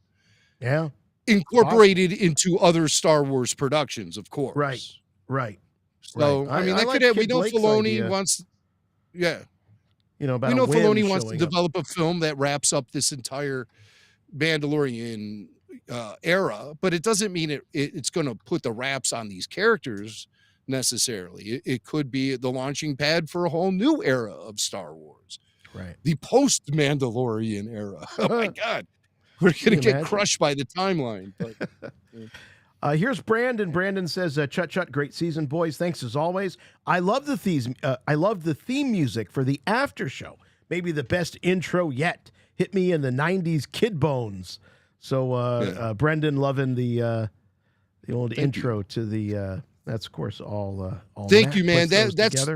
Yeah. Incorporated into other Star Wars productions, of course. Right. So, right. I mean, like we know Blake's Filoni idea. wants, yeah. You know, about we know a whim Filoni wants to showing up. develop a film that wraps up this entire Mandalorian era, but it doesn't mean it's going to put the wraps on these characters necessarily. It could be the launching pad for a whole new era of Star Wars. Right. The post-Mandalorian era. Oh my God. We're going to get crushed by the timeline. But here's Brandon. Brandon says, "Chut, great season, boys. Thanks as always. I love the theme music for the after show. Maybe the best intro yet. Hit me in the '90s kid bones." So Brendan loving the old intro to the. That's of course all. Thank you, man. That's That's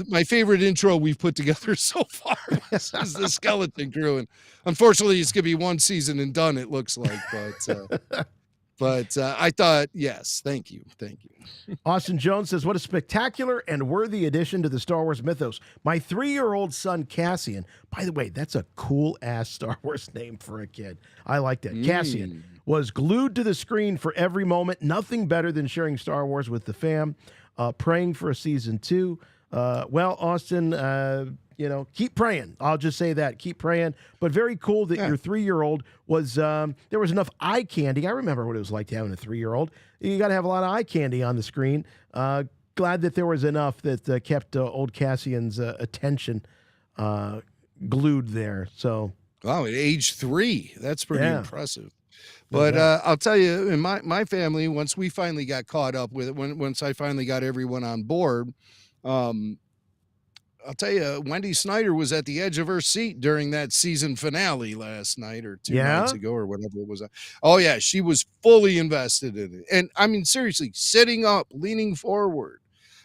my favorite intro we've put together so far. Is the Skeleton Crew, and unfortunately, it's gonna be one season and done. It looks like, but I thought, yes, thank you. Austin Jones says, "What a spectacular and worthy addition to the Star Wars mythos. My 3-year-old son Cassian." By the way, that's a cool ass Star Wars name for a kid. I like that. Cassian was glued to the screen for every moment. Nothing better than sharing Star Wars with the fam. Praying for a season 2. Well, Austin, keep praying. I'll just say that. Keep praying. But very cool that your 3-year-old was, there was enough eye candy. I remember what it was like having a 3-year-old. You got to have a lot of eye candy on the screen. Glad that there was enough that kept old Cassian's attention glued there. So, wow, at age 3, that's pretty impressive. But I'll tell you, in my family, once we finally got caught up with it, once I finally got everyone on board, I'll tell you, Wendy Snyder was at the edge of her seat during that season finale last night or 2 nights ago or whatever it was. Oh, yeah, she was fully invested in it. And I mean, seriously, sitting up, leaning forward.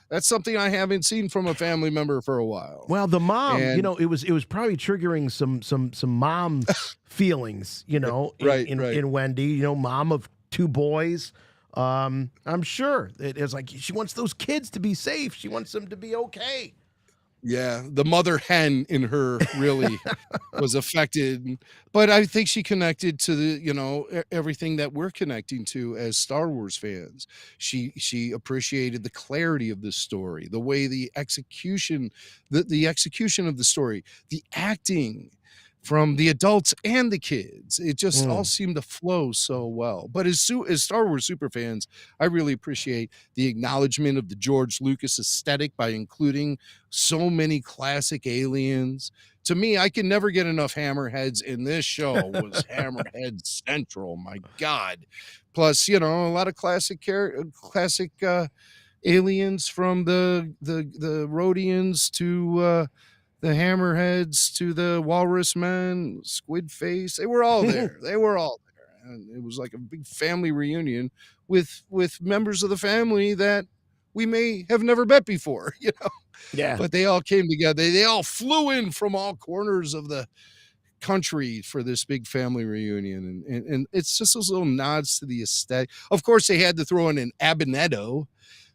That's something I haven't seen from a family member for a while. Well, the mom, it was probably triggering some mom feelings, in Wendy, mom of 2 boys. I'm sure it's like she wants those kids to be safe. She wants them to be okay. Yeah, the mother hen in her really was affected, but I think she connected to the, everything that we're connecting to as Star Wars fans. She appreciated the clarity of the story, the way the execution of the story, the acting from the adults and the kids. It just all seemed to flow so well. But as Star Wars super fans, I really appreciate the acknowledgement of the George Lucas aesthetic by including so many classic aliens. To me, I can never get enough hammerheads, and this show was hammerhead central. My God. Plus, a lot of classic aliens, from the Rhodians to the hammerheads to the walrus men, squid face. They were all there. And it was like a big family reunion with members of the family that we may have never met before, Yeah. But they all came together. They all flew in from all corners of the country for this big family reunion. And it's just those little nods to the aesthetic. Of course, they had to throw in an Abinetto,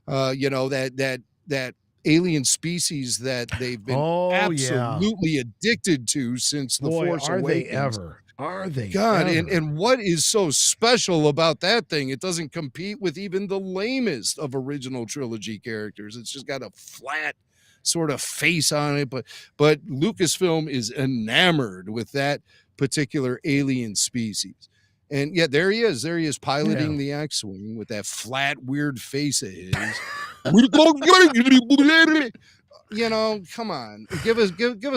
that alien species that they've been absolutely addicted to since The Force Awakens. Are they God, ever? And what is so special about that thing? It doesn't compete with even the lamest of original trilogy characters. It's just got a flat sort of face on it, but Lucasfilm is enamored with that particular alien species. And yet there he is piloting the X-Wing with that flat, weird face of his. You know, come on, give us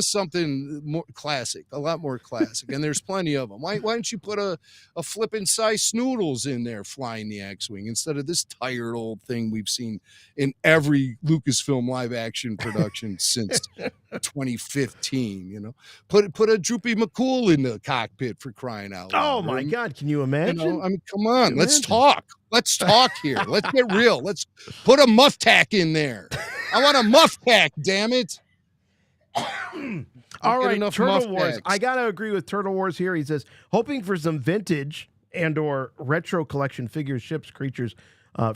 something more classic, a lot more classic. And there's plenty of them. Why don't you put a flippin' size Snoodles in there flying the X-Wing instead of this tired old thing we've seen in every Lucasfilm live action production since 2015? You know, put a Droopy McCool in the cockpit, for crying out loud. Oh my God, can you imagine? You know, I mean, come on, let's talk here. Let's get real. Let's put a muff tack in there. I want a muff tack, damn it. All right, Turtle Wars. I got to agree with Turtle Wars here. He says, hoping for some vintage and or retro collection figures, ships, creatures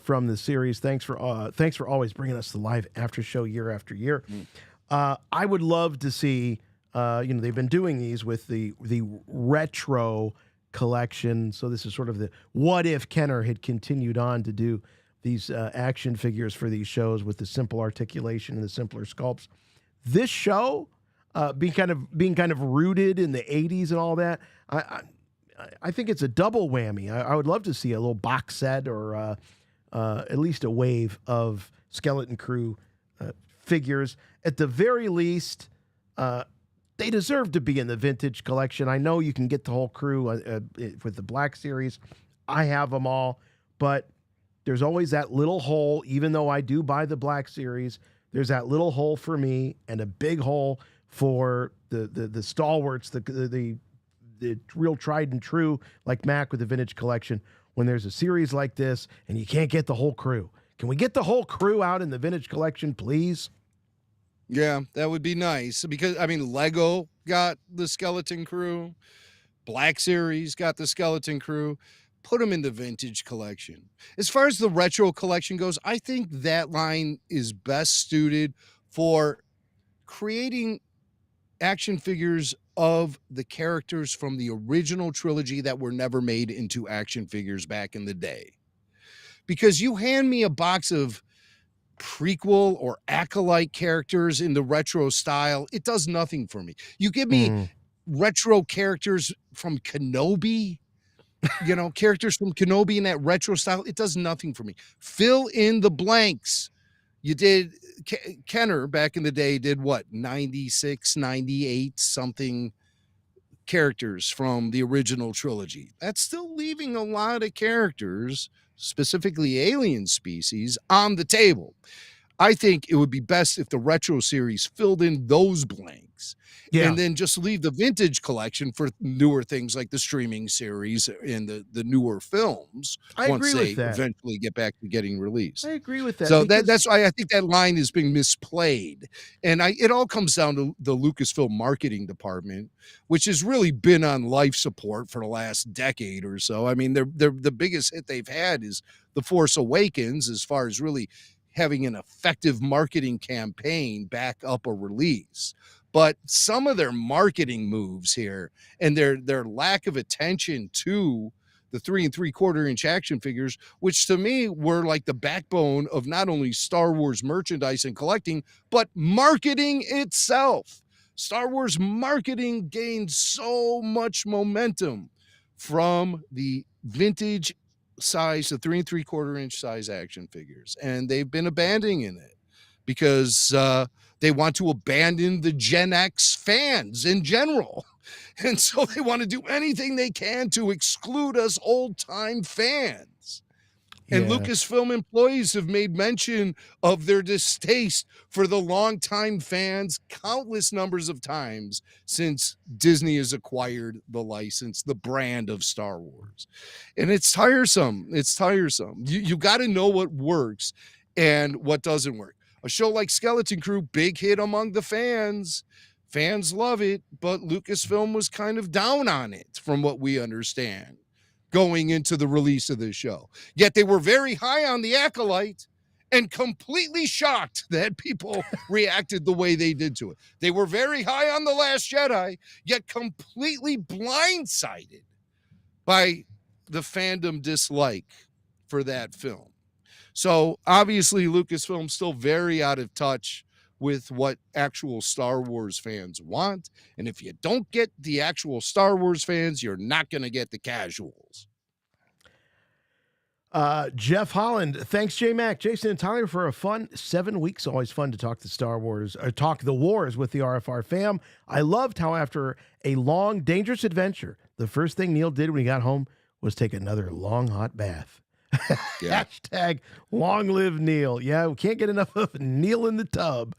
from the series. Thanks for always bringing us the live after show year after year. I would love to see, they've been doing these with the retro collection. So this is sort of the what if Kenner had continued on to do these action figures for these shows with the simple articulation and the simpler sculpts. This show, being kind of rooted in the 80s and all that, I think it's a double whammy. I would love to see a little box set or at least a wave of Skeleton Crew figures. At the very least, they deserve to be in the vintage collection. I know you can get the whole crew with the Black Series. I have them all, but there's always that little hole. Even though I do buy the Black Series, there's that little hole for me and a big hole for the stalwarts, the real tried and true, like Mac with the vintage collection. When there's a series like this and you can't get the whole crew, can we get the whole crew out in the vintage collection, please? Yeah, that would be nice, because I mean, Lego got the Skeleton Crew, Black Series got the Skeleton Crew. Put them in the vintage collection. As far as the retro collection goes, I think that line is best suited for creating action figures of the characters from the original trilogy that were never made into action figures back in the day. Because you hand me a box of prequel or acolyte characters in the retro style, it does nothing for me. You give me retro characters from Kenobi, characters from Kenobi in that retro style, it does nothing for me. Fill in the blanks. You did, Kenner back in the day did what, 96, 98 something characters from the original trilogy. That's still leaving a lot of characters, specifically alien species, on the table. I think it would be best if the retro series filled in those blanks. And then just leave the vintage collection for newer things like the streaming series and the newer films once they eventually get back to getting released. I agree with that. So that's why I think that line is being misplayed. And it all comes down to the Lucasfilm marketing department, which has really been on life support for the last decade or so. I mean, the biggest hit they've had is The Force Awakens, as far as really having an effective marketing campaign back up a release. But some of their marketing moves here and their lack of attention to the 3 3/4 inch action figures, which to me were like the backbone of not only Star Wars merchandise and collecting, but marketing itself. Star Wars marketing gained so much momentum from the vintage size, the 3 3/4 inch size action figures. And they've been abandoning it because they want to abandon the Gen X fans in general. And so they want to do anything they can to exclude us old-time fans. And Lucasfilm employees have made mention of their distaste for the longtime fans countless numbers of times since Disney has acquired the license, the brand of Star Wars. And it's tiresome. It's tiresome. You got to know what works and what doesn't work. A show like Skeleton Crew, big hit among the fans. Fans love it, but Lucasfilm was kind of down on it from what we understand going into the release of this show. Yet they were very high on the Acolyte and completely shocked that people reacted the way they did to it. They were very high on The Last Jedi, yet completely blindsided by the fandom dislike for that film. So obviously Lucasfilm's still very out of touch with what actual Star Wars fans want. And if you don't get the actual Star Wars fans, you're not going to get the casuals. Jeff Holland, thanks, J-Mac, Jason, and Tyler for a fun 7 weeks. Always fun to talk the Star Wars, or talk the wars with the RFR fam. I loved how after a long, dangerous adventure, the first thing Neil did when he got home was take another long, hot bath. Yeah. Hashtag long live Neil. Yeah, we can't get enough of Neil in the tub.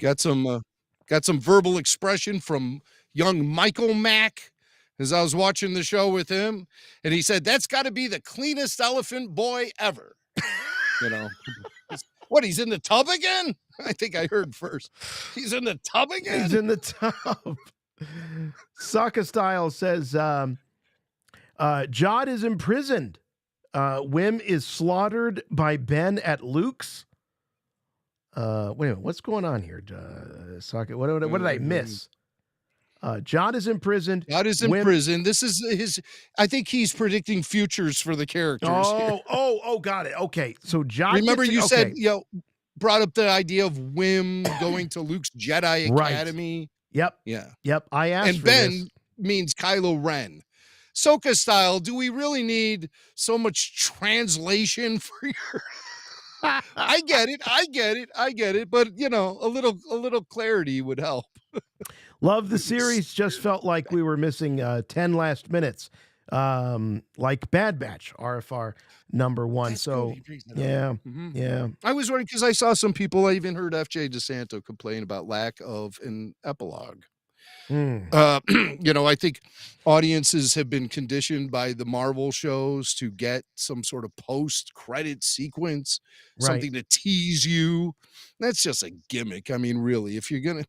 Got some verbal expression from young Michael Mack as I was watching the show with him, and he said, that's got to be the cleanest elephant boy ever. You know, what, he's in the tub again? I think I heard first. He's in the tub again? He's in the tub. Sokka Style says, Jod is imprisoned. Wim is slaughtered by Ben at Luke's. Wait a minute, what's going on here, Sokka? What did I miss? Jod is imprisoned. Jod is in prison. This is his. I think he's predicting futures for the characters. Oh, got it. Okay, so Jod. Remember, you said, brought up the idea of Wim going to Luke's Jedi Academy. Yep. Yeah. Yep. I asked. And for Ben this. means Kylo Ren. Soka style. Do we really need so much translation for your? I get it. But a little clarity would help. Love the series. Just felt like we were missing 10 last minutes, like Bad Batch, RFR #1. That's so yeah. I was wondering because I saw some people. I even heard FJ DeSanto complain about lack of an epilogue. I think audiences have been conditioned by the Marvel shows to get some sort of post-credit sequence, something to tease you. That's just a gimmick. I mean, really, if you're gonna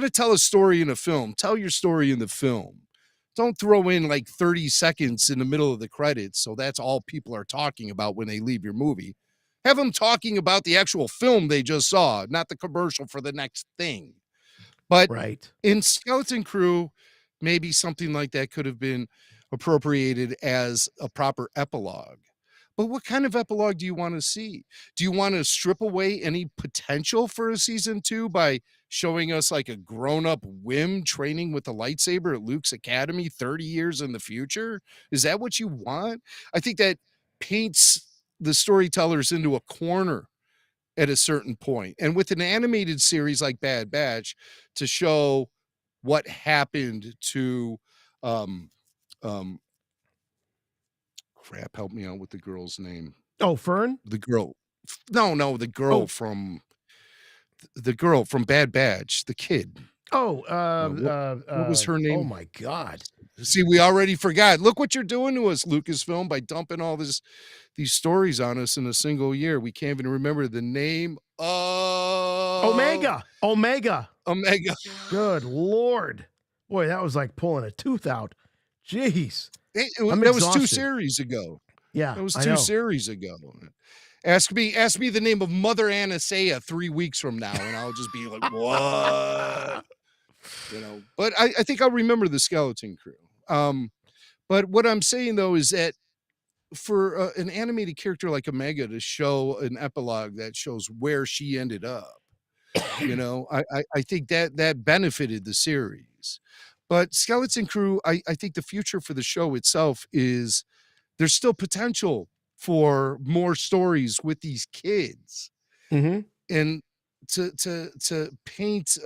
tell a story in a film, tell your story in the film. Don't throw in like 30 seconds in the middle of the credits, so that's all people are talking about when they leave your movie. Have them talking about the actual film they just saw, not the commercial for the next thing. But in Skeleton Crew, maybe something like that could have been appropriated as a proper epilogue. But what kind of epilogue do you want to see? Do you want to strip away any potential for a season 2 by showing us like a grown-up Wim training with a lightsaber at Luke's Academy 30 years in the future? Is that what you want? I think that paints the storytellers into a corner at a certain point. And with an animated series like Bad Batch, to show what happened to help me out with the girl's name. Oh, Fern? The girl. No, the girl from Bad Batch, the kid. What was her name? Oh my God. See, we already forgot. Look what you're doing to us, Lucasfilm, by dumping all these stories on us in a single year. We can't even remember the name of Omega. Good Lord. Boy, that was like pulling a tooth out. Jeez. That was 2 series ago. Yeah. That was 2 series ago. Ask me the name of Mother Anastasia 3 weeks from now, and I'll just be like, what? But I think I'll remember the Skeleton Crew. But what I'm saying though is that for an animated character like Omega to show an epilogue that shows where she ended up, I think that benefited the series. But Skeleton Crew, I think the future for the show itself is there's still potential for more stories with these kids. And to paint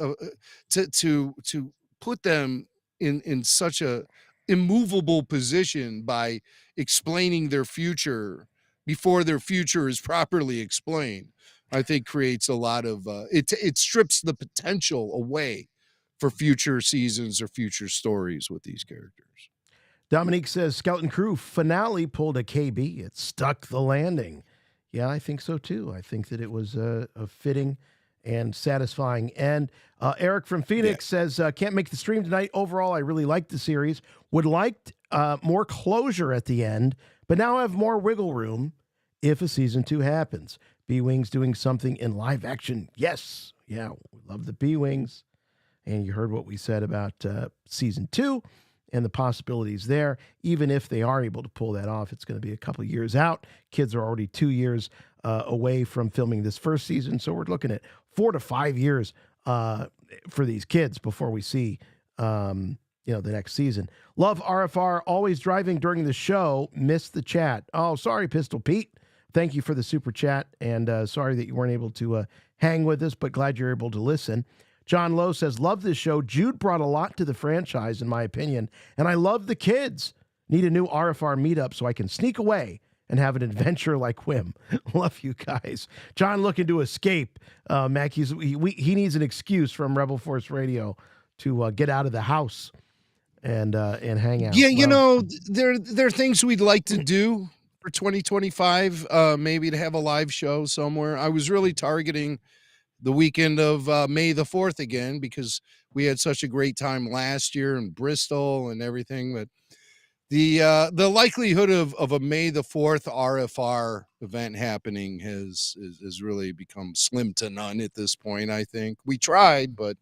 to put them in such a immovable position by explaining their future before their future is properly explained, I think creates a lot of it strips the potential away for future seasons or future stories with these characters. Dominique says Skeleton Crew finale pulled a KB. It stuck the landing. Yeah, I think so too. I think that it was a fitting and satisfying end. Eric from Phoenix says, can't make the stream tonight. Overall, I really liked the series. Would like more closure at the end, but now I have more wiggle room if a season 2 happens. B-Wings doing something in live action. Yes. Yeah, we love the B-Wings. And you heard what we said about season 2 and the possibilities there. Even if they are able to pull that off, it's going to be a couple of years out. Kids are already 2 years away from filming this first season. So we're looking at 4 to 5 years for these kids before we see, the next season. Love RFR, always driving during the show. Missed the chat. Oh, sorry, Pistol Pete. Thank you for the super chat, and sorry that you weren't able to hang with us, but glad you're able to listen. John Lowe says, love this show. Jude brought a lot to the franchise, in my opinion, and I love the kids. Need a new RFR meetup so I can sneak away and have an adventure like Whim. Love you guys. John looking to escape. Mac, he needs an excuse from Rebel Force Radio to get out of the house and hang out. Yeah, there are things we'd like to do for 2025, maybe to have a live show somewhere. I was really targeting the weekend of May the 4th again, because we had such a great time last year in Bristol and everything. But the likelihood of a May the 4th RFR event happening has really become slim to none at this point. I think we tried, but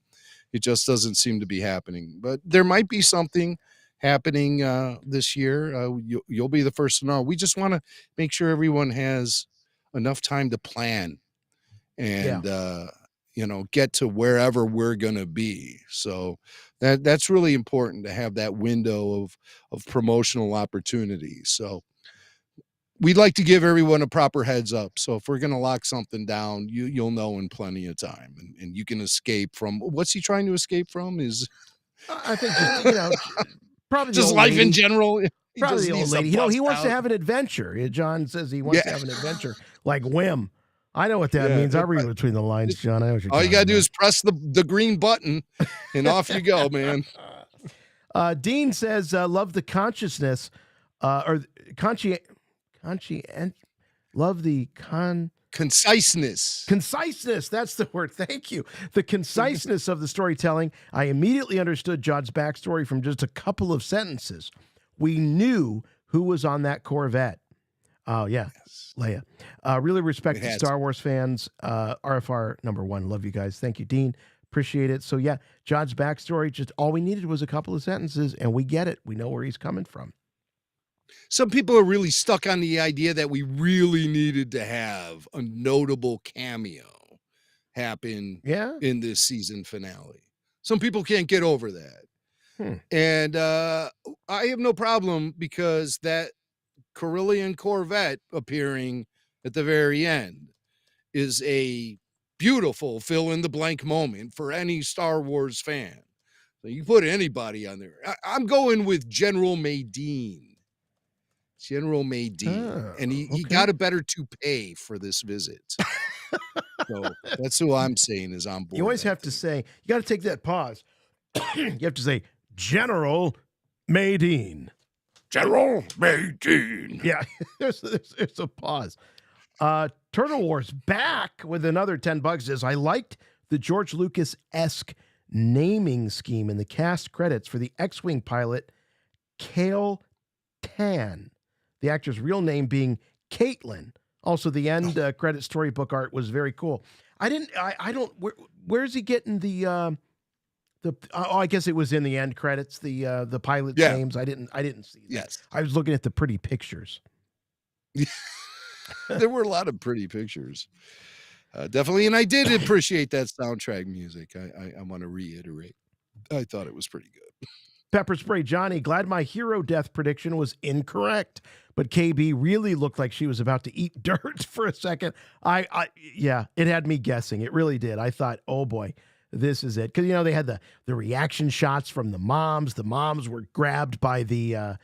it just doesn't seem to be happening. But there might be something happening this year. You'll be the first to know. We just want to make sure everyone has enough time to plan and get to wherever we're going to be. So that's really important, to have that window of promotional opportunities. So we'd like to give everyone a proper heads up. So if we're going to lock something down, you'll know in plenty of time, and you can escape from what's he trying to escape from is I think just, probably just life lady. in general. Probably the old lady. He wants to have an adventure. John says he wants to have an adventure like Whim. I know what that means. I read between the lines, John. I know what you're all you got to do about. is press the green button and off you go, man. Dean says, love the consciousness love the conciseness. Conciseness, that's the word. Thank you. The conciseness of the storytelling. I immediately understood John's backstory from just a couple of sentences. We knew who was on that Corvette. Oh, yeah. Yes. Leia. Really respect the Star Wars fans. RFR #1. Love you guys. Thank you, Dean. Appreciate it. So, yeah, John's backstory, just all we needed was a couple of sentences, and we get it. We know where he's coming from. Some people are really stuck on the idea that we really needed to have a notable cameo happen in this season finale. Some people can't get over that. And I have no problem, because that Carillion Corvette appearing at the very end is a beautiful fill-in-the-blank moment for any Star Wars fan. So you put anybody on there. I'm going with General Madine. And he got a better toupee for this visit. So that's who I'm saying is on board. You always have to say, you got to take that pause. You have to say, General Madine. General Madine. Yeah, there's a pause. Turtle Wars back with another $10 says, I liked the George Lucas-esque naming scheme in the cast credits for the X-Wing pilot, Kale Tan. The actor's real name being Caitlin. Also, the end credit storybook art was very cool. Where's he getting I guess it was in the end credits, the pilot's names. I didn't see that. Yes. I was looking at the pretty pictures. There were a lot of pretty pictures. Definitely. And I did appreciate that soundtrack music. I want to reiterate. I thought it was pretty good. Pepper Spray Johnny, glad my hero death prediction was incorrect, but KB really looked like she was about to eat dirt for a second. It had me guessing. It really did. I thought, oh boy, this is it. Because, they had the reaction shots from the moms. The moms were grabbed by the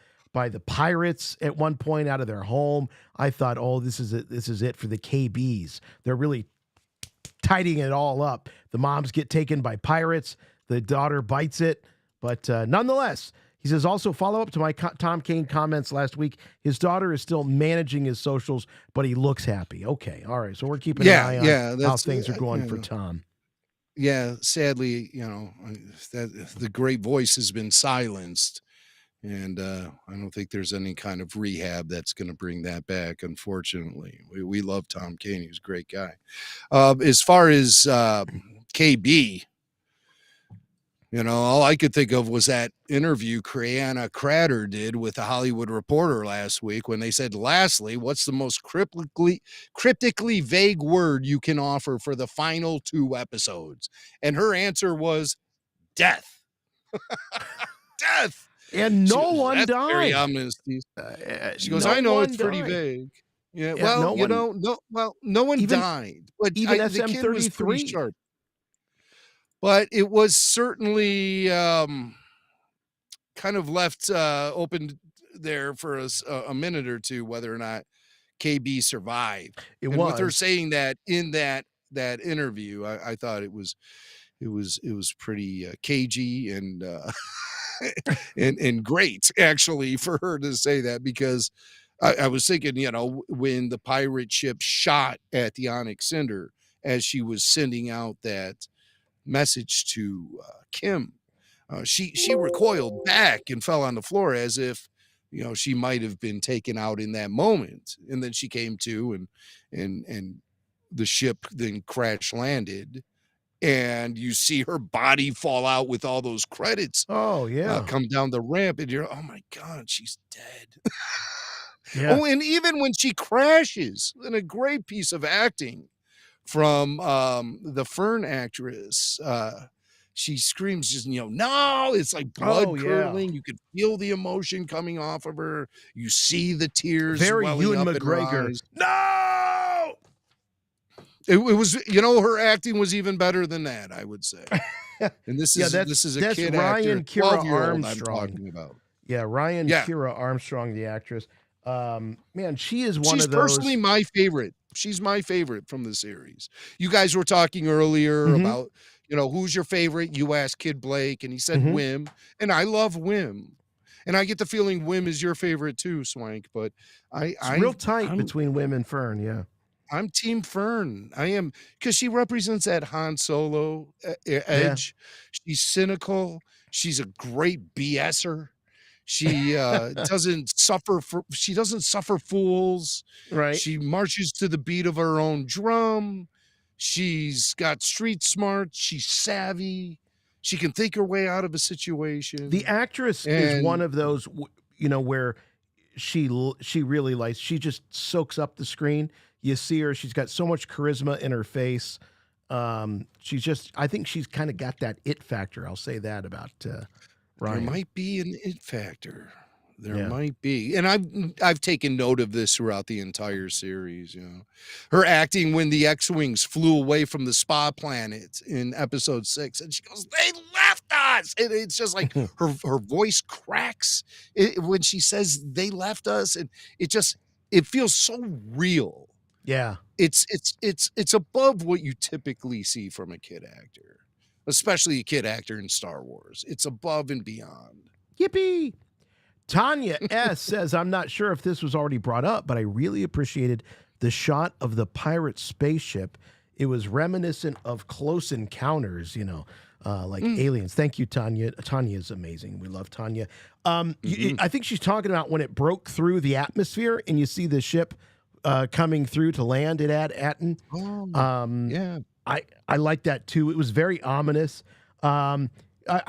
pirates at one point out of their home. I thought, oh, this is it. This is it for the KBs. They're really tidying it all up. The moms get taken by pirates. The daughter bites it. But nonetheless, he says, also follow up to my Tom Kane comments last week. His daughter is still managing his socials, but he looks happy. Okay. All right. So we're keeping an eye on how things are going for Tom. Yeah. Sadly, the great voice has been silenced. And I don't think there's any kind of rehab that's going to bring that back, unfortunately. We love Tom Kane. He's a great guy. As far as KB, All I could think of was that interview Creana Cratter did with the Hollywood Reporter last week when they said, lastly, what's the most cryptically vague word you can offer for the final 2 episodes? And her answer was death. Death. And no goes, one That's died. Very ominous. She goes, I know it's pretty vague. Yeah, well, no one died. But even the SM-33 kid was pretty sharp. But it was certainly kind of left open there for a minute or two whether or not KB survived. With her saying that in that interview, I thought it was pretty cagey and and great actually for her to say that, because I was thinking, when the pirate ship shot at the Onyx Cinder as she was sending out that message to Kim, she recoiled back and fell on the floor as if she might have been taken out in that moment, and then she came to and the ship then crash landed, and you see her body fall out with all those credits come down the ramp, and you're, oh my god, she's dead. Oh, and even when she crashes, in a great piece of acting from the Fern actress, she screams, just no, it's like blood curdling. You could feel the emotion coming off of her. You see the tears very welling Ewan up McGregor. in her eyes. No, it was, her acting was even better than that, I would say. And this is a kid Ryan actor, Kira 12-year-old Armstrong. I'm talking about. Ryan Kira Armstrong, the actress. Man, she is one of those. She's personally my favorite. She's my favorite from the series. You guys were talking earlier about, who's your favorite? You asked Kid Blake, and he said Wim, and I love Wim. And I get the feeling Wim is your favorite too, Swank. But it's real tight between Wim and Fern. Yeah, I'm Team Fern. I am, because she represents that Han Solo edge. Yeah. She's cynical. She's a great BSer. She doesn't suffer fools. Right. She marches to the beat of her own drum. She's got street smarts. She's savvy. She can think her way out of a situation. The actress is one of those, where she really likes. She just soaks up the screen. You see her. She's got so much charisma in her face. I think she's kind of got that it factor. I'll say that about Ryan. There might be an it factor. There might be. And I've taken note of this throughout the entire series, Her acting when the X-Wings flew away from the spa planet in episode 6, and she goes, they left us. And it's just like her voice cracks when she says they left us, and it feels so real. Yeah. It's above what you typically see from a kid actor, especially a kid actor in Star Wars. It's above and beyond. Yippee! Tanya S. says, I'm not sure if this was already brought up, but I really appreciated the shot of the pirate spaceship. It was reminiscent of Close Encounters, like aliens. Thank you, Tanya. Tanya is amazing. We love Tanya. I think she's talking about when it broke through the atmosphere and you see the ship coming through to land at Attin. Yeah. I like that too. It was very ominous. I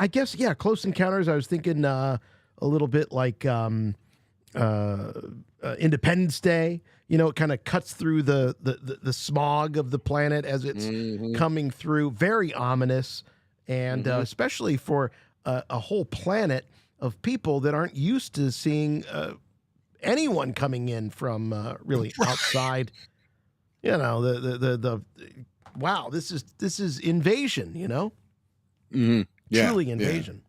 guess, Close Encounters, I was thinking a little bit like Independence Day. It kind of cuts through the smog of the planet as it's coming through. Very ominous, and especially for a whole planet of people that aren't used to seeing anyone coming in from really outside. Wow, this is invasion. Truly invasion.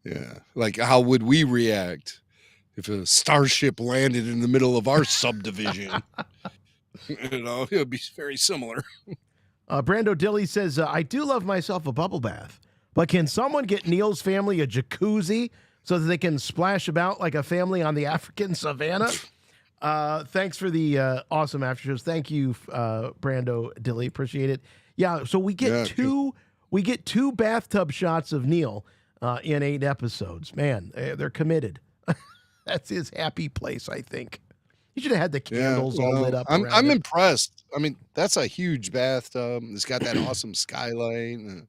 Yeah. Like, how would we react if a starship landed in the middle of our subdivision? It would be very similar. Brando Dilly says, I do love myself a bubble bath, but can someone get Neil's family a jacuzzi so that they can splash about like a family on the African savannah? Thanks for the awesome after shows. Thank you, Brando Dilly. Appreciate it. Yeah, so we get two bathtub shots of Neil in 8 episodes. Man, they're committed. That's his happy place, I think. You should have had the candles all lit up I'm around it. impressed. I mean, that's a huge bathtub. It's got that awesome skyline.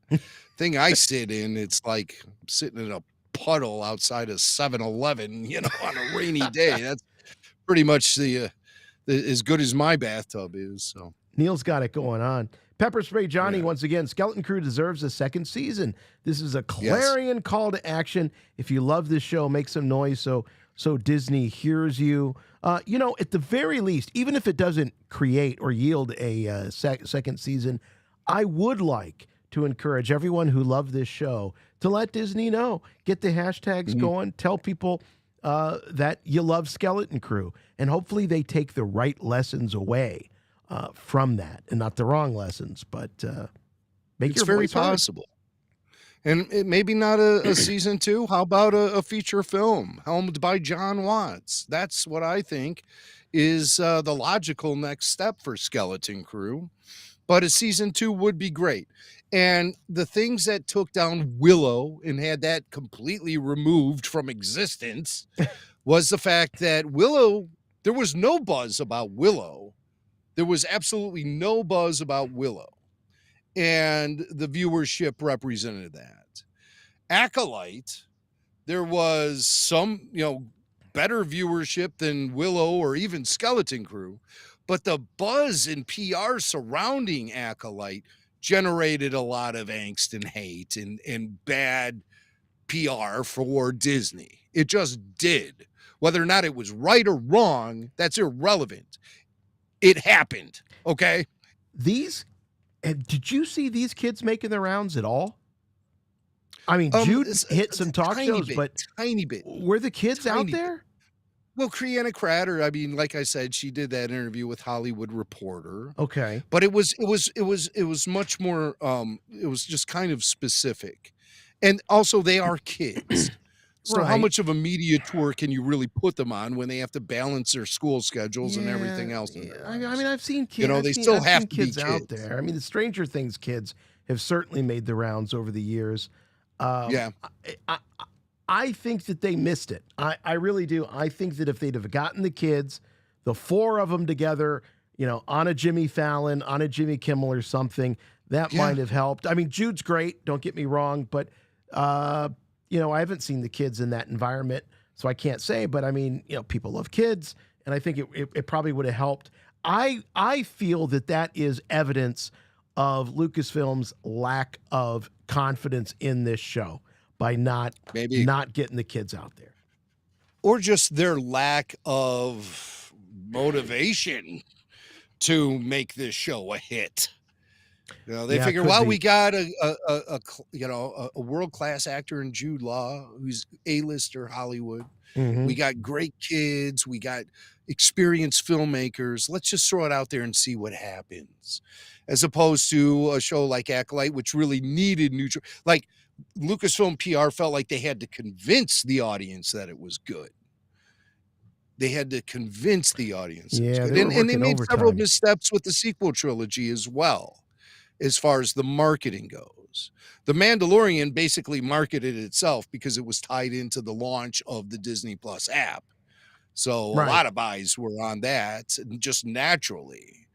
Thing I sit in, it's like sitting in a puddle outside of 7-Eleven, on a rainy day. That's pretty much the as good as my bathtub is. So Neil's got it going on. Pepper Spray Johnny, once again, Skeleton Crew deserves a second season. This is a clarion call to action. If you love this show, make some noise so Disney hears you. At the very least, even if it doesn't create or yield a second season, I would like to encourage everyone who loved this show to let Disney know. Get the hashtags going. Tell people that you love Skeleton Crew. And hopefully they take the right lessons away from that, and not the wrong lessons, but make it's your very voice heard. possible. And it maybe not a season 2. How about a feature film helmed by John Watts? That's what I think is the logical next step for Skeleton Crew. But a season 2 would be great. And the things that took down Willow and had that completely removed from existence was the fact that Willow, there was no buzz about Willow. There was absolutely no buzz about Willow. And the viewership represented that. Acolyte, there was some, better viewership than Willow or even Skeleton Crew, but the buzz and PR surrounding Acolyte generated a lot of angst and hate and bad PR for Disney. It just did. Whether or not it was right or wrong, that's irrelevant. It happened, okay? Did you see these kids making the rounds at all? I mean, Jude hit some talk shows, but tiny bit. Were the kids out there? Well, Kriana Cratter, I mean, like I said, she did that interview with Hollywood Reporter. Okay. But it was much more it was just kind of specific. And also they are kids. So how much of a media tour can you really put them on when they have to balance their school schedules and everything else? I mean, I've seen kids. They still have to be kids out there. I mean, the Stranger Things kids have certainly made the rounds over the years. I think that they missed it. I really do. I think that if they'd have gotten the kids, the 4 of them together, on a Jimmy Fallon, on a Jimmy Kimmel or something, that might have helped. I mean, Jude's great. Don't get me wrong, but I haven't seen the kids in that environment, so I can't say. But I mean, people love kids, and I think it probably would have helped. I feel that is evidence of Lucasfilm's lack of confidence in this show by not getting the kids out there, or just their lack of motivation to make this show a hit. They figure, well, we got a world-class actor in Jude Law, who's A-lister Hollywood. Mm-hmm. We got great kids. We got experienced filmmakers. Let's just throw it out there and see what happens. As opposed to a show like Acolyte, which really needed neutral. Like Lucasfilm PR felt like they had to convince the audience that it was good. They had to convince the audience. Yeah, and they made several missteps with the sequel trilogy as well, as far as the marketing goes. The Mandalorian basically marketed itself because it was tied into the launch of the Disney Plus app. So a lot of eyes were on that, just naturally.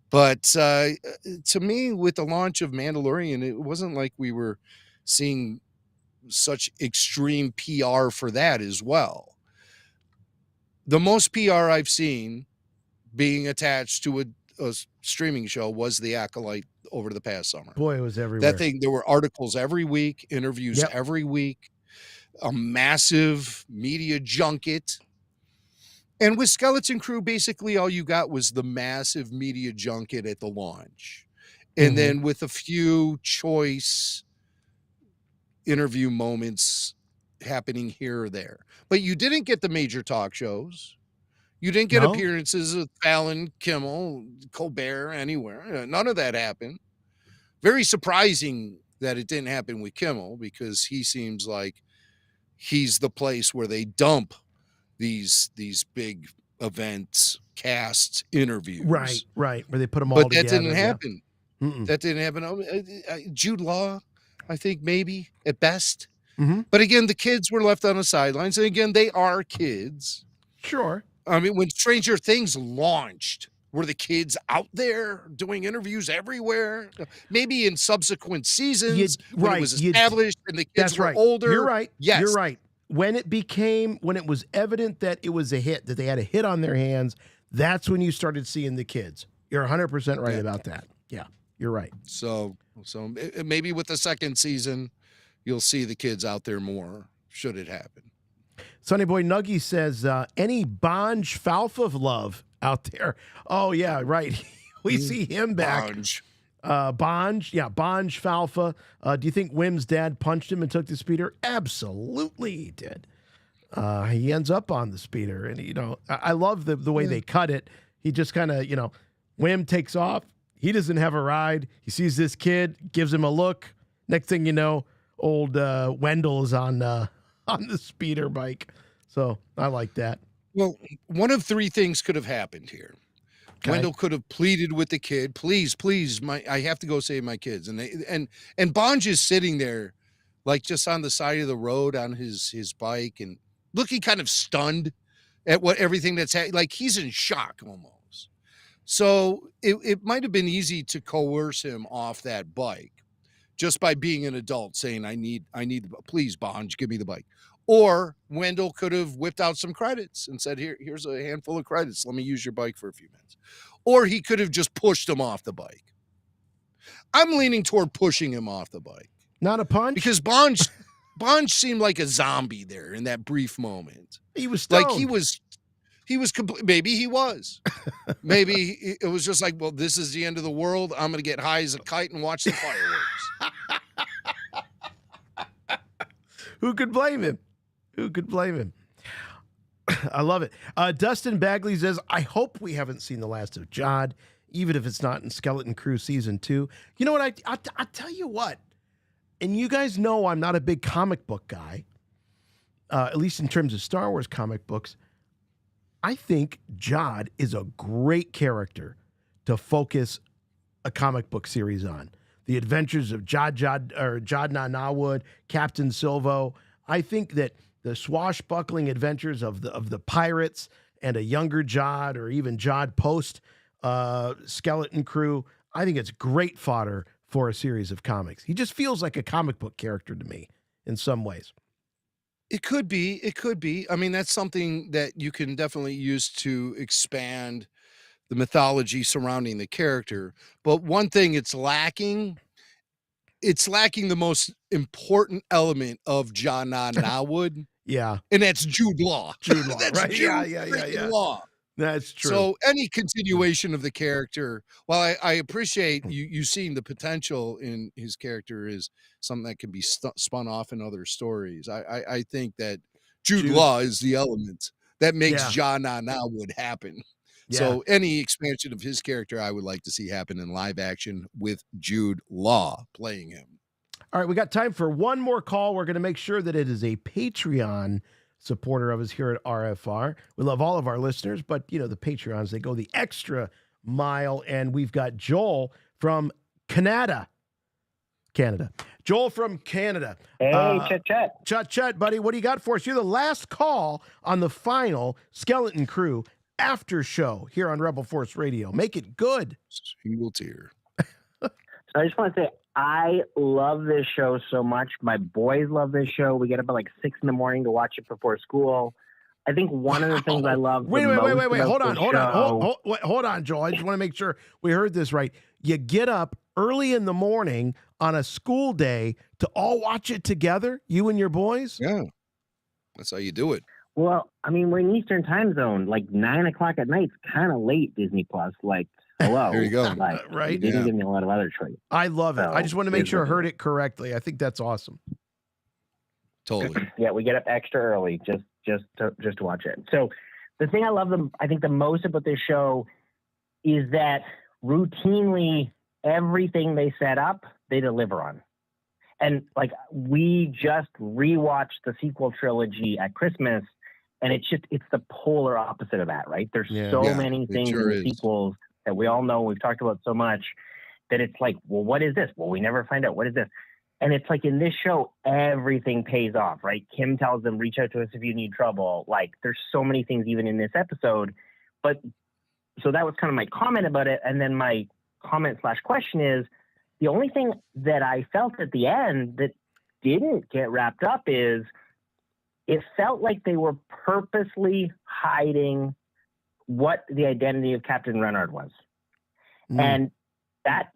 But to me, with the launch of Mandalorian, it wasn't like we were seeing such extreme PR for that as well. The most PR I've seen being attached to a streaming show was the Acolyte over the past summer. Boy, it was everywhere. That thing, there were articles every week, interviews every week, a massive media junket. And with Skeleton Crew, basically all you got was the massive media junket at the launch. And then with a few choice interview moments happening here or there. But you didn't get the major talk shows. You didn't get appearances of Fallon, Kimmel, Colbert, anywhere. None of that happened. Very surprising that it didn't happen with Kimmel, because he seems like he's the place where they dump these big events, cast interviews. Right. Where they put them all together. But that didn't happen. That didn't happen. Jude Law, I think maybe at best. But again, the kids were left on the sidelines. And again, they are kids. Sure. I mean, when Stranger Things launched, were the kids out there doing interviews everywhere? Maybe in subsequent seasons when it was established and the kids were older. You're right. Yes. You're right. When it was evident that it was a hit, that they had a hit on their hands, that's when you started seeing the kids. You're 100% right about that. Yeah, you're right. So maybe with the second season, you'll see the kids out there more, should it happen. Sonny Boy Nuggy says, any Bonge Falfa love out there? Oh, yeah, right. We see him back. Bonge. Bonge Falfa. Do you think Wim's dad punched him and took the speeder? Absolutely he did. He ends up on the speeder. And, I love the way they cut it. He just kind of, Wim takes off. He doesn't have a ride. He sees this kid, gives him a look. Next thing you know, old Wendell is on the speeder bike. So I like that. Well, one of three things could have happened here. Okay. Wendell could have pleaded with the kid, please, I have to go save my kids. And Bonge is sitting there, like just on the side of the road on his bike and looking kind of stunned at everything that's happening. Like he's in shock almost. So it might have been easy to coerce him off that bike just by being an adult saying, I need, please, Bonge, give me the bike. Or Wendell could have whipped out some credits and said, here's a handful of credits. Let me use your bike for a few minutes. Or he could have just pushed him off the bike. I'm leaning toward pushing him off the bike. Not a punch? Because Bonge seemed like a zombie there in that brief moment. He was stoned. Like he was maybe he was. Maybe it was just like, well, this is the end of the world. I'm going to get high as a kite and watch the fireworks. Who could blame him? I love it. Dustin Bagley says, I hope we haven't seen the last of Jod, even if it's not in Skeleton Crew Season 2. You know what? I tell you what, and you guys know I'm not a big comic book guy, at least in terms of Star Wars comic books. I think Jod is a great character to focus a comic book series on. The adventures of Jod Nawood, Captain Silvo. I think that the swashbuckling adventures of the pirates and a younger Jod, or even Jod post Skeleton Crew, I think it's great fodder for a series of comics. He just feels like a comic book character to me in some ways. It could be. I mean, that's something that you can definitely use to expand the mythology surrounding the character. But one thing it's lacking the most important element of John Nawood. Yeah. And that's Jude Law. That's right? Jude Yeah. Law. That's true. So any continuation of the character, while I appreciate you seeing the potential in his character is something that can be spun off in other stories. I think that Jude Law is the element that makes John Nawood happen. Yeah. So any expansion of his character, I would like to see happen in live action with Jude Law playing him. All right, we got time for one more call. We're going to make sure that it is a Patreon supporter of us here at RFR. We love all of our listeners, but the Patreons, they go the extra mile. And we've got Joel from Canada. Joel from Canada. Hey, Chet, buddy. What do you got for us? You're the last call on the final Skeleton Crew after show here on Rebel Force Radio. Make it good. Single tear. So I just want to say, I love this show so much. My boys love this show. We get up at like 6 a.m. to watch it before school. I think one of the things I love. Wait. Hold on, Joel. I just want to make sure we heard this right. You get up early in the morning on a school day to all watch it together, you and your boys? Yeah. That's how you do it. Well, I mean, we're in Eastern time zone. Like 9 o'clock at night. It's kind of late, Disney Plus. Like, hello. There you go. Like, right. You didn't give me a lot of other choice. I love it. So, I just want to make sure I heard it correctly. I think that's awesome. Totally. Yeah, we get up extra early just to watch it. So the thing I think the most about this show is that routinely everything they set up, they deliver on. And like we just rewatched the sequel trilogy at Christmas, and it's the polar opposite of that, right? There's so many things in the sequels that we all know, we've talked about so much, that it's like, well, what is this? Well, we never find out. What is this? And it's like in this show, everything pays off, right? Kim tells them, reach out to us if you need trouble. Like, there's so many things even in this episode. But so that was kind of my comment about it. And then my comment / question is, the only thing that I felt at the end that didn't get wrapped up is it felt like they were purposely hiding what the identity of Captain Renard was. And that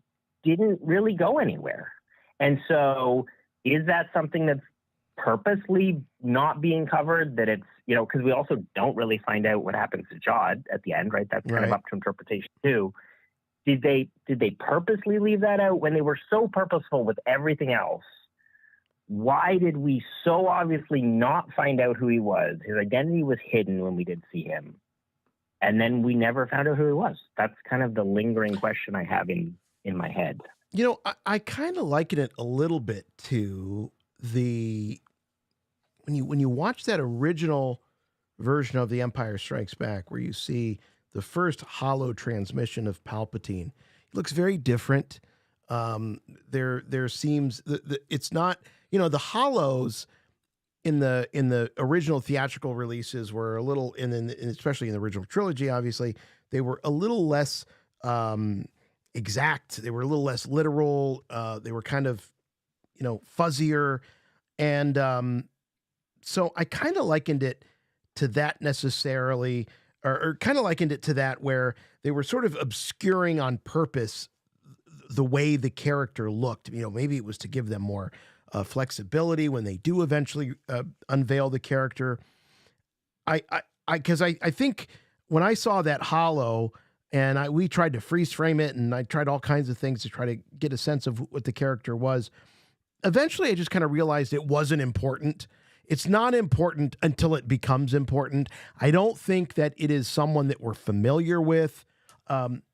didn't really go anywhere. And so is that something that's purposely not being covered, that it's, you know, because we also don't really find out what happens to Jod at the end, right? That's kind of up to interpretation too. Did they purposely leave that out when they were so purposeful with everything else? Why did we so obviously not find out who he was? His identity was hidden when we did see him. And then we never found out who he was. That's kind of the lingering question I have in my head. You know, I kind of liken it a little bit to when you watch that original version of The Empire Strikes Back, where you see the first holo transmission of Palpatine. It looks very different. There seems it's not, you know, the holos in the original theatrical releases were a little, especially in the original trilogy, obviously they were a little less exact. They were a little less literal. They were kind of, you know, fuzzier. And so I kind of likened it to that necessarily, or kind of likened it to that, where they were sort of obscuring on purpose the way the character looked. You know, maybe it was to give them more flexibility when they do eventually unveil the character. Because I think when I saw that holo, and we tried to freeze frame it, and I tried all kinds of things to try to get a sense of what the character was. Eventually, I just kind of realized it wasn't important. It's not important until it becomes important. I don't think that it is someone that we're familiar with.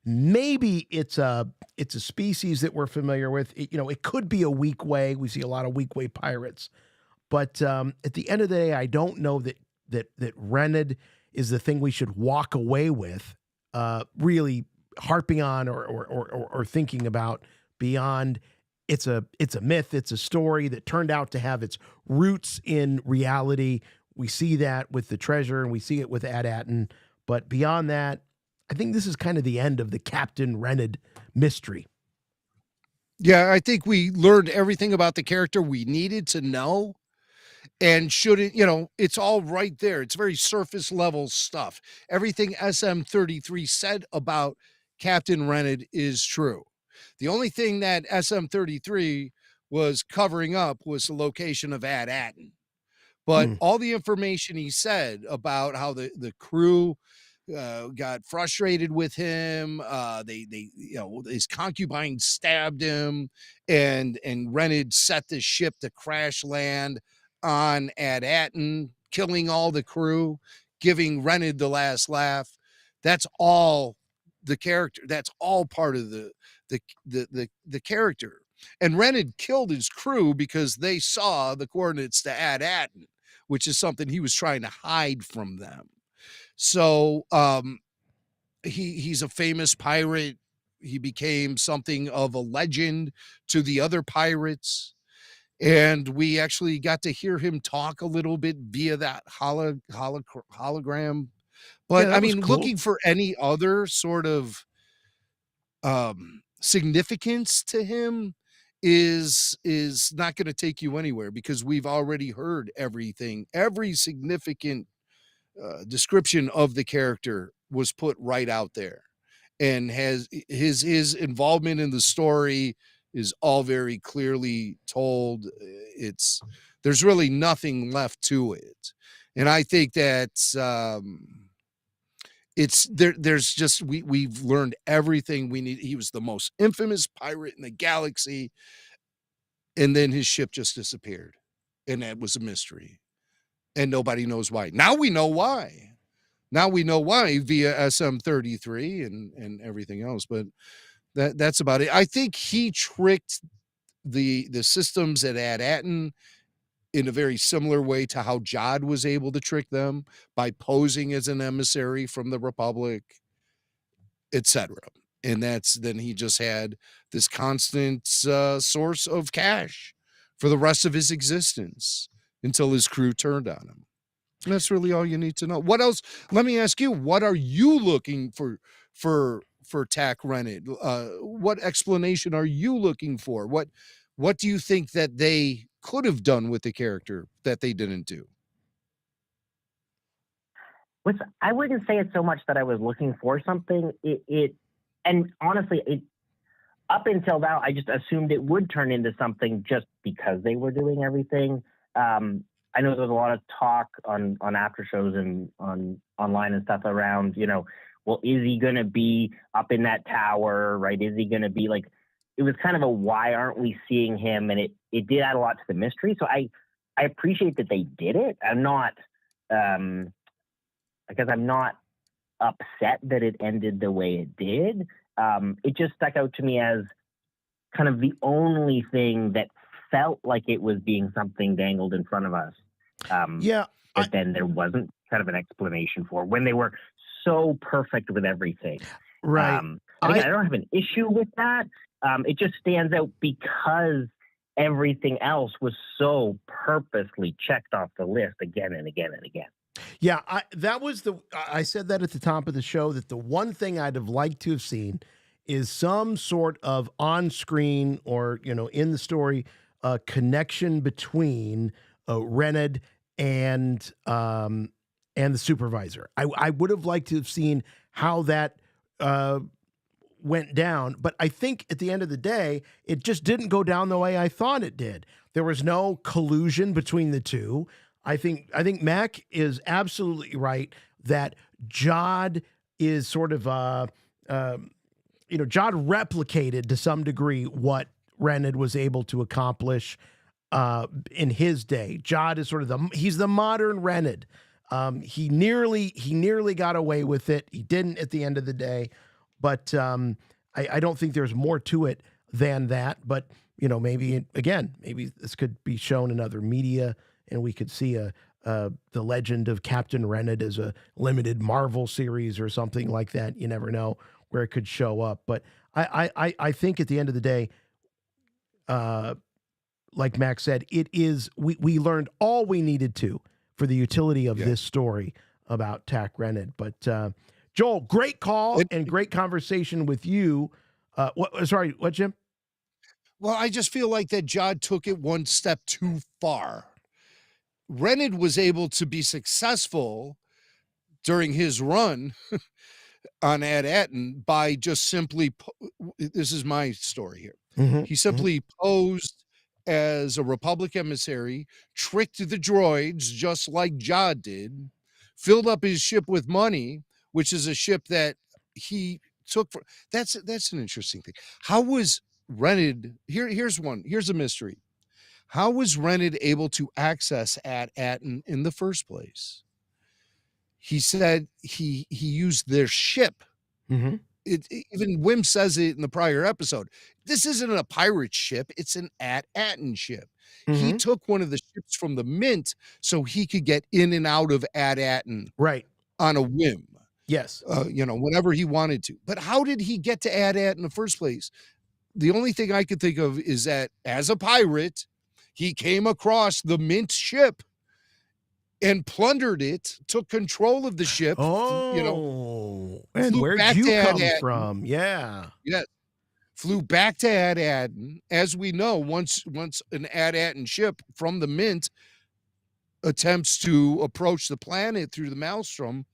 Maybe it's a species that we're familiar with. It could be a weak way. We see a lot of weak way pirates, but at the end of the day, I don't know that Renard is the thing we should walk away with. Really harping on or thinking about beyond. It's a myth. It's a story that turned out to have its roots in reality. We see that with the treasure, and we see it with At Attin. But beyond that, I think this is kind of the end of the Captain Renard mystery. Yeah, I think we learned everything about the character we needed to know. And shouldn't, it's all right there. It's very surface level stuff. Everything SM33 said about Captain Renard is true. The only thing that SM33 was covering up was the location of At Attin. But all the information he said about how the crew got frustrated with him, his concubine stabbed him, and Renard set the ship to crash land on At Attin, killing all the crew, giving Renard the last laugh. That's all the character. That's all part of the character. And Renard killed his crew because they saw the coordinates to At Attin, which is something he was trying to hide from them. So he's a famous pirate. He became something of a legend to the other pirates. And we actually got to hear him talk a little bit via that hologram. But I mean, cool. Looking for any other sort of significance to him is not going to take you anywhere, because we've already heard everything. Every significant description of the character was put right out there, and has his involvement in the story is all very clearly told. There's really nothing left to it. And I think that there's just, we've learned everything we need. He was the most infamous pirate in the galaxy, and then his ship just disappeared, and that was a mystery, and nobody knows why. Now we know why. Now we know why via SM33 and everything else, but that's about it. I think he tricked the systems at At Attin in a very similar way to how Jod was able to trick them by posing as an emissary from the Republic, etc. And then he just had this constant source of cash for the rest of his existence until his crew turned on him. And that's really all you need to know. What else? Let me ask you, what are you looking for Tack Rennet? What explanation are you looking for? What do you think that they could have done with the character that they didn't do? I wouldn't say it's so much that I was looking for something. And honestly, up until now, I just assumed it would turn into something just because they were doing everything. I know there's a lot of talk on after shows and online and stuff around, well, is he going to be up in that tower, right? Is he going to be like, it was kind of a, why aren't we seeing him? And it did add a lot to the mystery. So I appreciate that they did it. I'm not, because I'm not upset that it ended the way it did. It just stuck out to me as kind of the only thing that felt like it was being something dangled in front of us. But then there wasn't kind of an explanation for when they were so perfect with everything. Right. I don't have an issue with that. It just stands out because everything else was so purposely checked off the list again and again and again. Yeah, I said that at the top of the show, that the one thing I'd have liked to have seen is some sort of on-screen or, in the story, connection between Rennet and the Supervisor. I would have liked to have seen how that went down, but I think at the end of the day, it just didn't go down the way I thought it did. There was no collusion between the two. I think Mac is absolutely right that Jod is sort of Jod replicated to some degree what Rennet was able to accomplish in his day. Jod is sort of he's the modern Rennet. He nearly got away with it. He didn't at the end of the day, but I don't think there's more to it than that. But maybe this could be shown in other media, and we could see the legend of Captain Rennet as a limited Marvel series or something like that. You never know where it could show up. But I think at the end of the day, like Max said, we learned all we needed to for the utility of this story about Tack Rennet. But Joel, great call and great conversation with you. What, Jim? Well, I just feel like that Jod took it one step too far. Rennet was able to be successful during his run on At Attin by just simply, this is my story here. Mm-hmm. He simply posed as a Republic emissary, tricked the droids just like Jod did, filled up his ship with money, which is a ship that he took for. That's an interesting thing. How was Rennet, here's a mystery. How was Rennet able to access At Attin in the first place? He said he used their ship. Mm-hmm. Even Wim says it in the prior episode. This isn't a pirate ship. It's an At Attin ship. Mm-hmm. He took one of the ships from the Mint so he could get in and out of At Attin on a whim. Yes. Whenever he wanted to. But how did he get to At Attin in the first place? The only thing I could think of is that as a pirate, he came across the Mint ship and plundered it, took control of the ship. And where'd you come from? Yeah. Yes. Flew back to At Attin. As we know, once an At Attin ship from the Mint attempts to approach the planet through the Maelstrom,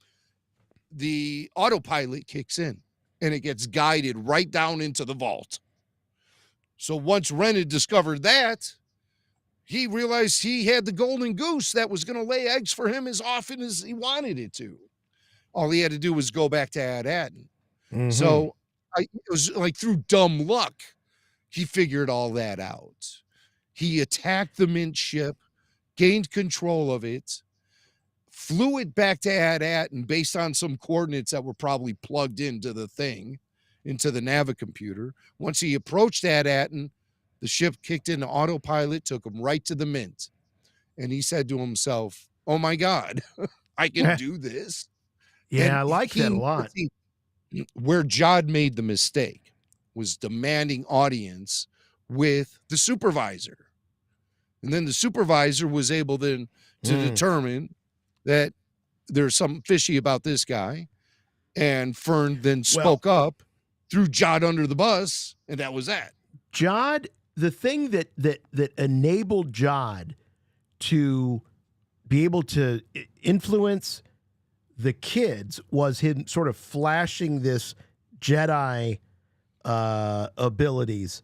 the autopilot kicks in and it gets guided right down into the vault. So once Rennet discovered that, he realized he had the golden goose that was going to lay eggs for him as often as he wanted it to. All he had to do was go back to At Attin. Mm-hmm. So it was like through dumb luck, he figured all that out. He attacked the Mint ship, gained control of it, flew it back to At Attin based on some coordinates that were probably plugged into the thing, into the Navicomputer. Once he approached At Attin, the ship kicked into autopilot, took him right to the Mint. And he said to himself, oh my God, I can do this. Yeah, and I like that a lot. Where Jod made the mistake was demanding audience with the Supervisor. And then the supervisor was able then to determine that there's something fishy about this guy. And Fern then spoke up, threw Jod under the bus, and that was that. Jod, the thing that enabled Jod to be able to influence the kids was him sort of flashing this Jedi abilities.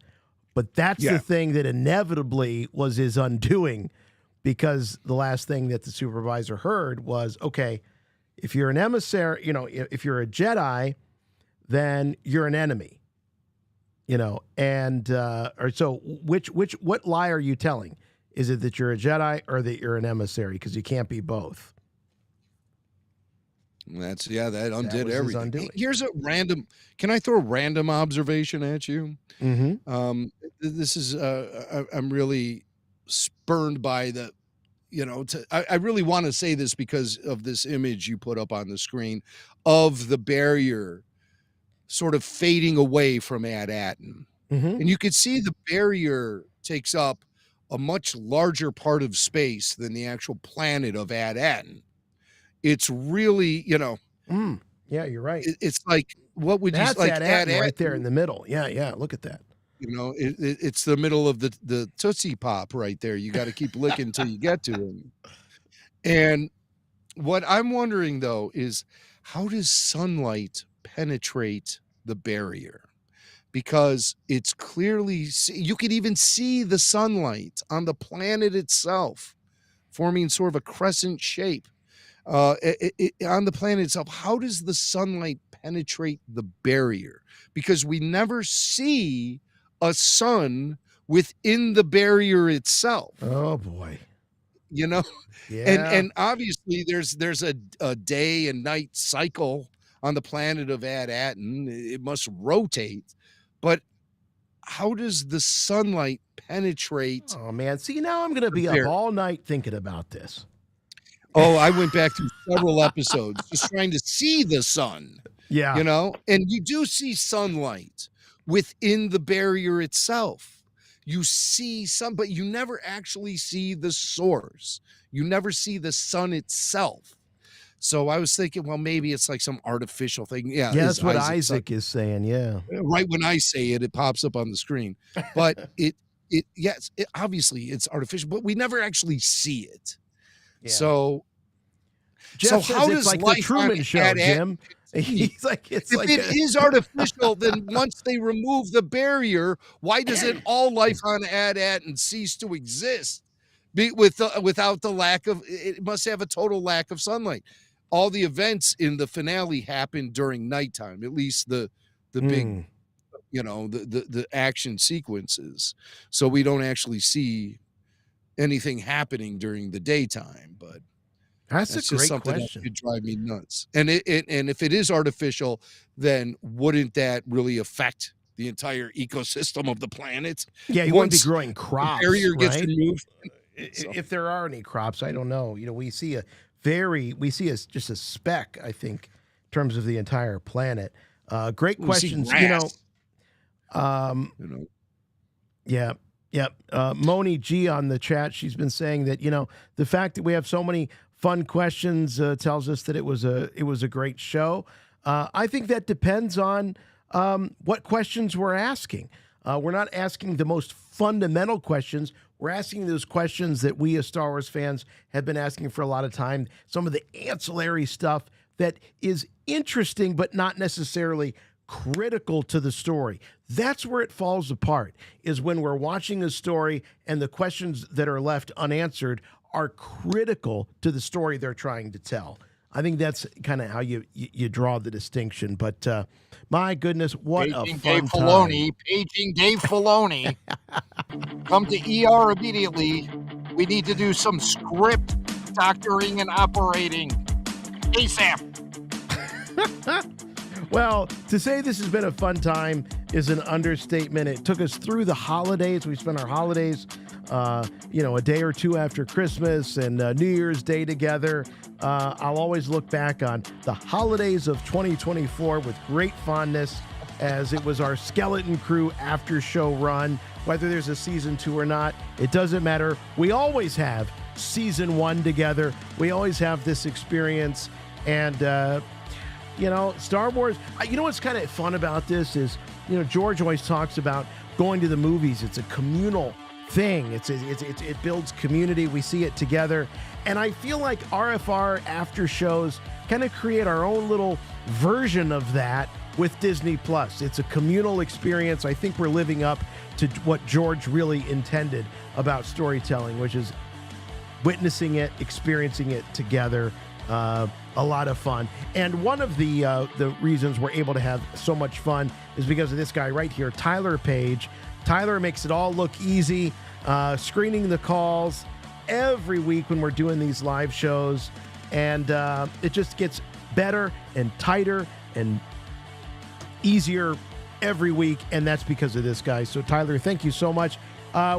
But that's the thing that inevitably was his undoing, because the last thing that the supervisor heard was, okay, if you're an emissary, if you're a Jedi, then you're an enemy, and or so what lie are you telling? Is it that you're a Jedi or that you're an emissary? Because you can't be both. That undid everything. Here's a random. Can I throw a random observation at you? Mm-hmm. This is I'm really spurned by the, I really want to say this because of this image you put up on the screen of the barrier sort of fading away from At Attin. Mm-hmm. And you could see the barrier takes up a much larger part of space than the actual planet of At Attin. It's really, Yeah, you're right. It's like, what would That's you like? At Attin right there in the middle. Yeah. Look at that. It's the middle of the Tootsie Pop right there. You got to keep licking until you get to him. And what I'm wondering, though, is how does sunlight penetrate the barrier? Because it's clearly, you could even see the sunlight on the planet itself forming sort of a crescent shape on the planet itself. How does the sunlight penetrate the barrier? Because we never see a sun within the barrier itself. Oh boy. Yeah. And obviously there's a day and night cycle on the planet of At Attin. It must rotate, but how does the sunlight penetrate? Oh man, see, now I'm gonna be up all night thinking about this. Oh, I went back through several episodes just trying to see the sun. Yeah. And you do see sunlight within the barrier itself. You see some, but you never actually see the source. You never see the sun itself. So I was thinking, well, maybe it's like some artificial thing. Yeah, that's what Isaac is saying. Yeah. Right when I say it, it pops up on the screen. But obviously it's artificial, but we never actually see it. Yeah. So, Jeff says how it's does like the life Truman Show, Jim? He's like, if it is artificial, then once they remove the barrier, why doesn't all life on At Attin cease to exist? Without the lack of, it must have a total lack of sunlight. All the events in the finale happen during nighttime, at least the big, the action sequences. So we don't actually see anything happening during the daytime, but that's a great something question. that could drive me nuts. And and if it is artificial, then wouldn't that really affect the entire ecosystem of the planet? Yeah, you wouldn't be growing crops. The barrier gets right? removed. If there are any crops, I don't know. We see just a speck, I think, in terms of the entire planet. Great questions. Yeah. Moni G on the chat, she's been saying that, the fact that we have so many fun questions tells us that it was a great show. I think that depends on what questions we're asking. We're not asking the most fundamental questions. We're asking those questions that we as Star Wars fans have been asking for a lot of time. Some of the ancillary stuff that is interesting, but not necessarily critical to the story. That's where it falls apart, is when we're watching a story and the questions that are left unanswered are critical to the story they're trying to tell. I think that's kind of how you draw the distinction. But my goodness, what a fun time. Paging Dave Filoni. Come to ER immediately. We need to do some script doctoring and operating ASAP. Well, to say this has been a fun time is an understatement. It took us through the holidays. We spent our holidays, a day or two after Christmas and New Year's Day together. I'll always look back on the holidays of 2024 with great fondness. as it was our Skeleton Crew after show run. Whether there's a season 2 or not, it doesn't matter. We always have season 1 together. We always have this experience. And, Star Wars, what's kind of fun about this is, George always talks about going to the movies. It's a communal thing. It builds community. We see it together. And I feel like RFR after shows kind of create our own little version of that with Disney Plus. It's a communal experience. I think we're living up to what George really intended about storytelling, which is witnessing it, experiencing it together. A lot of fun. And one of the reasons we're able to have so much fun is because of this guy right here, Tyler Page. Tyler makes it all look easy, screening the calls every week when we're doing these live shows. And it just gets better and tighter and easier every week, and that's because of this guy. So Tyler, thank you so much.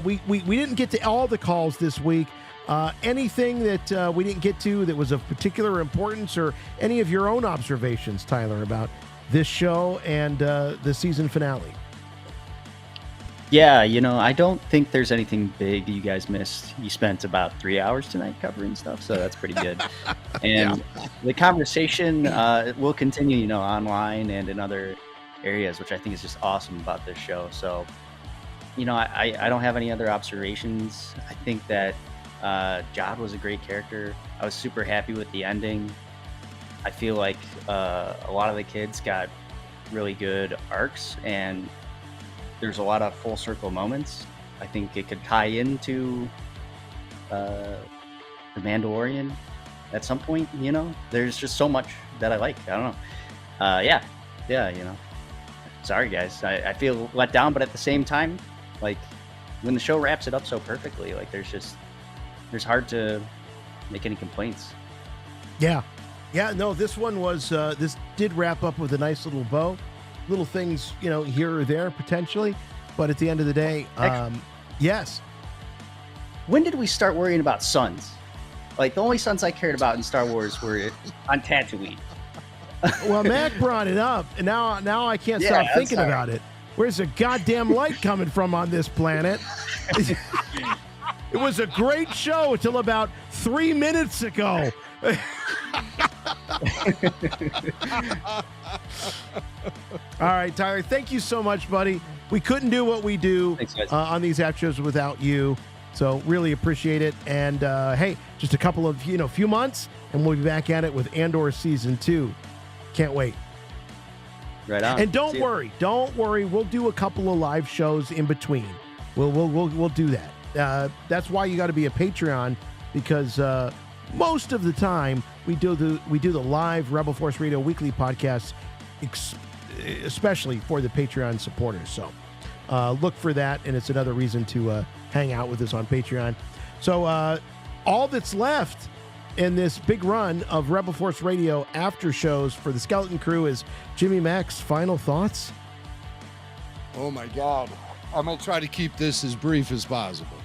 We didn't get to all the calls this week. Anything that we didn't get to that was of particular importance, or any of your own observations, Tyler, about this show and the season finale? Yeah, I don't think there's anything big you guys missed. You spent about 3 hours tonight covering stuff, so that's pretty good. And the conversation will continue, online and in other areas, which I think is just awesome about this show. So, I don't have any other observations. I think that Jod was a great character. I was super happy with the ending. I feel like a lot of the kids got really good arcs, and there's a lot of full circle moments. I think it could tie into The Mandalorian at some point. There's just so much that I like. I don't know. Sorry guys, I feel let down, but at the same time, like, when the show wraps it up so perfectly, like, there's hard to make any complaints. Yeah, no, this one was, this did wrap up with a nice little bow. Little things, here or there potentially, but at the end of the day, yes. When did we start worrying about suns? Like, the only suns I cared about in Star Wars were on Tatooine. Well, Mac brought it up, and now I can't stop thinking about it. Where's the goddamn light coming from on this planet? It was a great show until about 3 minutes ago. All right, Tyler, thank you so much, buddy. We couldn't do what we do on these app shows without you, so really appreciate it. And hey, just a couple of few months, and we'll be back at it with Andor season 2. Can't wait. Right on. And don't worry, we'll do a couple of live shows in between. We'll do that. That's why you got to be a Patreon, because most of the time we do the live Rebel Force Radio weekly podcasts, especially for the Patreon supporters. So look for that, and it's another reason to hang out with us on Patreon. So all that's left in this big run of Rebel Force Radio after shows for the Skeleton Crew is Jimmy Mac's final thoughts. Oh my God. I'm going to try to keep this as brief as possible.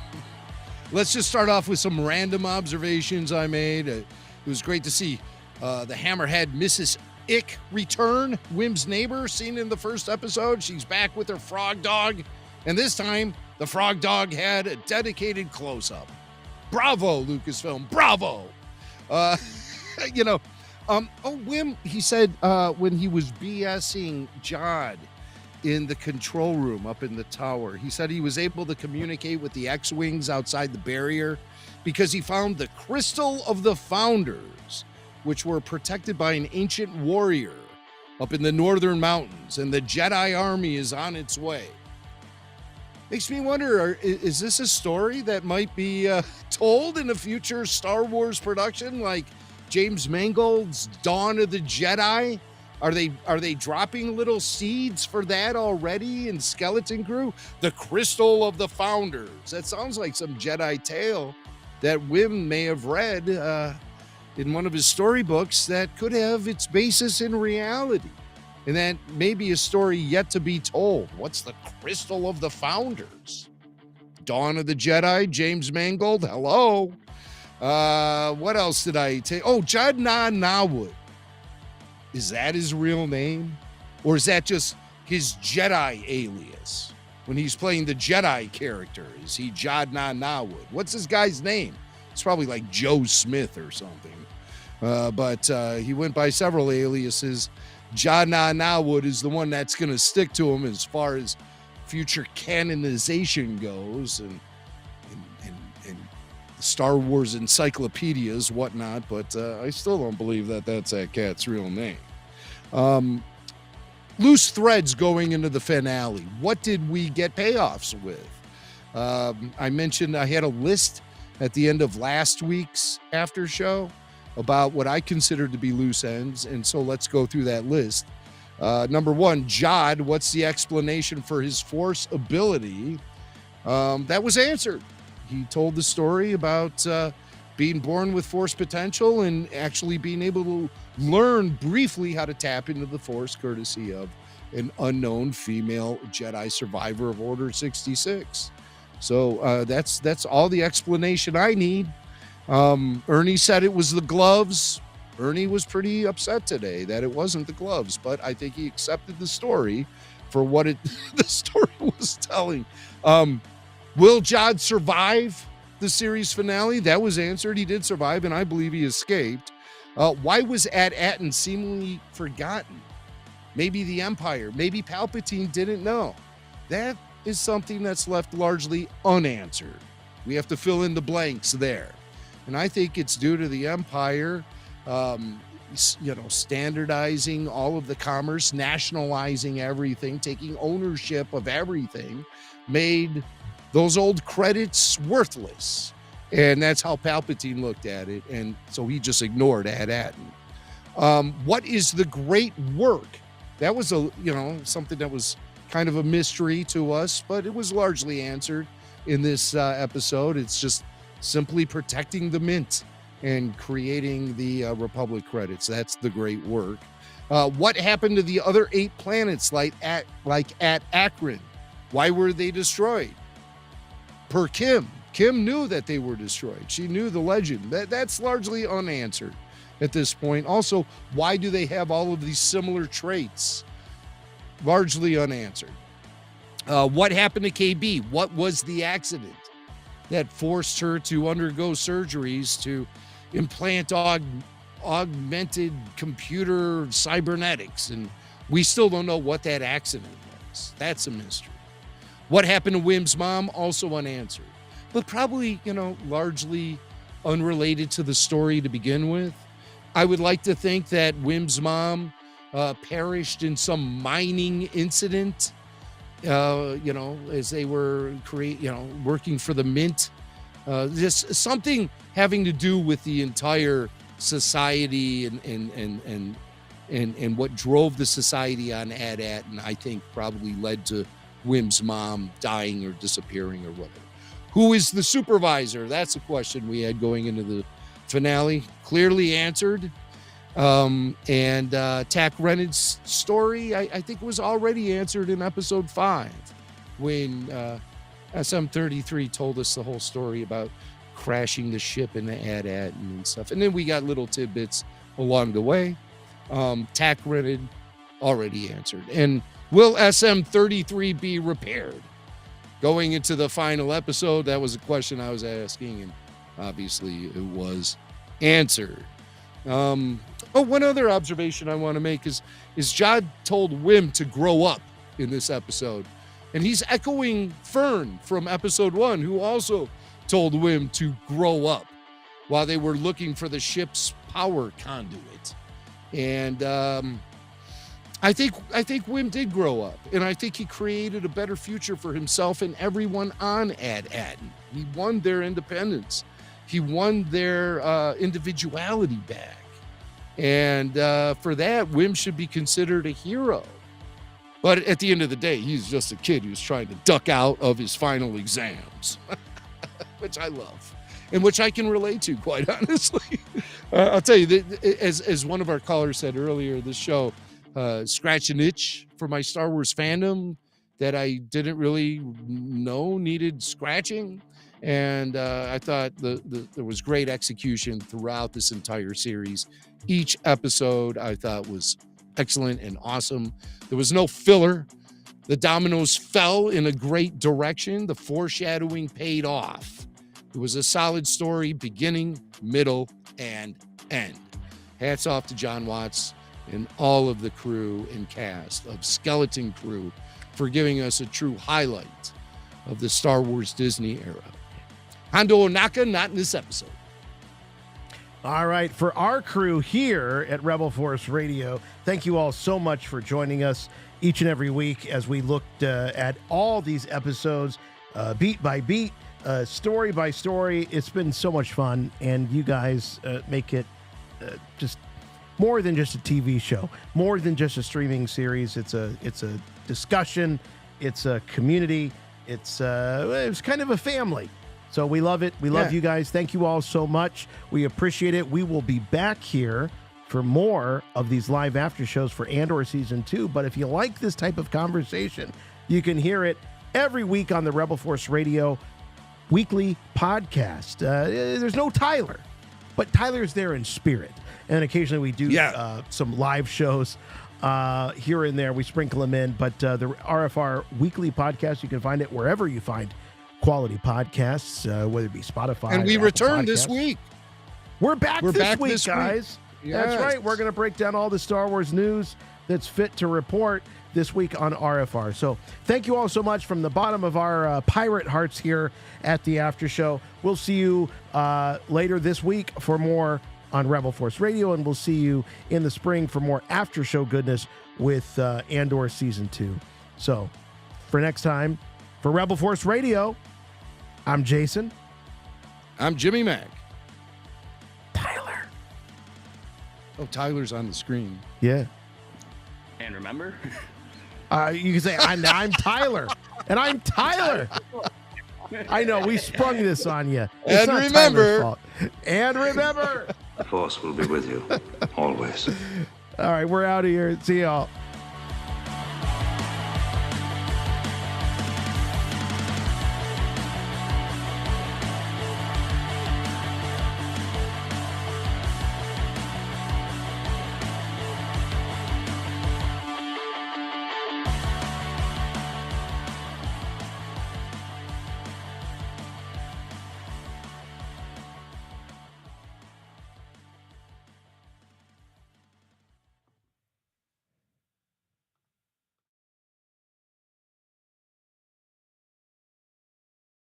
Let's just start off with some random observations I made. It was great to see the Hammerhead Mrs. Ick return, Wim's neighbor, seen in the first episode. She's back with her frog dog, and this time the frog dog had a dedicated close-up. Bravo, Lucasfilm, bravo! Wim, he said when he was BSing Jod in the control room up in the tower, he said he was able to communicate with the X-Wings outside the barrier because he found the Crystal of the Founders, which were protected by an ancient warrior up in the northern mountains, and the Jedi army is on its way. Makes me wonder, is this a story that might be told in a future Star Wars production, like James Mangold's Dawn of the Jedi? Are they dropping little seeds for that already in Skeleton Crew? The Crystal of the Founders. That sounds like some Jedi tale that Wim may have read in one of his storybooks that could have its basis in reality. And that may be a story yet to be told. What's the Crystal of the Founders? Dawn of the Jedi, James Mangold, hello. What else did I take? Oh, Jad Na Nawud. Is that his real name? Or is that just his Jedi alias when he's playing the Jedi character? Is he Jad Na Nawood? What's this guy's name? It's probably like Joe Smith or something. But he went by several aliases. Jad Na Nawood is the one that's going to stick to him as far as future canonization goes, and Star Wars encyclopedias, whatnot. But I still don't believe that that's that cat's real name. Loose threads going into the finale. What did we get payoffs with? I mentioned I had a list at the end of last week's after show about what I consider to be loose ends, and so let's go through that list. Number one, Jod, what's the explanation for his Force ability? That was answered. He told the story about being born with Force potential and actually being able to learn briefly how to tap into the Force courtesy of an unknown female Jedi survivor of Order 66. So that's all the explanation I need. Ernie said it was the gloves. Ernie was pretty upset today that it wasn't the gloves, but I think he accepted the story for what the story was telling. Will Jod survive the series finale? That was answered. He did survive, and I believe he escaped. Why was At Attin seemingly forgotten? Maybe the Empire, maybe Palpatine didn't know. That is something that's left largely unanswered. We have to fill in the blanks there. And I think it's due to the Empire, standardizing all of the commerce, nationalizing everything, taking ownership of everything, made those old credits worthless. And that's how Palpatine looked at it. And so he just ignored At Attin. What is the great work? That was something that was kind of a mystery to us, but it was largely answered in this episode. It's just simply protecting the mint and creating the Republic credits. That's the great work. What happened to the other 8 planets like at Akron? Why were they destroyed? Per Kim knew that they were destroyed. She knew the legend. That's largely unanswered at this point. Also, why do they have all of these similar traits? Largely unanswered. What happened to KB? What was the accident that forced her to undergo surgeries to implant augmented computer cybernetics? And we still don't know what that accident was. That's a mystery. What happened to Wim's mom? Also unanswered. But probably, largely unrelated to the story to begin with. I would like to think that Wim's mom perished in some mining incident, as they were working for the mint. Just something having to do with the entire society and what drove the society on At Attin, I think probably led to Wim's mom dying or disappearing or whatever. Who is the supervisor? That's a question we had going into the finale. Clearly answered. Tack Rennett's story, I think was already answered in episode 5 when SM33 told us the whole story about crashing the ship in the At Attin and stuff. And then we got little tidbits along the way. Tack Rennett already answered. And will SM33 be repaired? Going into the final episode, that was a question I was asking, and obviously it was answered. One other observation I want to make is Jod told Wim to grow up in this episode. And he's echoing Fern from episode 1, who also told Wim to grow up while they were looking for the ship's power conduit. And I think Wim did grow up, and I think he created a better future for himself and everyone on At Attin. He won their independence. He won their individuality back. And for that, Wim should be considered a hero. But at the end of the day, he's just a kid who's trying to duck out of his final exams, which I love and which I can relate to, quite honestly. I'll tell you, that, as one of our callers said earlier, this show, scratch an itch for my Star Wars fandom that I didn't really know needed scratching. And I thought there was great execution throughout this entire series. Each episode I thought was excellent and awesome. There was no filler. The dominoes fell in a great direction. The foreshadowing paid off. It was a solid story, beginning, middle, and end. Hats off to John Watts and all of the crew and cast of Skeleton Crew for giving us a true highlight of the Star Wars Disney era. Hondo Onaka, not in this episode. All right, for our crew here at Rebel Force Radio, thank you all so much for joining us each and every week as we looked at all these episodes, beat by beat, story by story. It's been so much fun, and you guys make it just more than just a TV show, more than just a streaming series. It's a discussion, it's a community, it's kind of a family. So we love it. We love you guys. Thank you all so much. We appreciate it. We will be back here for more of these live after shows for Andor Season 2. But if you like this type of conversation, you can hear it every week on the Rebel Force Radio weekly podcast. There's no Tyler, but Tyler's there in spirit. And occasionally we do some live shows here and there. We sprinkle them in. But the RFR weekly podcast, you can find it wherever you find quality podcasts, whether it be Spotify. And we return this week. We're back this week, guys. Yes. That's right. We're going to break down all the Star Wars news that's fit to report this week on RFR. So thank you all so much from the bottom of our pirate hearts here at the After Show. We'll see you later this week for more on Rebel Force Radio, and we'll see you in the spring for more After Show goodness with Andor Season 2. So for next time, for Rebel Force Radio, I'm Jason. I'm Jimmy Mack. Tyler. Oh, Tyler's on the screen. Yeah. And remember? You can say, I'm Tyler. And I'm Tyler. I know, we sprung this on you. It's and not remember. Tyler's fault. And remember. The Force will be with you, always. All right, we're out of here. See y'all.